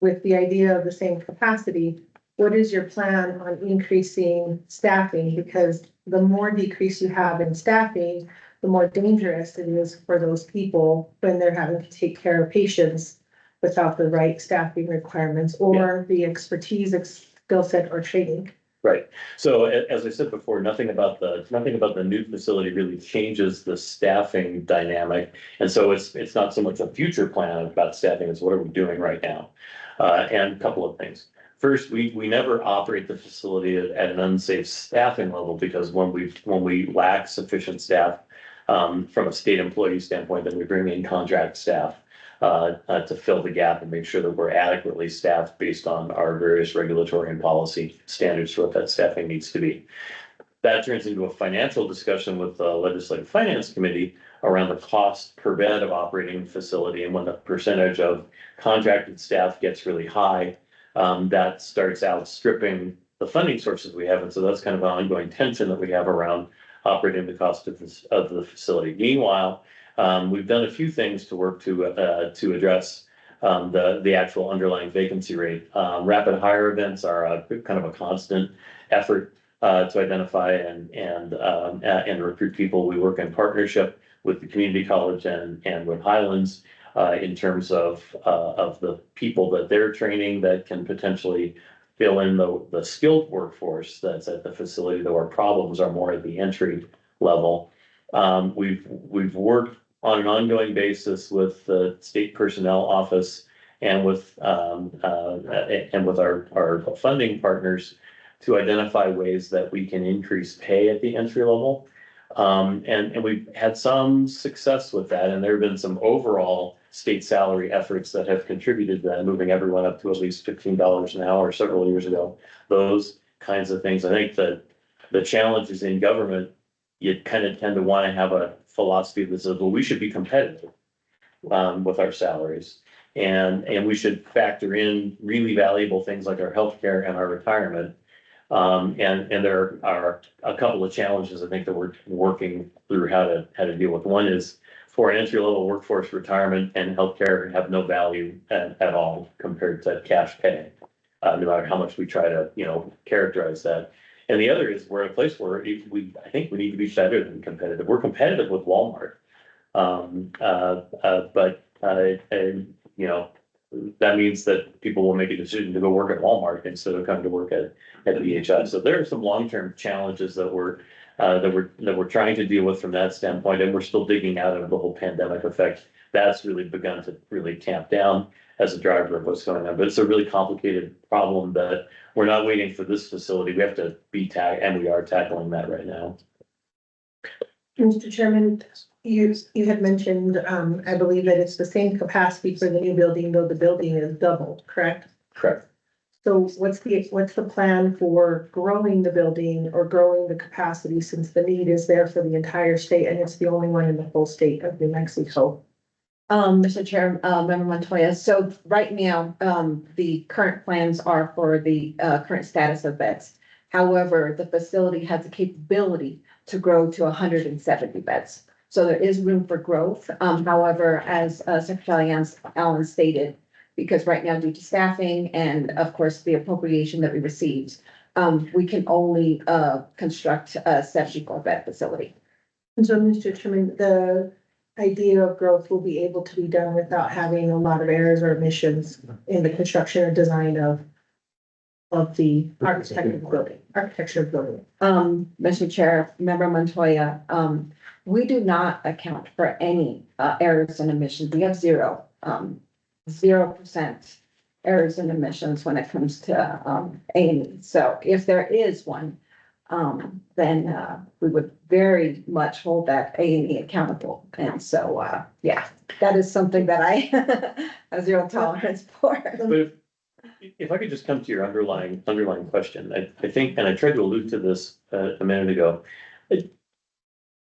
with the idea of the same capacity, what is your plan on increasing staffing? Because the more decrease you have in staffing, the more dangerous it is for those people when they're having to take care of patients without the right staffing requirements or the expertise, skill set, or training. Right. So as I said before, nothing about the new facility really changes the staffing dynamic. And so it's not so much a future plan about staffing as what are we doing right now? And a couple of things. First, we never operate the facility at an unsafe staffing level, because when we lack sufficient staff from a state employee standpoint, then we bring in contract staff to fill the gap and make sure that we're adequately staffed based on our various regulatory and policy standards for what that staffing needs to be. That turns into a financial discussion with the Legislative Finance Committee around the cost per bed of operating the facility. And when the percentage of contracted staff gets really high, that starts outstripping the funding sources we have. And so that's kind of an ongoing tension that we have around operating the cost of the facility. Meanwhile, we've done a few things to work to address the actual underlying vacancy rate. Rapid hire events are kind of a constant effort to identify and recruit people. We work in partnership with the community college and with Highlands in terms of the people that they're training that can potentially fill in the skilled workforce that's at the facility, though our problems are more at the entry level. We've worked on an ongoing basis with the state personnel office and with our funding partners to identify ways that we can increase pay at the entry level. And we've had some success with that. And there have been some overall state salary efforts that have contributed to that, moving everyone up to at least $15 an hour several years ago. Those kinds of things. I think that the challenges in government, you kind of tend to want to have a philosophy that says, well, we should be competitive with our salaries. And we should factor in really valuable things like our healthcare and our retirement. And there are a couple of challenges I think that we're working through how to deal with. One is for an entry-level workforce, retirement and healthcare have no value at all compared to cash pay. No matter how much we try to, characterize that. And the other is we're in a place where I think we need to be better than competitive. We're competitive with Walmart. That means that people will make a decision to go work at Walmart instead of coming to work at VHI. So there are some long-term challenges that we're trying to deal with from that standpoint, and we're still digging out of the whole pandemic effect. That's really begun to really tamp down as a driver of what's going on. But it's a really complicated problem that we're not waiting for this facility. We have to and we are tackling that right now. Mr. Chairman, you had mentioned, I believe that it's the same capacity for the new building, though the building is doubled, correct? Correct. So what's the plan for growing the building or growing the capacity, since the need is there for the entire state and it's the only one in the whole state of New Mexico? Mr. Chair, Member Montoya, so right now, the current plans are for the current status of beds. However, the facility has the capability to grow to 170 beds. So there is room for growth. However, as Secretary Allen stated, because right now due to staffing and of course the appropriation that we received, we can only construct a 74-bed facility. And so, Mr. Chairman, the idea of growth will be able to be done without having a lot of errors or omissions in the construction or design of the architecture of the building. Mr. Chair, Member Montoya, we do not account for any errors and omissions. We have 0% errors and omissions when it comes to A&E. So if there is one, then we would very much hold that A&E accountable. And so, that is something that I have zero tolerance for. But if I could just come to your underlying question, I think, and I tried to allude to this a minute ago.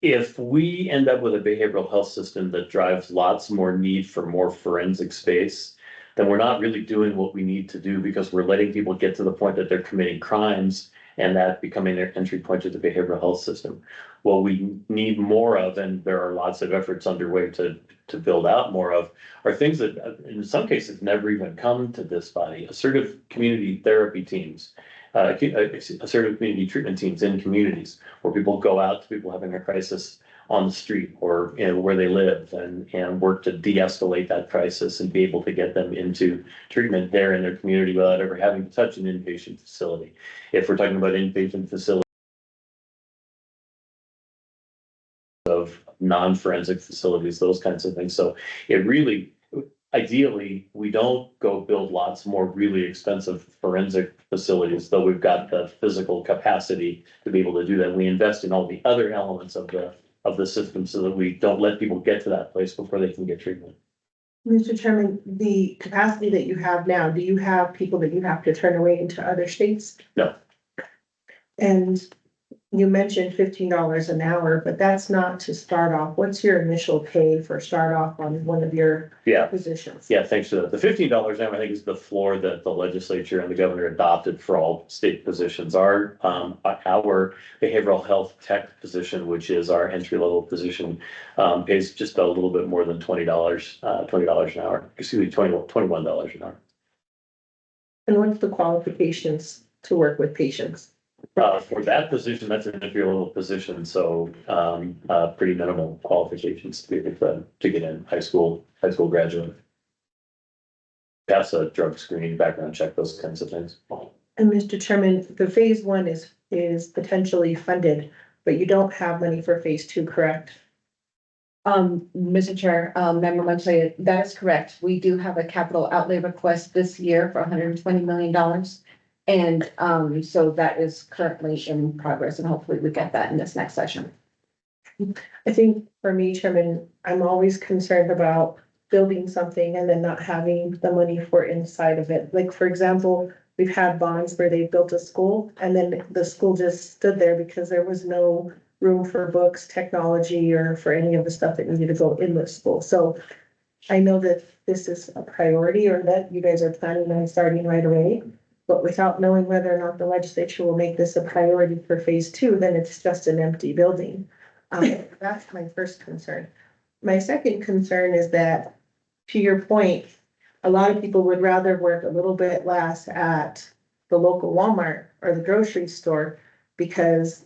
If we end up with a behavioral health system that drives lots more need for more forensic space, then we're not really doing what we need to do, because we're letting people get to the point that they're committing crimes and that becoming their entry point to the behavioral health system. What we need more of, and there are lots of efforts underway to build out more of, are things that in some cases never even come to this body. Assertive community therapy teams, assertive community treatment teams in communities where people go out to people having a crisis on the street or where they live and work to de-escalate that crisis and be able to get them into treatment there in their community without ever having to touch an inpatient facility. If we're talking about inpatient facilities of non-forensic facilities, those kinds of things. So it really, ideally, we don't go build lots more really expensive forensic facilities, though we've got the physical capacity to be able to do that. We invest in all the other elements of the system so that we don't let people get to that place before they can get treatment. Mr. Chairman, the capacity that you have now, do you have people that you have to turn away into other states? No. And you mentioned $15 an hour, but that's not to start off. What's your initial pay for start off on one of your positions? Yeah, thanks for that. The $15 an hour, I think, is the floor that the legislature and the governor adopted for all state positions. Our behavioral health tech position, which is our entry level position, pays just a little bit more than $20 an hour. Excuse me, $21 an hour. And what's the qualifications to work with patients? For that position, that's an entry level position, so pretty minimal qualifications to be able to get in. High school graduate, pass a drug screen, background check, those kinds of things. And Mr. Chairman, the phase one is potentially funded, but you don't have money for phase two, correct? Mr. Chair, Member Montoya, that is correct. We do have a capital outlay request this year for $120 million. And so that is currently in progress, and hopefully we get that in this next session. I think for me, Chairman, I'm always concerned about building something and then not having the money for inside of it. Like, for example, we've had bonds where they built a school and then the school just stood there because there was no room for books, technology, or for any of the stuff that needed to go in the school. So I know that this is a priority, or that you guys are planning on starting right away. But without knowing whether or not the legislature will make this a priority for phase two, then it's just an empty building. That's my first concern. my second concern is that, to your point, a lot of people would rather work a little bit less at the local Walmart or the grocery store because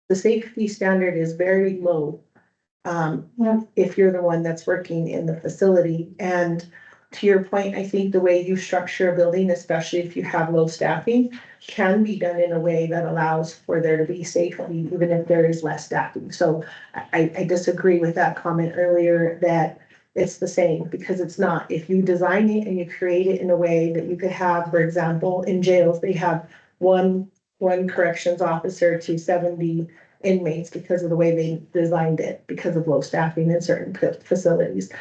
the safety standard is very low. If you're the one that's working in the facility. And to your point, I think the way you structure a building, especially if you have low staffing, can be done in a way that allows for there to be safety, even if there is less staffing. So I disagree with that comment earlier that it's the same, because it's not. If you design it and you create it in a way that you could have, for example, in jails, they have one corrections officer to 70 inmates because of the way they designed it, because of low staffing in certain facilities.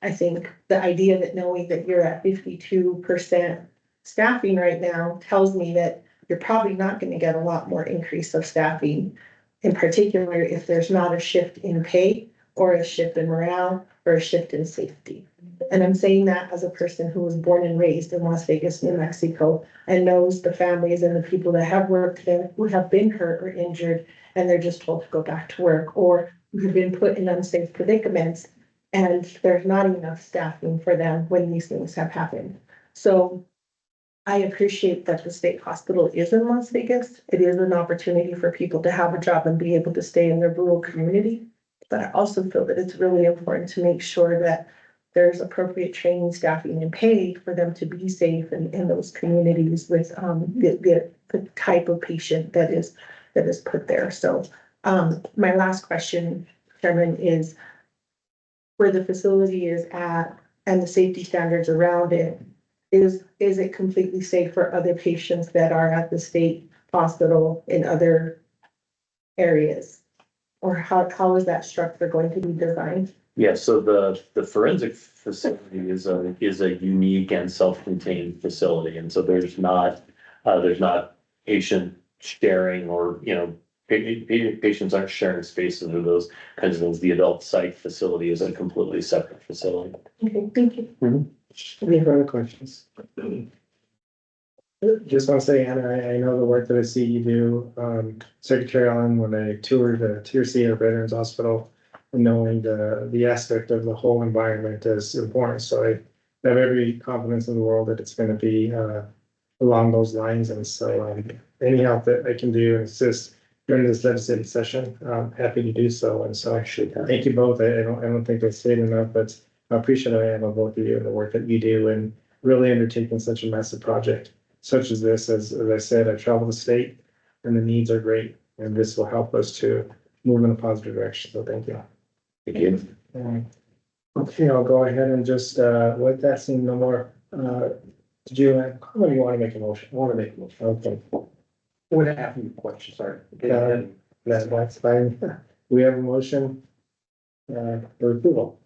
I think the idea that knowing that you're at 52% staffing right now tells me that you're probably not going to get a lot more increase of staffing, in particular if there's not a shift in pay or a shift in morale or a shift in safety. And I'm saying that as a person who was born and raised in Las Vegas, New Mexico, and knows the families and the people that have worked there who have been hurt or injured, and they're just told to go back to work, or who have been put in unsafe predicaments, and there's not enough staffing for them when these things have happened. So I appreciate that the state hospital is in Las Vegas. It is an opportunity for people to have a job and be able to stay in their rural community. But I also feel that it's really important to make sure that there's appropriate training, staffing, and pay for them to be safe in those communities with the type of patient that is put there. So my last question, Chairman, is where the facility is at and the safety standards around it, is it completely safe for other patients that are at the state hospital in other areas? Or how is that structure going to be designed? Yeah, so the forensic facility is a unique and self-contained facility, and so there's not patient sharing or, patients aren't sharing spaces or those kinds of things. The adult psych facility is a completely separate facility. Okay, thank you. Any further questions? Just want to say, Anna, I know the work that I see you do, Secretary Allen, when I toured the Tier C of Veterans Hospital, knowing the aspect of the whole environment is important. So I have every confidence in the world that it's going to be along those lines. And so any help that I can do and assist during this legislative session, I'm happy to do so. And so thank you both. I don't think I said enough, but I appreciate I am of both of you and the work that you do and really undertaking such a massive project such as this. As I said, I travel the state and the needs are great, and this will help us to move in a positive direction. So thank you. Thank you. Okay, I'll go ahead and just, with that, seeing no more, did you, or you want to make a motion? I want to make a motion. Okay, Would have a question, sorry. that's fine. We have a motion for approval.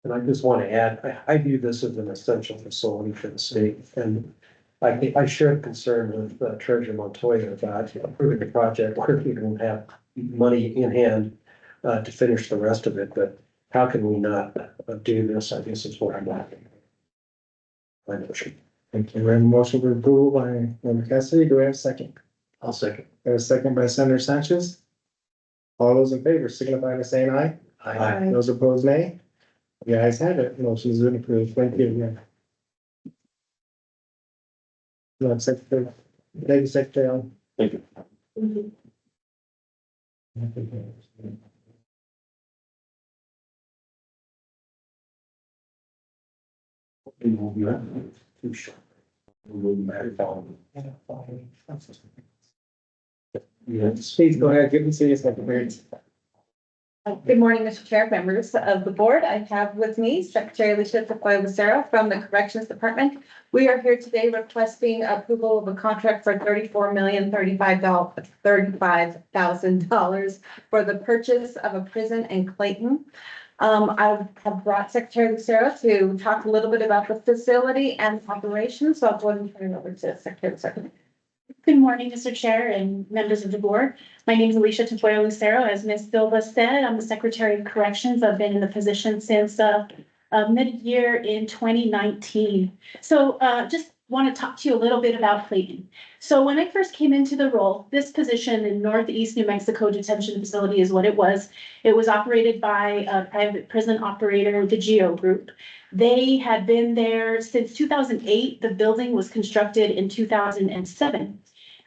And I just want to add, I view this as an essential facility for the state, and I think I share the concern with Treasurer Montoya about approving the project where we don't have money in hand to finish the rest of it, but how can we not do this? I guess is what I'm asking. My motion. Thank you. We have a motion for approval by Member Cassidy. Do we have a second? I'll second. We have a second by Senator Sanchez. All those in favor signify by saying aye. Aye. Those opposed, nay. The ayes have it. Motion has been approved. Thank you again. Secretary. Thank you, Secretary. Thank you. Too short. Please go ahead. Give me serious Secretary. Good morning, Mr. Chair, members of the board. I have with me Secretary Alicia Lucero from the Corrections Department. We are here today requesting approval of a contract for $34,035,000 for the purchase of a prison in Clayton. I have brought Secretary Lucero to talk a little bit about the facility and operations, so I'll go ahead and turn it over to Secretary Lucero. Good morning, Mr. Chair and members of the board. My name is Alicia Tafoya Lucero. As Ms. Silva said, I'm the Secretary of Corrections. I've been in the position since mid-year in 2019. So just want to talk to you a little bit about Clayton. So when I first came into the role, this position in Northeast New Mexico Detention Facility is what it was. It was operated by a private prison operator, the GEO Group. They had been there since 2008. The building was constructed in 2007.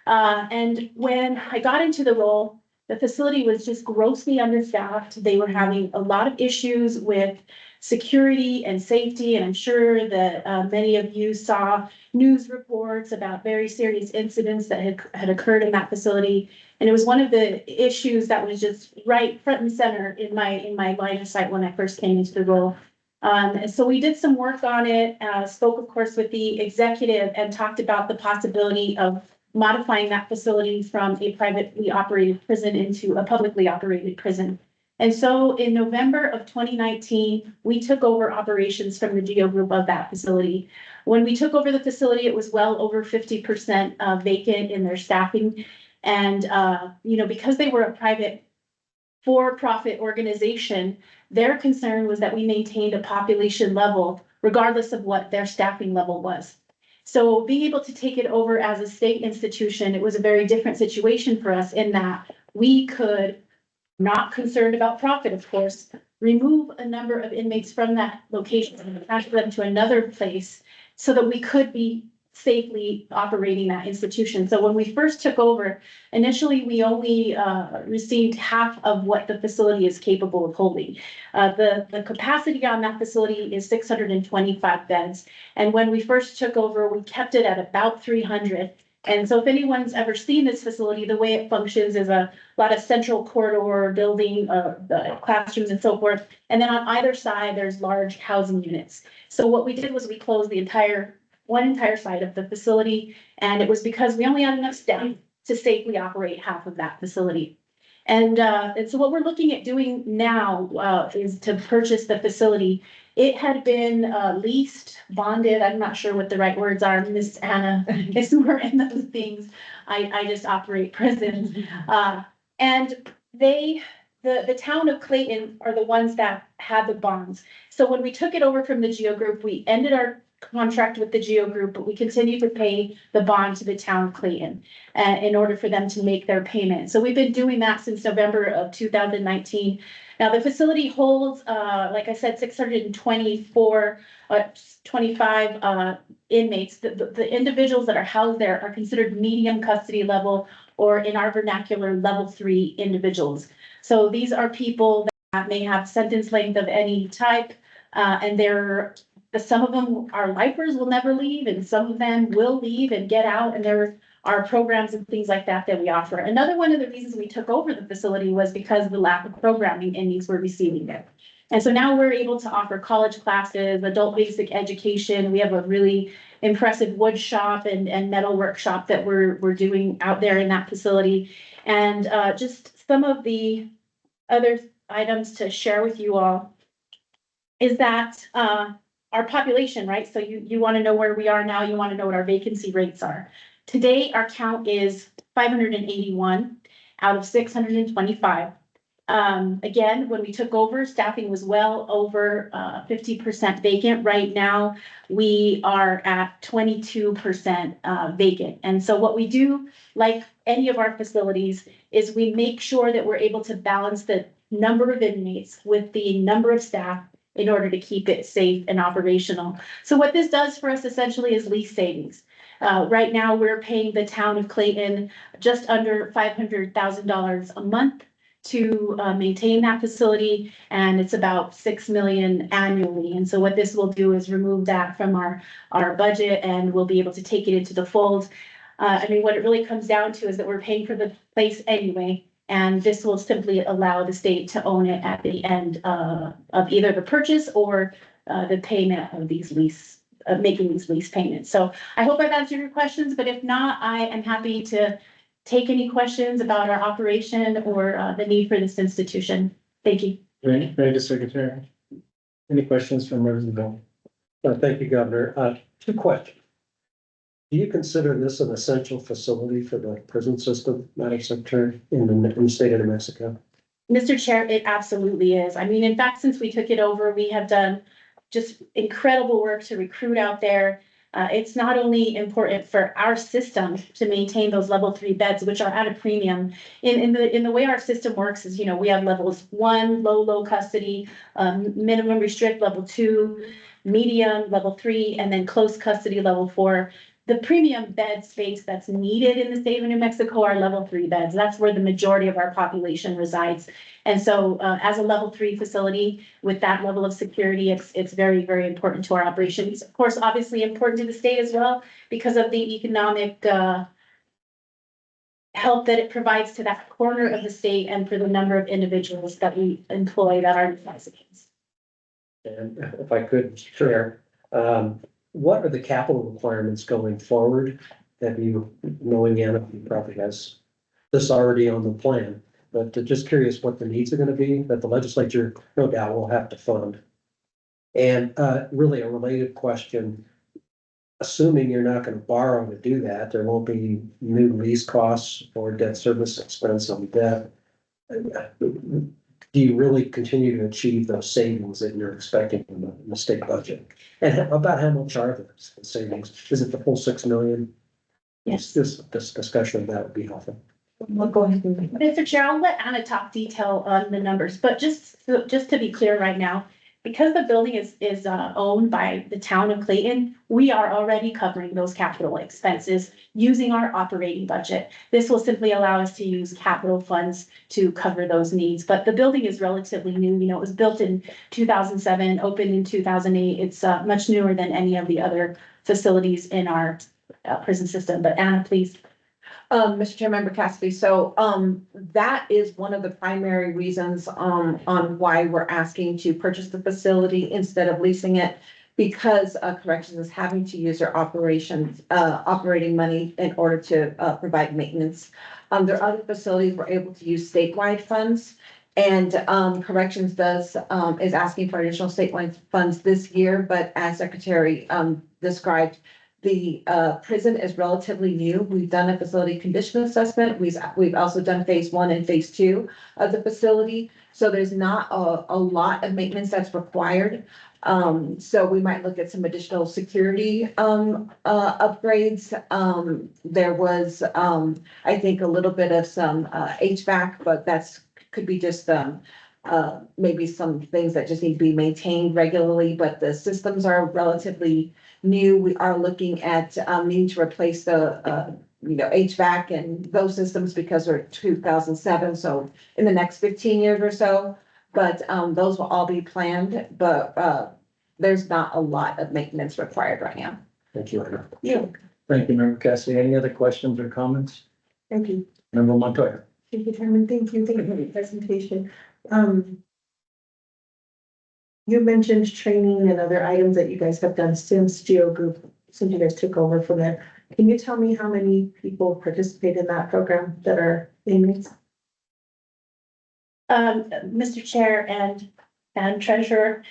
And when I got into the role, the facility was just grossly understaffed. They were having a lot of issues with security and safety. And I'm sure that many of you saw news reports about very serious incidents that had occurred in that facility. And it was one of the issues that was just right front and center in my line of sight when I first came into the role. And so we did some work on it, spoke, of course, with the executive and talked about the possibility of modifying that facility from a privately operated prison into a publicly operated prison. And so in November of 2019, we took over operations from the GEO Group of that facility. When we took over the facility, it was well over 50% vacant in their staffing. And, because they were a private for-profit organization, their concern was that we maintained a population level regardless of what their staffing level was. So being able to take it over as a state institution, it was a very different situation for us in that we could, not concerned about profit, of course, remove a number of inmates from that location and transfer them to another place so that we could be safely operating that institution. So when we first took over, initially we only received half of what the facility is capable of holding. The capacity on that facility is 625 beds. And when we first took over, we kept it at about 300. And so if anyone's ever seen this facility, the way it functions is a lot of central corridor building, the classrooms and so forth. And then on either side, there's large housing units. So what we did was we closed one entire side of the facility. And it was because we only had enough staff to safely operate half of that facility. And so what we're looking at doing now is to purchase the facility. It had been leased, bonded, I'm not sure what the right words are, Miss Anna is more in those things. I just operate prisons. And the town of Clayton are the ones that had the bonds. So when we took it over from the GEO Group, we ended our contract with the GEO Group, but we continue to pay the bond to the town of Clayton in order for them to make their payment. So we've been doing that since November of 2019. Now the facility holds, like I said, 625 inmates. The individuals that are housed there are considered medium custody level, or in our vernacular, level 3 individuals. So these are people that may have sentence length of any type, and some of them are lifers, will never leave, and some of them will leave and get out, and there are programs and things like that we offer. Another one of the reasons we took over the facility was because of the lack of programming inmates were receiving it. And so now we're able to offer college classes, adult basic education. We have a really impressive wood shop and metal workshop that we're doing out there in that facility. And just some of the other items to share with you all is that our population, right? So you want to know where we are now, you want to know what our vacancy rates are. Today, our count is 581 out of 625. Again, when we took over, staffing was well over 50% vacant. Right now, we are at 22% vacant. And so what we do, like any of our facilities, is we make sure that we're able to balance the number of inmates with the number of staff in order to keep it safe and operational. So what this does for us essentially is lease savings. Right now, we're paying the town of Clayton just under $500,000 a month to maintain that facility, and it's about $6 million annually. And so what this will do is remove that from our budget, and we'll be able to take it into the fold. What it really comes down to is that we're paying for the place anyway, and this will simply allow the state to own it at the end of either the purchase or the payment of these making these lease payments. So I hope I've answered your questions, but if not, I am happy to take any questions about our operation or the need for this institution. Thank you. Thank you, Secretary. Any questions from members of the board? Thank you, Governor. 2 questions. Do you consider this an essential facility for the prison system, Madam Secretary, in the state of New Mexico? Mr. Chair, it absolutely is. In fact, since we took it over, we have done just incredible work to recruit out there. It's not only important for our system to maintain those level 3 beds, which are at a premium. In the way our system works is, we have levels 1, low custody, minimum restrict level 2, medium level 3, and then close custody level 4. The premium bed space that's needed in the state of New Mexico are level 3 beds. That's where the majority of our population resides. And so as a level 3 facility with that level of security, it's very, very important to our operations. Of course, obviously important to the state as well because of the economic help that it provides to that corner of the state and for the number of individuals that we employ that are Mexicans. And if I could share, what are the capital requirements going forward? Have you, knowing Anna, you probably has this already on the plan, but just curious what the needs are gonna be that the legislature no doubt will have to fund. And really a related question, assuming you're not gonna borrow to do that, there won't be new lease costs or debt service expense on debt. Do you really continue to achieve those savings that you're expecting in the state budget? And about how much are the savings? Is it the full 6 million? Yes. This discussion of that would be helpful. We'll go ahead. Mr. Chair, I'll let Anna talk detail on the numbers, but just to be clear right now, because the building is owned by the town of Clayton, we are already covering those capital expenses using our operating budget. This will simply allow us to use capital funds to cover those needs. But the building is relatively new. It was built in 2007, opened in 2008. It's much newer than any of the other facilities in our prison system. But Anna, please. Mr. Chair, Member Cassidy, so that is one of the primary reasons on why we're asking to purchase the facility instead of leasing it, because corrections is having to use their operating money in order to provide maintenance. There are other facilities we're able to use statewide funds, and corrections is asking for additional statewide funds this year, but as Secretary described, the prison is relatively new. We've done a facility condition assessment. We've also done phase 1 and phase 2 of the facility. So there's not a lot of maintenance that's required. So we might look at some additional security upgrades. There was, I think, a little bit of some HVAC, but could be just maybe some things that just need to be maintained regularly, but the systems are relatively new. We are looking at needing to replace the HVAC and those systems because they're 2007, so in the next 15 years or so. But those will all be planned, but there's not a lot of maintenance required right now. Thank you, Anna. Yeah. Thank you, Member Cassidy. Any other questions or comments? Thank you. Member Montoya. Thank you, Chairman. Thank you for the presentation. You mentioned training and other items that you guys have done since Geo Group, since you guys took over from there. Can you tell me how many people participate in that program that are inmates? Mr. Chair and Treasurer.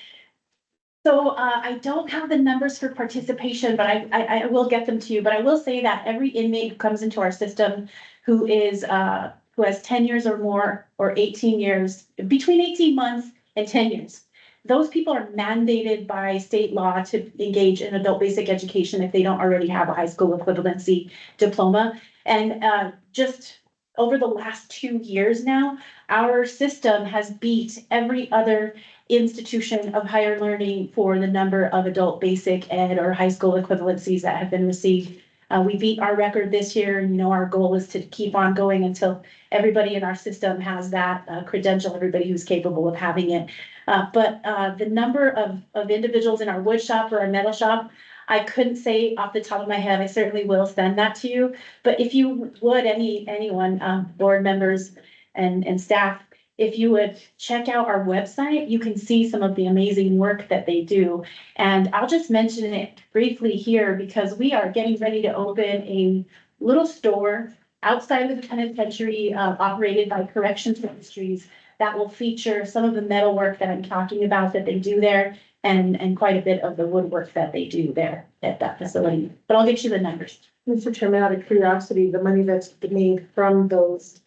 So I don't have the numbers for participation, but I will get them to you. But I will say that every inmate who comes into our system who has 10 years or more, or 18 years, between 18 months and 10 years. Those people are mandated by state law to engage in adult basic education if they don't already have a high school equivalency diploma. And just over the last 2 years now, our system has beat every other institution of higher learning for the number of adult basic ed or high school equivalencies that have been received. We beat our record this year, and our goal is to keep on going until everybody in our system has that credential, everybody who's capable of having it. But the number of individuals in our wood shop or our metal shop, I couldn't say off the top of my head. I certainly will send that to you. But if you would, anyone, board members and staff, if you would check out our website, you can see some of the amazing work that they do. And I'll just mention it briefly here because we are getting ready to open a little store outside of the penitentiary, operated by Corrections Ministries, that will feature some of the metal work that I'm talking about that they do there, and quite a bit of the woodwork that they do there at that facility. But I'll get you the numbers. Mr. Chairman, out of curiosity, the money that's made from those,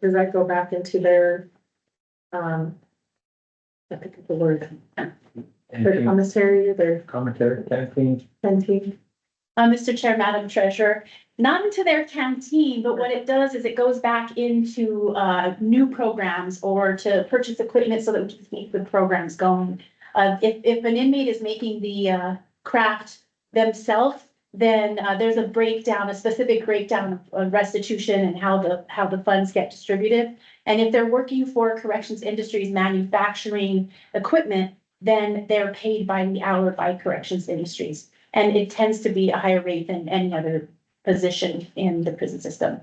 does that go back into their, I think of the word, their commissary, their Commentary, canteen. canteen? Mr. Chair, Madam Treasurer, not into their canteen, but what it does is it goes back into new programs or to purchase equipment so that we can keep the programs going. If an inmate is making the craft themselves, then there's a breakdown, a specific breakdown of restitution and how the funds get distributed. And if they're working for corrections industries manufacturing equipment, then they're paid by the hour by corrections industries. And it tends to be a higher rate than any other position in the prison system.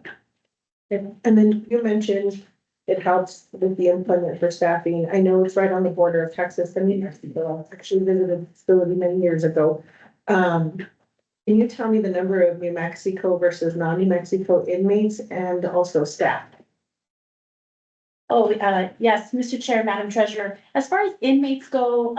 And then you mentioned it helps with the employment for staffing. I know it's right on the border of Texas and New Mexico. I actually visited the facility many years ago. Can you tell me the number of New Mexico versus non-New Mexico inmates and also staff? Oh, yes, Mr. Chair, Madam Treasurer, as far as inmates go,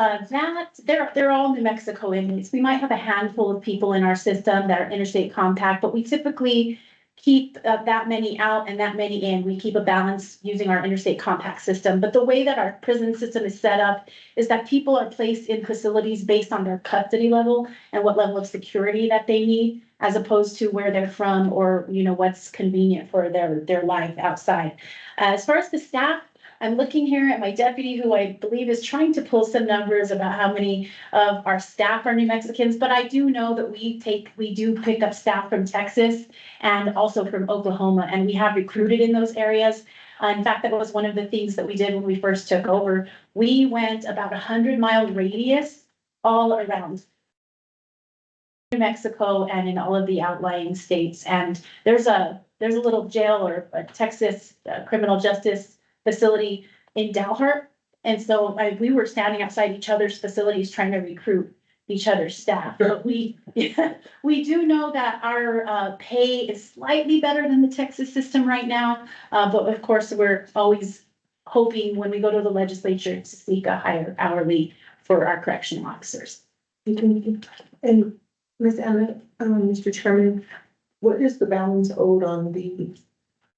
they're all New Mexico inmates. We might have a handful of people in our system that are interstate compact, but we typically keep that many out and that many in. We keep a balance using our interstate compact system. But the way that our prison system is set up is that people are placed in facilities based on their custody level and what level of security that they need, as opposed to where they're from or, what's convenient for their life outside. As far as the staff, I'm looking here at my deputy, who I believe is trying to pull some numbers about how many of our staff are New Mexicans, but I do know that we do pick up staff from Texas and also from Oklahoma, and we have recruited in those areas. In fact, that was one of the things that we did when we first took over. We went about 100-mile radius all around New Mexico and in all of the outlying states. And there's a little jail or a Texas criminal justice facility in Dalhart. And so we were standing outside each other's facilities trying to recruit each other's staff. But we do know that our pay is slightly better than the Texas system right now. But of course, we're always hoping when we go to the legislature to seek a higher hourly for our correctional officers. And Ms. Anna, Mr. Chairman, what is the balance owed on the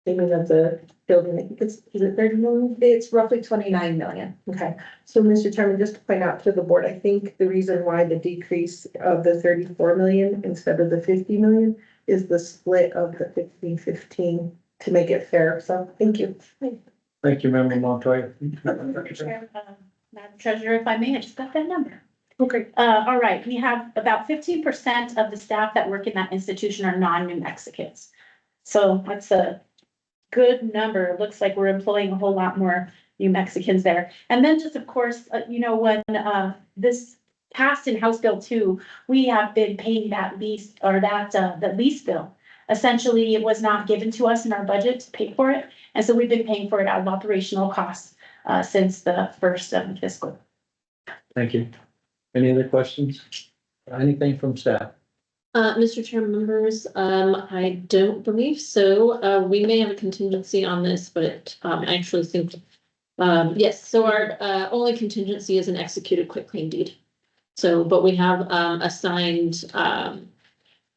payment of the building? I think is it 30 million? It's roughly 29 million. Okay, so Mr. Chairman, just to point out to the board, I think the reason why the decrease of the 34 million instead of the 50 million is the split of the 15-15 to make it fair. So thank you. Thank you, Member Montoya. Madam Treasurer, if I may, I just got that number. Okay. All right, we have about 15% of the staff that work in that institution are non-New Mexicans. So that's a good number. It looks like we're employing a whole lot more New Mexicans there. And then just, of course, when this passed in House Bill 2, we have been paying that lease or the lease bill. Essentially, it was not given to us in our budget to pay for it. And so we've been paying for it out of operational costs since the first of the fiscal. Thank you. Any other questions? Anything from staff? Mr. Chair, members, I don't believe so. We may have a contingency on this, but I actually think, yes, so our only contingency is an executed quitclaim deed. So, but we have a signed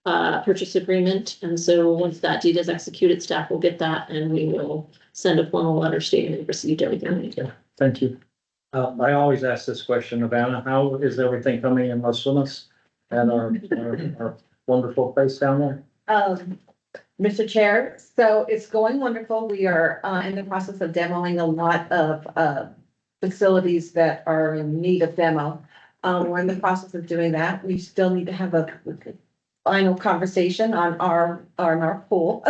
purchase agreement. And so once that deed is executed, staff will get that and we will send a formal letter stating we received everything. Okay, thank you. I always ask this question of Anna, how is everything coming in Las Vegas and our wonderful place down there? Mr. Chair, so it's going wonderful. We are in the process of demoing a lot of facilities that are in need of demo. We're in the process of doing that. We still need to have a final conversation on our pool.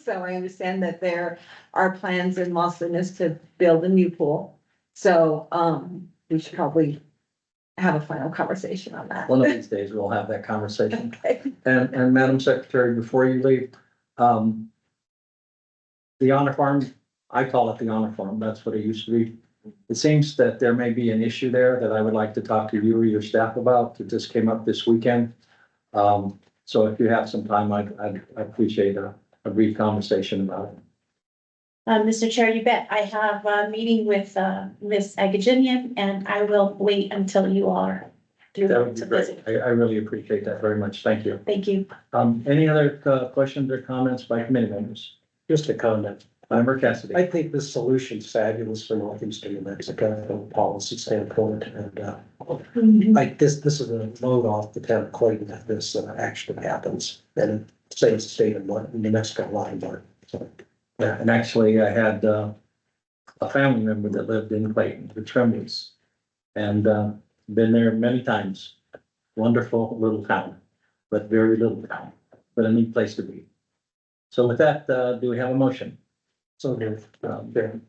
So I understand that there are plans in Las Vegas to build a new pool. So we should probably have a final conversation on that. One of these days we'll have that conversation. Okay. And Madam Secretary, before you leave, the honor farm, I call it the honor farm. That's what it used to be. It seems that there may be an issue there that I would like to talk to you or your staff about. It just came up this weekend. So if you have some time, I'd appreciate a brief conversation about it. Mr. Chair, you bet. I have a meeting with Ms. Agajanian and I will wait until you are through That would be to great. visit. I really appreciate that very much. Thank you. Thank you. Any other questions or comments by committee members? Just a comment. Member Cassidy. I think this solution's fabulous for northeastern New Mexico from a policy standpoint, and this is a load off the town of Clayton if this actually happens, and it saves the state of New Mexico a lot of money. So, Yeah, and actually I had, a family member that lived in Clayton, the Trembleys, and, been there many times. Wonderful little town, but very little town, but a neat place to be. So with that, do we have a motion? So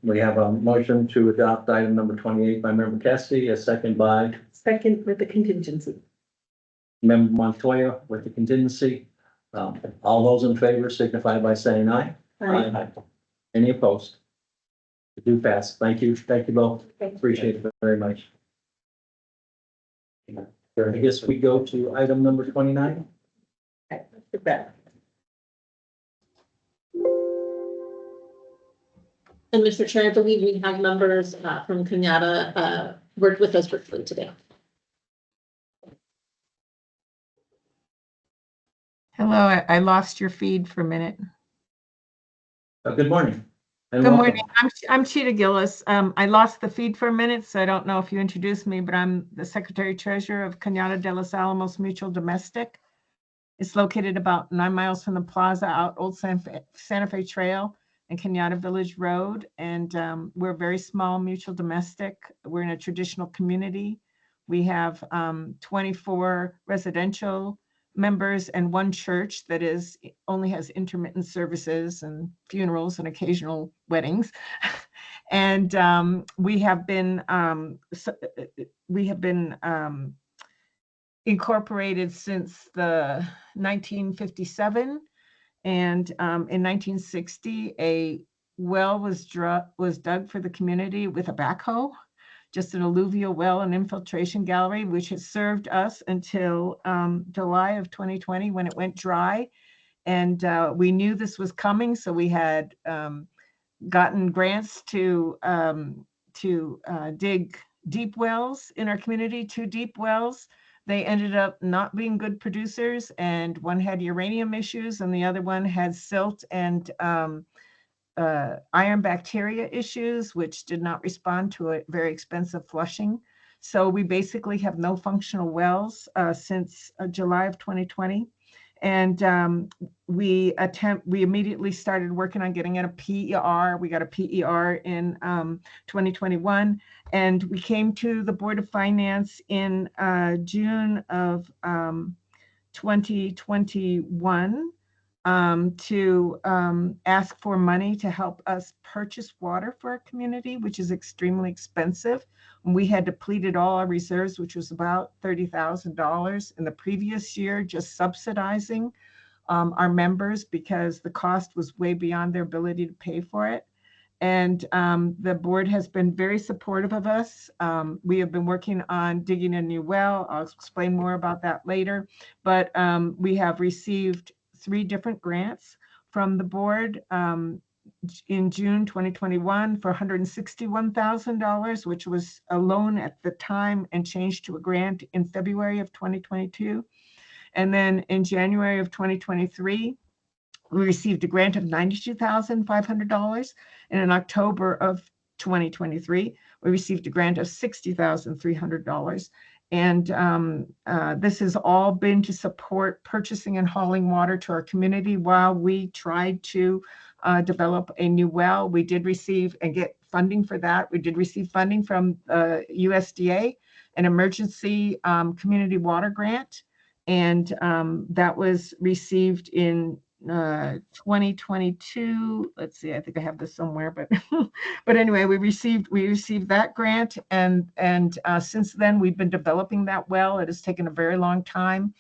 We have a motion to adopt item number 28 by Member Cassidy, a second by Second with the contingency. Member Montoya with the contingency. All those in favor signify by saying aye. Aye. Any opposed? We do pass. Thank you both. Appreciate it very much. I guess we go to item number 29. And Mr. Chair, I believe we have members from Kenyatta worked with us virtually today. Hello, I lost your feed for a minute. Good morning. And Good welcome. morning. I'm Cheetah Gillis. I lost the feed for a minute, so I don't know if you introduced me, but I'm the Secretary Treasurer of Kenyatta de los Alamos Mutual Domestic. It's located about 9 miles from the plaza out Old Santa Fe Trail and Kenyatta Village Road. And we're a very small mutual domestic. We're in a traditional community. We have 24 residential members and one church that only has intermittent services and funerals and occasional weddings. And we have been incorporated since the 1957. And in 1960, a well was dug for the community with a backhoe, just an alluvial well and infiltration gallery, which has served us until July of 2020 when it went dry. And we knew this was coming, so we had gotten grants to dig deep wells in our community, 2 deep wells. They ended up not being good producers, and one had uranium issues and the other one had silt and iron bacteria issues, which did not respond to a very expensive flushing. So we basically have no functional wells since July of 2020. And we immediately started working on getting a PER. We got a PER in 2021, and we came to the Board of Finance in June of 2021 to ask for money to help us purchase water for our community, which is extremely expensive. We had depleted all our reserves, which was about $30,000 in the previous year, just subsidizing our members because the cost was way beyond their ability to pay for it. And the board has been very supportive of us. We have been working on digging a new well. I'll explain more about that later. But we have received 3 different grants from the board in June 2021 for $161,000, which was a loan at the time and changed to a grant in February of 2022. And then in January of 2023, we received a grant of $92,500. And in October of 2023, we received a grant of $60,300. And this has all been to support purchasing and hauling water to our community while we tried to develop a new well. We did receive and get funding for that. We did receive funding from USDA, an emergency community water grant. And that was received in 2022. Let's see, I think I have this somewhere, but but anyway, we received that grant, and since then we've been developing that well. It has taken a very long time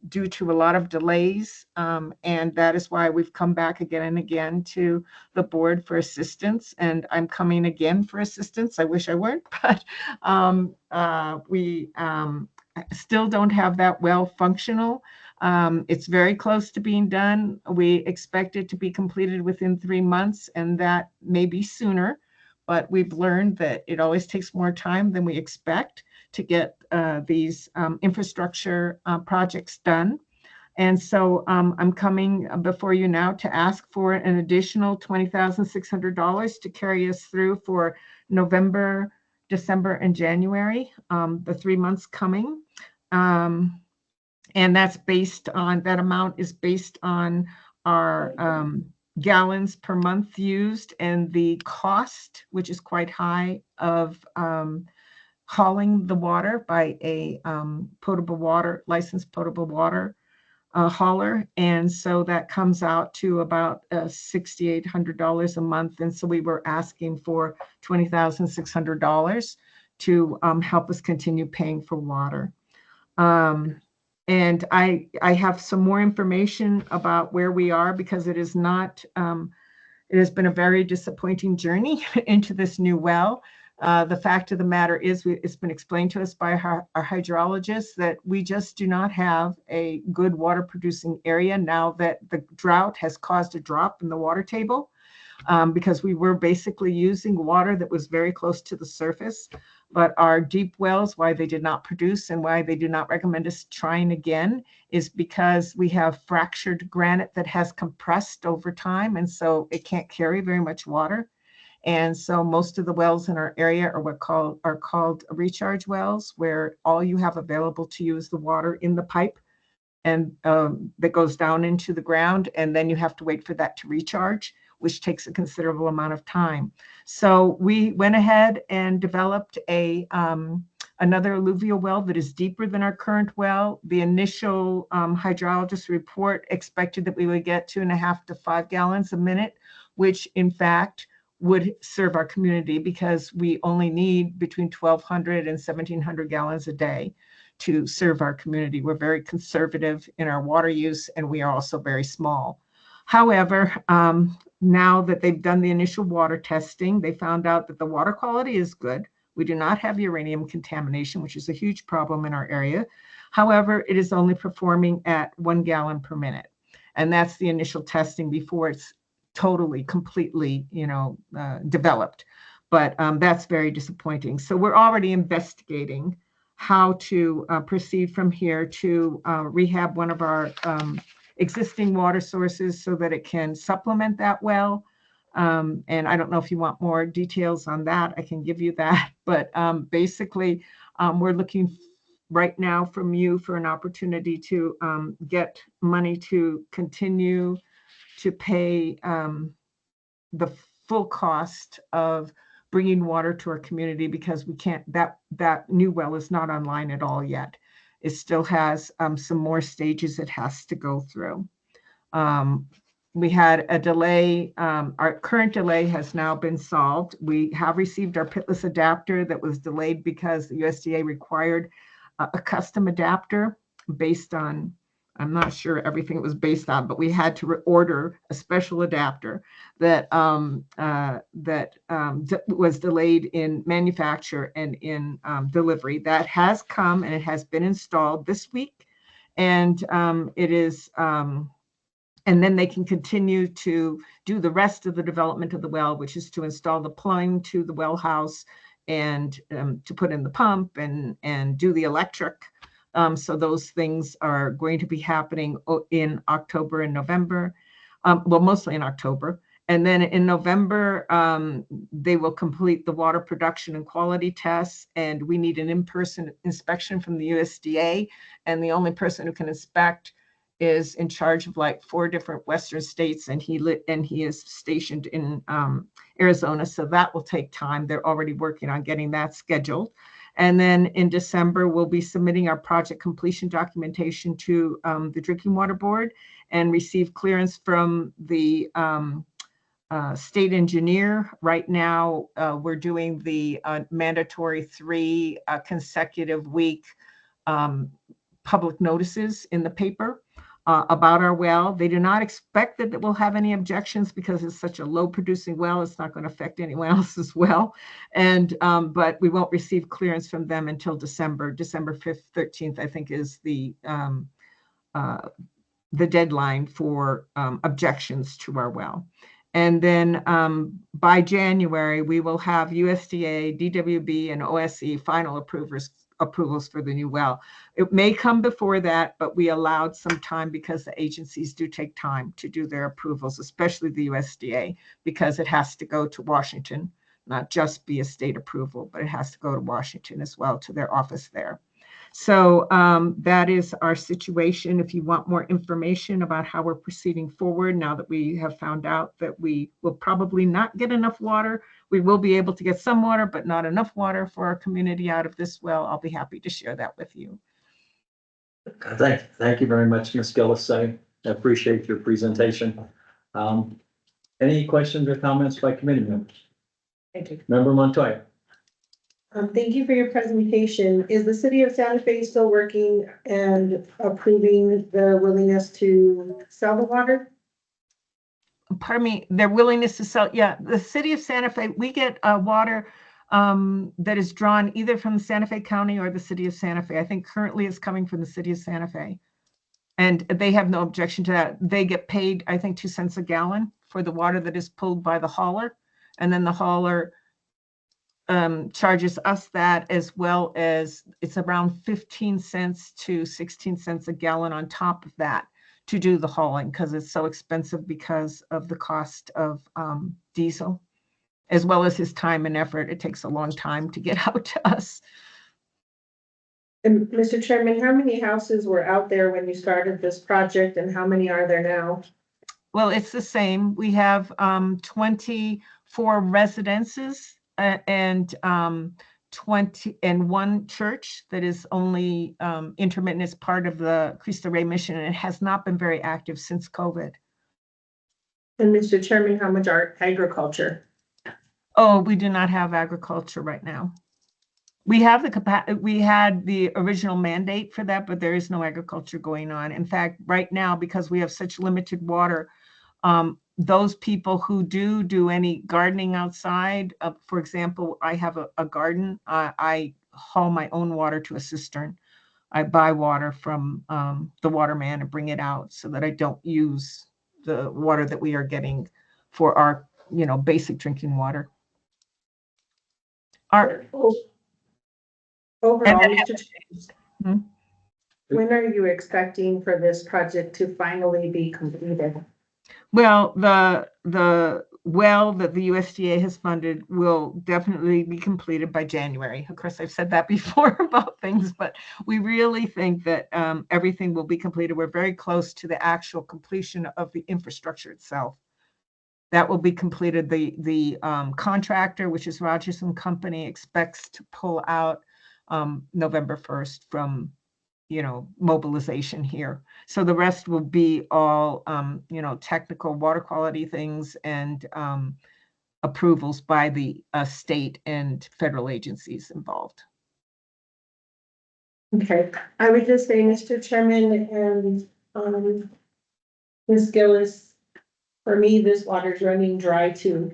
due to a lot of delays, and that is why we've come back again and again to the board for assistance, and I'm coming again for assistance. I wish I weren't, but we still don't have that well functional. It's very close to being done. We expect it to be completed within 3 months, and that may be sooner, but we've learned that it always takes more time than we expect to get these infrastructure projects done. And so I'm coming before you now to ask for an additional $20,600 to carry us through for November, December, and January, the 3 months coming. And that's based on, that amount is based on our gallons per month used and the cost, which is quite high, of hauling the water by a potable water, licensed potable water hauler. And so that comes out to about $6,800 a month. And so we were asking for $20,600 to help us continue paying for water. And I have some more information about where we are, because it is not, it has been a very disappointing journey into this new well. The fact of the matter is, it's been explained to us by our hydrologists that we just do not have a good water producing area now that the drought has caused a drop in the water table, because we were basically using water that was very close to the surface. But our deep wells, why they did not produce and why they do not recommend us trying again, is because we have fractured granite that has compressed over time, and so it can't carry very much water. And so most of the wells in our area are called recharge wells, where all you have available to you is the water in the pipe, and that goes down into the ground, and then you have to wait for that to recharge, which takes a considerable amount of time. So we went ahead and developed another alluvial well that is deeper than our current well. The initial hydrologist report expected that we would get 2.5 to 5 gallons a minute, which in fact would serve our community, because we only need between 1,200 and 1,700 gallons a day to serve our community. We're very conservative in our water use, and we are also very small. However, now that they've done the initial water testing, they found out that the water quality is good. We do not have uranium contamination, which is a huge problem in our area. However, it is only performing at 1 gallon per minute. And that's the initial testing before it's totally, completely, developed. But that's very disappointing. So we're already investigating how to proceed from here to rehab one of our existing water sources so that it can supplement that well. And I don't know if you want more details on that. I can give you that. But basically, we're looking right now from you for an opportunity to get money to continue to pay the full cost of bringing water to our community, because we can't, that new well is not online at all yet. It still has some more stages it has to go through. We had a delay. Our current delay has now been solved. We have received our pitless adapter that was delayed because the USDA required a custom adapter based on, I'm not sure everything it was based on, but we had to order a special adapter that was delayed in manufacture and in delivery. That has come, and it has been installed this week, and it is. And then they can continue to do the rest of the development of the well, which is to install the plumbing to the well house and to put in the pump and do the electric. So those things are going to be happening in October and November, well, mostly in October. And then in November, they will complete the water production and quality tests, and we need an in-person inspection from the USDA. And the only person who can inspect is in charge of like 4 different Western states, and he is stationed in Arizona. So that will take time. They're already working on getting that scheduled. And then in December, we'll be submitting our project completion documentation to the Drinking Water Board and receive clearance from the state engineer. Right now, we're doing the mandatory 3 consecutive week public notices in the paper about our well. They do not expect that we'll have any objections because it's such a low producing well. It's not going to affect anyone else's well. And but we won't receive clearance from them until December 5th, 13th, I think is the deadline for objections to our well. And then by January, we will have USDA, DWB, and OSE final approvals for the new well. It may come before that, but we allowed some time because the agencies do take time to do their approvals, especially the USDA, because it has to go to Washington, not just be a state approval, but it has to go to Washington as well, to their office there. So that is our situation. If you want more information about how we're proceeding forward, now that we have found out that we will probably not get enough water, we will be able to get some water, but not enough water for our community out of this well, I'll be happy to share that with you. Thank you very much, Ms. Gillis. I appreciate your presentation. Any questions or comments by committee members? Thank you. Member Montoya. Thank you for your presentation. Is the city of Santa Fe still working and approving the willingness to sell the water? Pardon me, their willingness to sell. Yeah, the city of Santa Fe, we get water that is drawn either from Santa Fe County or the city of Santa Fe. I think currently it's coming from the city of Santa Fe. And they have no objection to that. They get paid, I think, 2 cents a gallon for the water that is pulled by the hauler. And then the hauler charges us that, as well as it's around 15 cents to 16 cents a gallon on top of that to do the hauling, because it's so expensive because of the cost of diesel, as well as his time and effort. It takes a long time to get out to us. And Mr. Chairman, how many houses were out there when you started this project and how many are there now? Well, it's the same. We have 24 residences and 21 church that is only intermittent as part of the Cristo Rey mission, and it has not been very active since COVID. And Mr. Chairman, how much are agriculture? Oh, we do not have agriculture right now. We have the capacity. We had the original mandate for that, but there is no agriculture going on. In fact, right now, because we have such limited water, those people who do any gardening outside, for example, I have a garden. I haul my own water to a cistern. I buy water from the waterman and bring it out so that I don't use the water that we are getting for our, basic drinking water. Overall, Mr. Chairman, when are you expecting for this project to finally be completed? Well, the well that the USDA has funded will definitely be completed by January. Of course, I've said that before about things, but we really think that everything will be completed. We're very close to the actual completion of the infrastructure itself. That will be completed. The contractor, which is Rogers and Company, expects to pull out November 1st from mobilization here. So the rest will be all, technical water quality things and approvals by the state and federal agencies involved. Okay, I would just say, Mr. Chairman and Ms. Gillis, for me, this water's running dry too.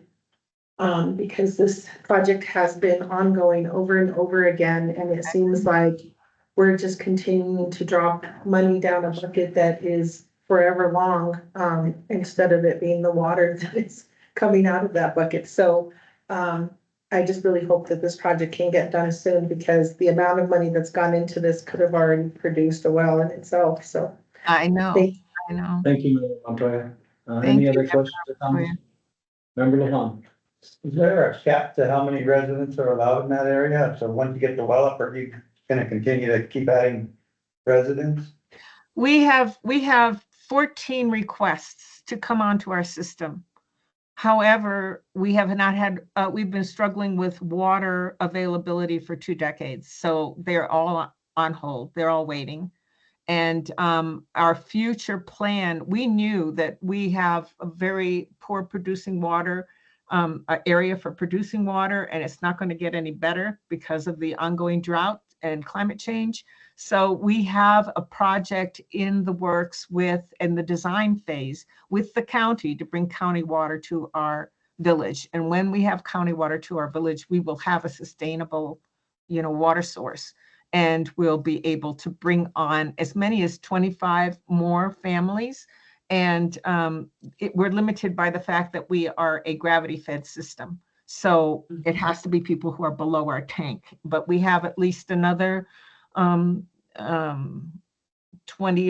Because this project has been ongoing over and over again, and it seems like we're just continuing to drop money down a bucket that is forever long, instead of it being the water that is coming out of that bucket. So I just really hope that this project can get done soon, because the amount of money that's gone into this could have already produced a well in itself. So I know. I know. Thank you, Member Montoya. Any other questions or comments? Member LaHan. Is there a cap to how many residents are allowed in that area? So once you get the well up, are you gonna continue to keep adding residents? We have 14 requests to come onto our system. However, we have not had, we've been struggling with water availability for 2 decades. So they're all on hold. They're all waiting. And our future plan, we knew that we have a very poor producing water area for producing water, and it's not going to get any better because of the ongoing drought and climate change. So we have a project in the works in the design phase with the county to bring county water to our village. And when we have county water to our village, we will have a sustainable, water source. And we'll be able to bring on as many as 25 more families. And we're limited by the fact that we are a gravity-fed system. So it has to be people who are below our tank, but we have at least another 20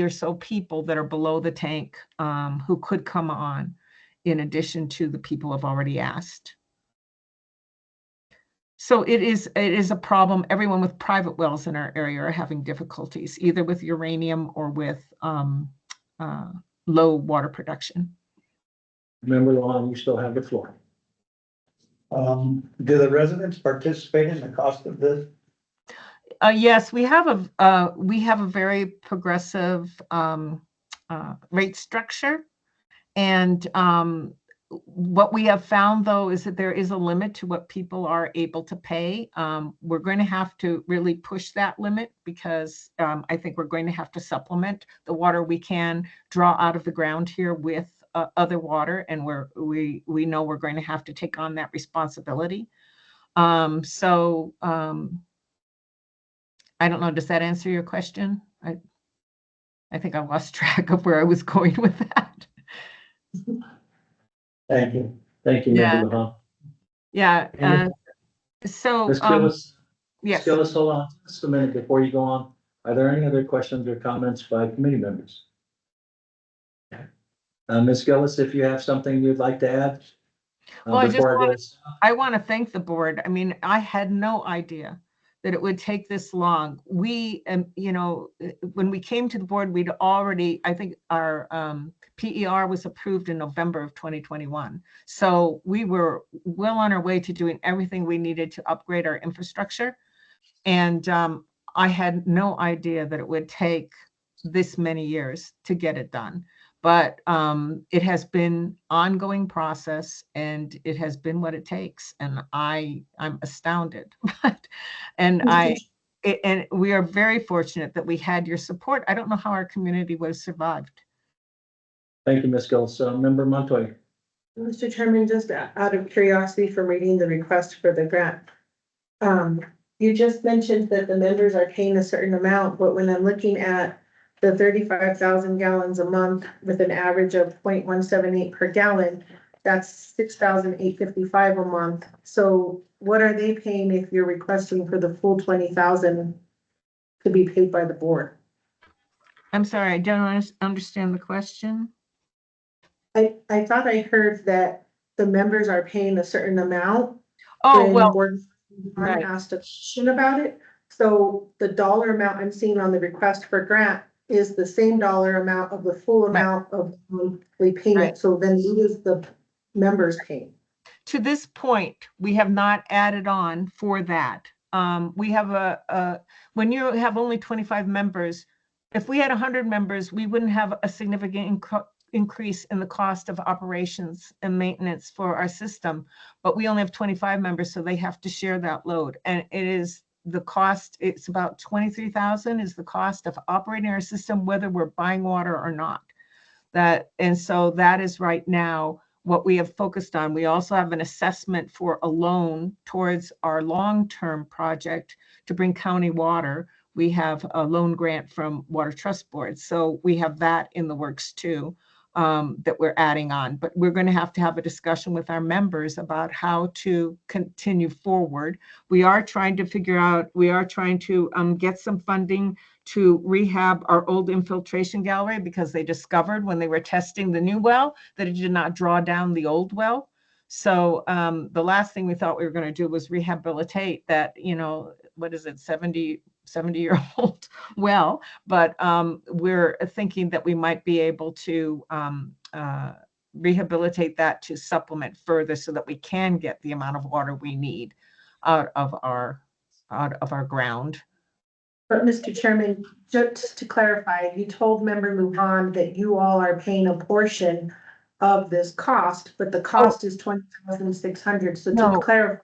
or so people that are below the tank who could come on in addition to the people who have already asked. So it is a problem. Everyone with private wells in our area are having difficulties, either with uranium or with low water production. Member Long, you still have the floor. Do the residents participate in the cost of this? Yes, we have a very progressive rate structure, and what we have found though is that there is a limit to what people are able to pay. We're going to have to really push that limit because I think we're going to have to supplement the water we can draw out of the ground here with other water, and we know we're going to have to take on that responsibility. I don't know, does that answer your question? I think I lost track of where I was going with that. Thank you. Thank you, Yeah. Member Levon. Yeah. So, Ms. Gillis, yes. Ms. Gillis, hold on just a minute before you go on. Are there any other questions or comments by committee members? Ms. Gillis, if you have something you'd like to add? Well, Before I want to thank the board. I mean, I had no idea that it would take this long. We, you know, when we came to the board, we'd already, I think our PER was approved in November of 2021. So we were well on our way to doing everything we needed to upgrade our infrastructure. And I had no idea that it would take this many years to get it done. But it has been ongoing process, and it has been what it takes. And I'm astounded. And we are very fortunate that we had your support. I don't know how our community would have survived. Thank you, Ms. Gillis. Member Montoya. Mr. Chairman, just out of curiosity from reading the request for the grant, you just mentioned that the members are paying a certain amount, but when I'm looking at the 35,000 gallons a month with an average of 0.178 per gallon, that's 6,855 a month. So what are they paying if you're requesting for the full 20,000 to be paid by the board? I'm sorry, I don't understand the question. I thought I heard that the members are paying a certain amount. Oh, well, I asked a question about it. So the dollar amount I'm seeing on the request for grant is the same dollar amount of the full amount of monthly payment. So then who is the members paying? To this point, we have not added on for that. We have when you have only 25 members, if we had 100 members, we wouldn't have a significant increase in the cost of operations and maintenance for our system, but we only have 25 members, so they have to share that load. And it is the cost, it's about 23,000 is the cost of operating our system, whether we're buying water or not. And so that is right now what we have focused on. We also have an assessment for a loan towards our long-term project to bring county water. We have a loan grant from Water Trust Board. So we have that in the works too, that we're adding on. But we're going to have a discussion with our members about how to continue forward. We are trying to get some funding to rehab our old infiltration gallery, because they discovered when they were testing the new well that it did not draw down the old well. So the last thing we thought we were going to do was rehabilitate that, you know, what is it, 70-year-old well, but we're thinking that we might be able to rehabilitate that to supplement further so that we can get the amount of water we need out of our ground. But Mr. Chairman, just to clarify, you told member Lujan that you all are paying a portion of this cost, but the cost is 20,600. So to clarify,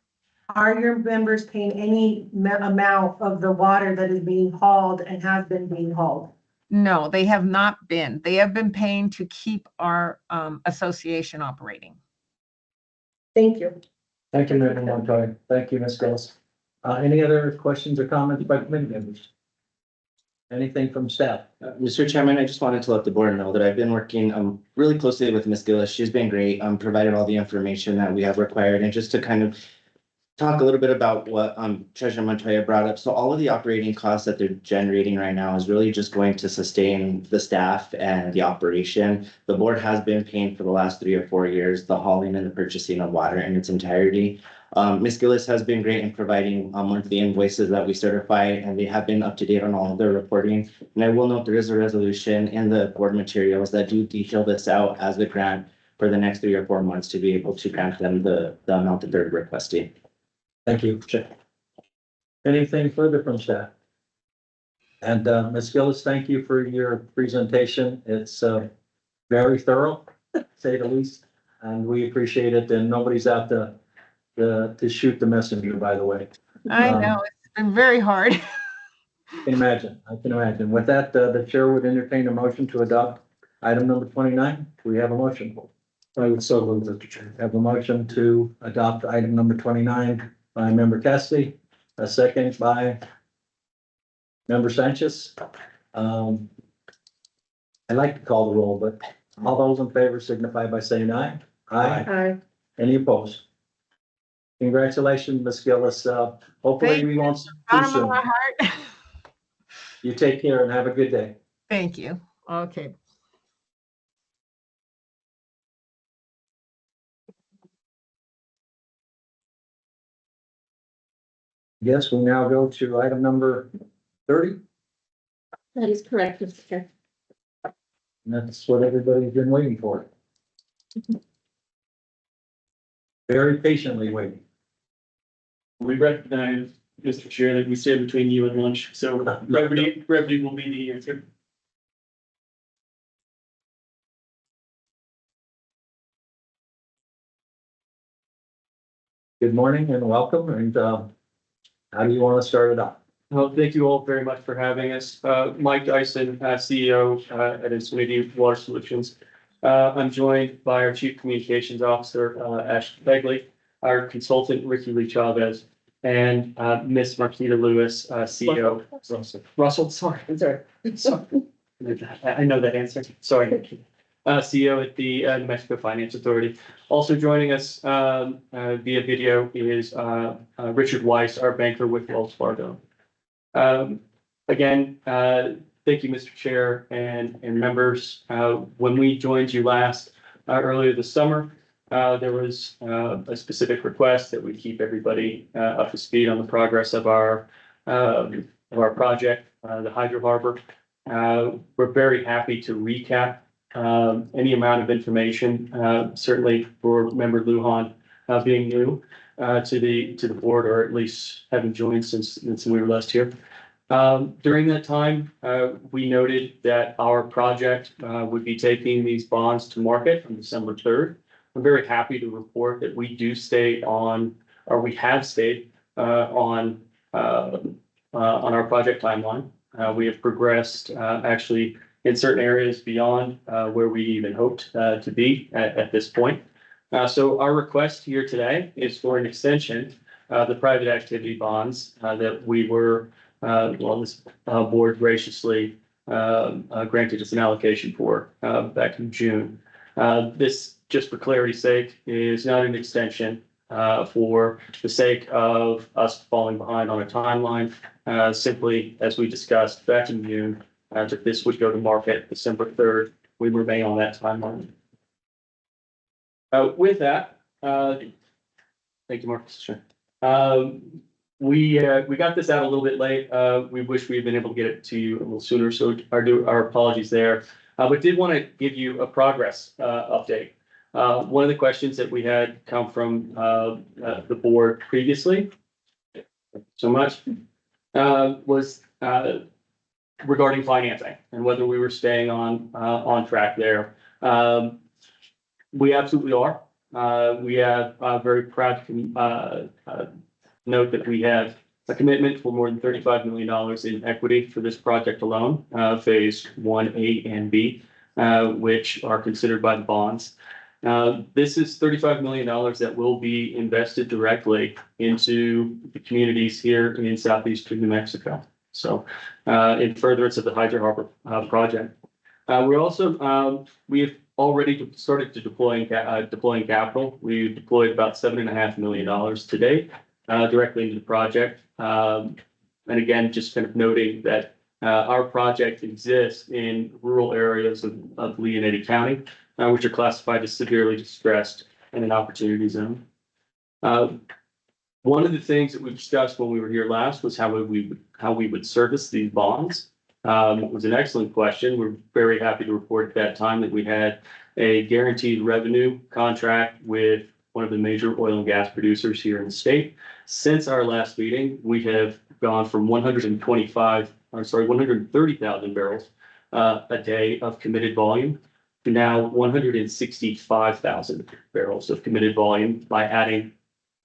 are your members paying any amount of the water that is being hauled and has been being hauled? No, they have not been. They have been paying to keep our association operating. Thank you. Thank you, Member Montoya. Thank you, Ms. Gillis. Any other questions or comments by committee members? Anything from staff? Mr. Chairman, I just wanted to let the board know that I've been working really closely with Ms. Gillis. She's been great, provided all the information that we have required. And just to kind of talk a little bit about what Treasurer Montoya brought up. So all of the operating costs that they're generating right now is really just going to sustain the staff and the operation. The board has been paying for the last 3 or 4 years the hauling and the purchasing of water in its entirety. Ms. Gillis has been great in providing monthly invoices that we certify, and they have been up to date on all of their reporting. And I will note there is a resolution in the board materials that do detail this out as a grant for the next 3 or 4 months to be able to grant them the amount that they're requesting. Thank you. Anything further from staff? And Ms. Gillis, thank you for your presentation. It's very thorough, to say the least, and we appreciate it. And nobody's out to shoot the messenger, by the way. I know, it's been very hard. I can imagine. With that, the chair would entertain a motion to adopt item number 29. Do we have a motion? I would so move, Mr. Chair. Have a motion to adopt item number 29 by Member Cassidy, a second by Member Sanchez. I'd like to call the roll, but all those in favor signify by saying aye. Aye. Any opposed? Congratulations, Ms. Gillis. Hopefully we won't see you Bottom of soon. my heart. You take care and have a good day. Thank you. Okay. Yes, we now go to item number 30. That is correct, Mr. Chair. And that's what everybody's been waiting for. Very patiently waiting. We recognize, Mr. Chair, that we stay between you and lunch, so brevity will be the answer. Good morning and welcome. And how do you want to start it off? Well, thank you all very much for having us. Mike Dyson, CEO at Infinity Water Solutions. I'm joined by our Chief Communications Officer, Ash Begley, our consultant, Ricky Lee Chavez, and Miss Marquita Lewis, CEO. Russell, sorry, I'm sorry. Sorry. I know that answer. Sorry. CEO at the New Mexico Finance Authority. Also joining us via video is Richard Weiss, our banker with Wells Fargo. Again, thank you, Mr. Chair and members. When we joined you last earlier this summer, there was a specific request that we keep everybody up to speed on the progress of our project, the Hydro Harbor. We're very happy to recap any amount of information, certainly for Member Lujan being new to the board, or at least having joined since we were last here. During that time, we noted that our project would be taking these bonds to market on December 3rd. I'm very happy to report that we do stay on, or we have stayed on our project timeline. We have progressed actually in certain areas beyond where we even hoped to be at this point. So our request here today is for an extension of the private activity bonds that we were, this board graciously granted us an allocation for back in June. This, just for clarity's sake, is not an extension for the sake of us falling behind on a timeline. Simply, as we discussed back in June, that this would go to market December 3rd. We remain on that timeline. With that, thank you, Marcus. Sure. We got this out a little bit late. We wish we had been able to get it to you a little sooner, so our apologies there. But did want to give you a progress update. One of the questions that we had come from the board previously, so much, was regarding financing and whether we were staying on track there. We absolutely are. We have very proud to note that we have a commitment for more than $35 million in equity for this project alone, phase 1A and B, which are considered by the bonds. This is $35 million that will be invested directly into the communities here in southeastern New Mexico. So, in furtherance of the Hydro Harbor, project. We're also, we have already started to deploying capital. We deployed about $7.5 million today, directly into the project. And again, just kind of noting that, our project exists in rural areas of Lee and Eddy County, which are classified as severely distressed and an opportunity zone. One of the things that we discussed when we were here last was how we would service these bonds. It was an excellent question. We're very happy to report at that time that we had a guaranteed revenue contract with one of the major oil and gas producers here in the state. Since our last meeting, we have gone from 130,000 barrels a day of committed volume to now 165,000 barrels of committed volume by adding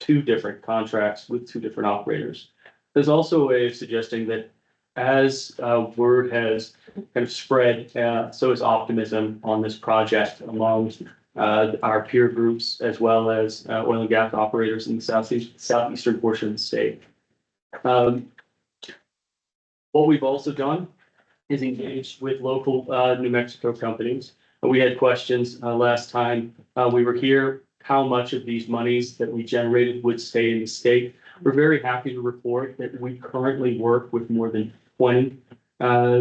2 different contracts with 2 different operators. There's also a way of suggesting that as word has kind of spread, so is optimism on this project among our peer groups as well as oil and gas operators in the southeastern portion of the state. What we've also done is engaged with local New Mexico companies. We had questions last time we were here, how much of these monies that we generated would stay in the state. We're very happy to report that we currently work with more than 20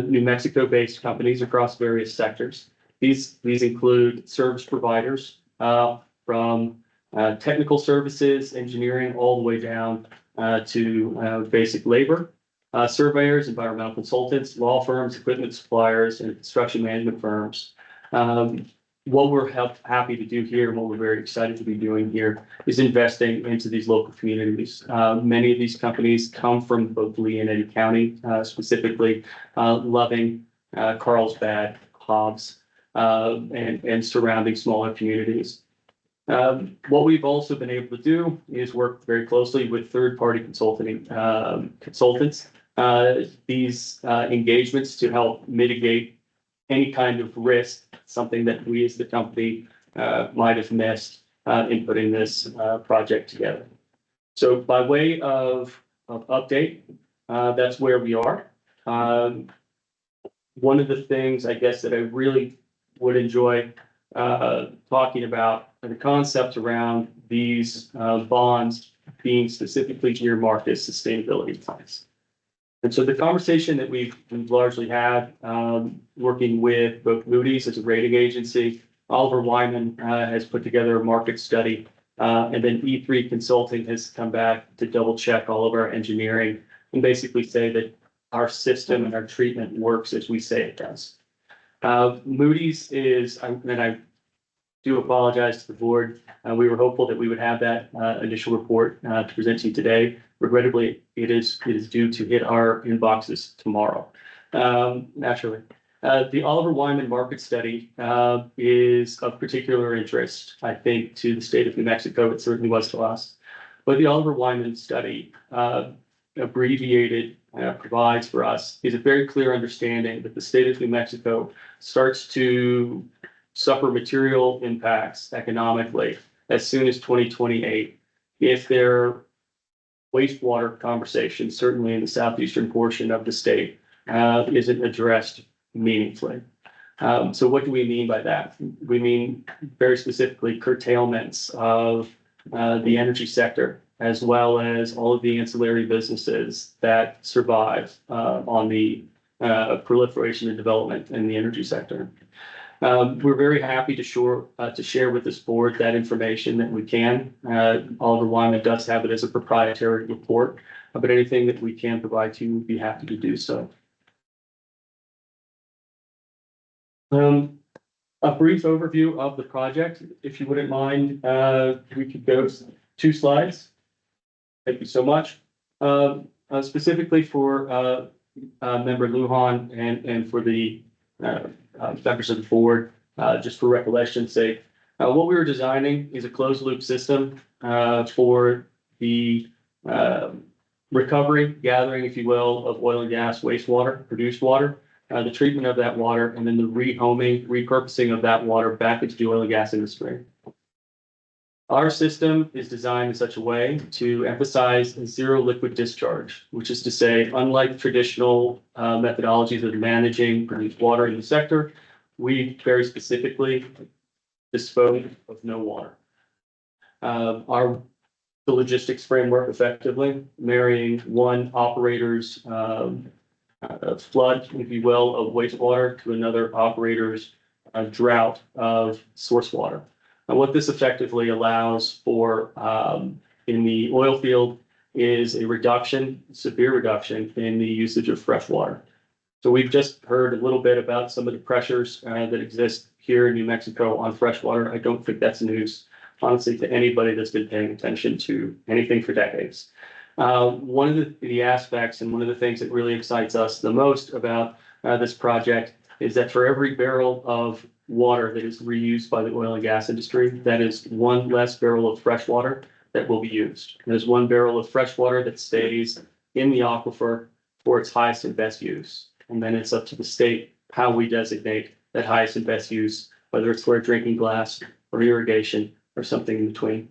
New Mexico-based companies across various sectors. These include service providers from technical services, engineering, all the way down to basic labor, surveyors, environmental consultants, law firms, equipment suppliers, and construction management firms. What we're happy to do here and what we're very excited to be doing here is investing into these local communities. Many of these companies come from both Lee and Eddy County, specifically Loving, Carlsbad, Hobbs, and surrounding smaller communities. What we've also been able to do is work very closely with third-party consultants. These engagements to help mitigate any kind of risk, something that we as the company might have missed in putting this project together. So by way of update, that's where we are. One of the things I guess that I really would enjoy talking about are the concepts around these bonds being specifically earmarked as sustainability plans. And so the conversation that we've largely had, working with both Moody's as a rating agency, Oliver Wyman has put together a market study, and then E3 Consulting has come back to double check all of our engineering and basically say that our system and our treatment works as we say it does. Moody's is, and I do apologize to the board. We were hopeful that we would have that initial report to present to you today. Regrettably, it is due to hit our inboxes tomorrow. Naturally, the Oliver Wyman market study is of particular interest, I think, to the state of New Mexico. It certainly was to us. But the Oliver Wyman study, abbreviated, provides for us is a very clear understanding that the state of New Mexico starts to suffer material impacts economically as soon as 2028 if their wastewater conversation, certainly in the southeastern portion of the state, isn't addressed meaningfully. So what do we mean by that? We mean very specifically curtailments of the energy sector, as well as all of the ancillary businesses that survive on the proliferation and development in the energy sector. We're very happy to share with this board that information that we can. Oliver Wyman does have it as a proprietary report, but anything that we can provide to you, we'd be happy to do so. A brief overview of the project, if you wouldn't mind, we could go 2 slides. Thank you so much. Specifically for member Lujan and for the members of the board, just for recollection's sake, what we were designing is a closed loop system for the recovery, gathering, if you will, of oil and gas wastewater, produced water, the treatment of that water, and then the rehoming, repurposing of that water back into the oil and gas industry. Our system is designed in such a way to emphasize zero liquid discharge, which is to say, unlike traditional methodologies of managing produced water in the sector, we very specifically dispose of no water. The logistics framework effectively marrying one operator's flood, if you will, of wastewater to another operator's drought of source water. And what this effectively allows for in the oil field is a reduction, severe reduction in the usage of fresh water. So we've just heard a little bit about some of the pressures that exist here in New Mexico on fresh water. I don't think that's news, honestly, to anybody that's been paying attention to anything for decades. One of the aspects and one of the things that really excites us the most about this project is that for every barrel of water that is reused by the oil and gas industry, that is one less barrel of fresh water that will be used. There's one barrel of fresh water that stays in the aquifer for its highest and best use. And then it's up to the state how we designate that highest and best use, whether it's for a drinking glass or irrigation or something in between.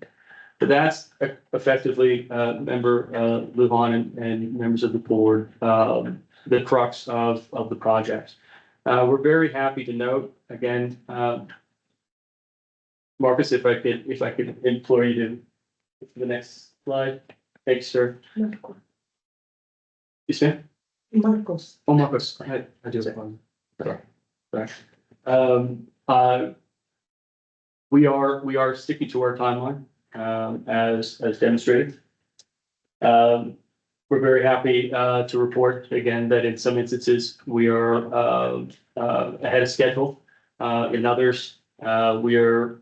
But that's effectively, Member Lujan and members of the board, the crux of the project. We're very happy to note, again, Marcus, if I could implore you to the next slide. Thanks, sir. Yes, ma'am? Marcos. Oh, Marcus, I do that one. Sorry. We are sticking to our timeline, as demonstrated. We're very happy to report again that in some instances we are ahead of schedule. In others, we were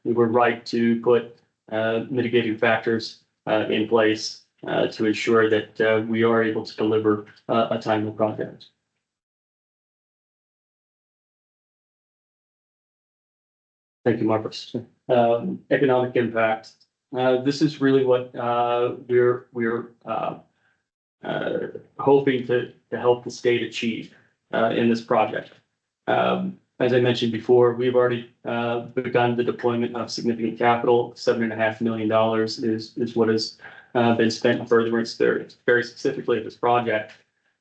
right to put mitigating factors in place to ensure that we are able to deliver a timely project. Thank you, Marcus. Economic impact. This is really what we're hoping to help the state achieve in this project. As I mentioned before, we've already begun the deployment of significant capital. $7.5 million is what has been spent in furtherance there, very specifically at this project.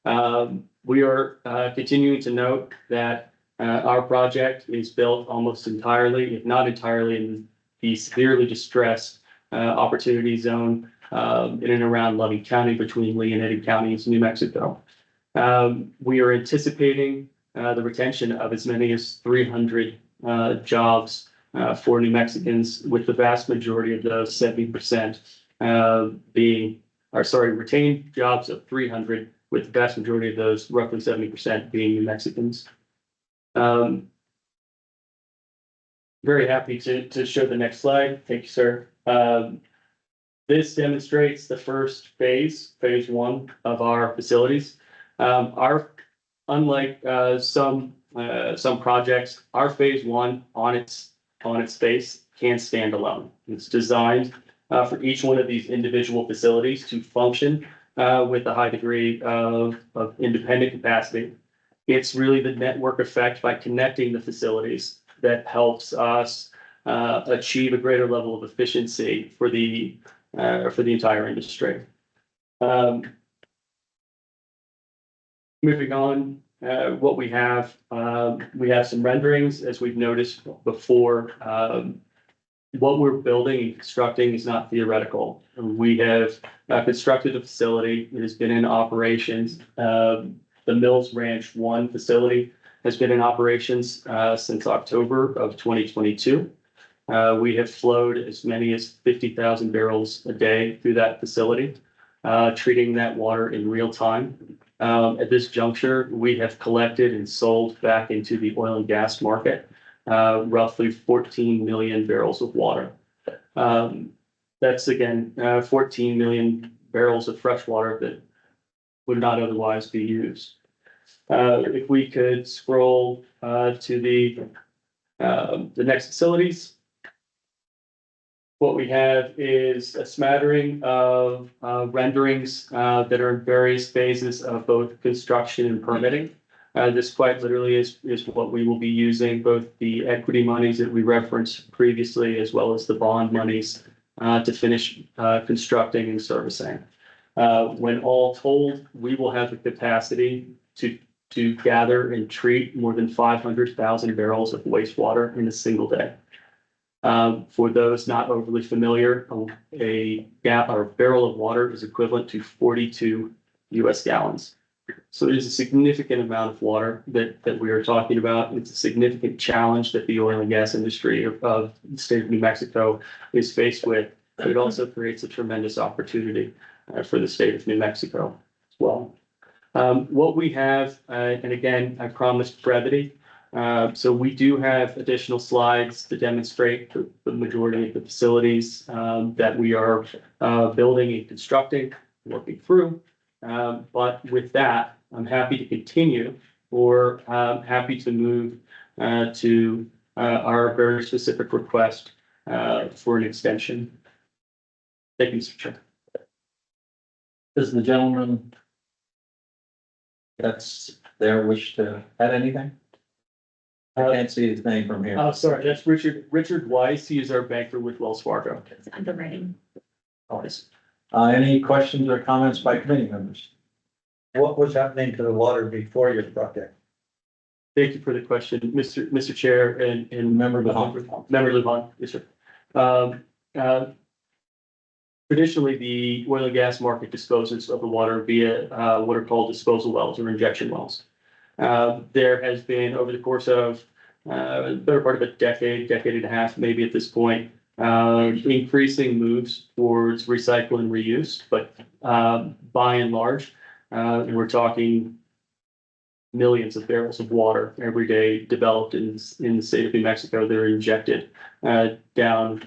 We are continuing to note that our project is built almost entirely, if not entirely, in the severely distressed opportunity zone in and around Loving County between Lee and Eddy counties, New Mexico. We are anticipating the retention of as many as 300 jobs for New Mexicans, with the vast majority of those 70% retained jobs of 300, with the vast majority of those, roughly 70%, being New Mexicans. Very happy to show the next slide. Thank you, sir. This demonstrates the first phase one of our facilities. Unlike some projects, our phase one on its face can stand alone. It's designed for each one of these individual facilities to function with a high degree of independent capacity. It's really the network effect by connecting the facilities that helps us achieve a greater level of efficiency for the entire industry. Moving on, what we have some renderings, as we've noticed before. What we're building and constructing is not theoretical. We have constructed a facility. It has been in operations. The Mills Ranch 1 facility has been in operations since October of 2022. We have flowed as many as 50,000 barrels a day through that facility, treating that water in real time. At this juncture, we have collected and sold back into the oil and gas market roughly 14 million barrels of water. That's again 14 million barrels of fresh water that would not otherwise be used. If we could scroll to the next facilities. What we have is a smattering of renderings that are in various phases of both construction and permitting. This quite literally is what we will be using, both the equity monies that we referenced previously, as well as the bond monies to finish constructing and servicing. When all told, we will have the capacity to gather and treat more than 500,000 barrels of wastewater in a single day. For those not overly familiar, a barrel of water is equivalent to 42 US gallons. So it is a significant amount of water that we are talking about. It's a significant challenge that the oil and gas industry of the state of New Mexico is faced with. But it also creates a tremendous opportunity for the state of New Mexico as well. What we have, and again, I promised brevity. So we do have additional slides to demonstrate the majority of the facilities that we are building and constructing, working through. But with that, I'm happy to continue, or happy to move to our very specific request for an extension. Thank you, Mr. Chair. Does the gentleman that's there wish to add anything? I can't see his name from here. Oh, sorry, that's Richard Weiss. He is our banker with Wells Fargo. It's underwriting. Always. Any questions or comments by committee members? What was happening to the water before your project? Thank you for the question, Mr. Chair and Member Levon. Member Levon, yes, sir. Traditionally, the oil and gas market disposes of the water via what are called disposal wells or injection wells. There has been, over the course of the better part of a decade and a half, maybe at this point, increasing moves towards recycle and reuse. But by and large, we're talking millions of barrels of water every day developed in the state of New Mexico that are injected down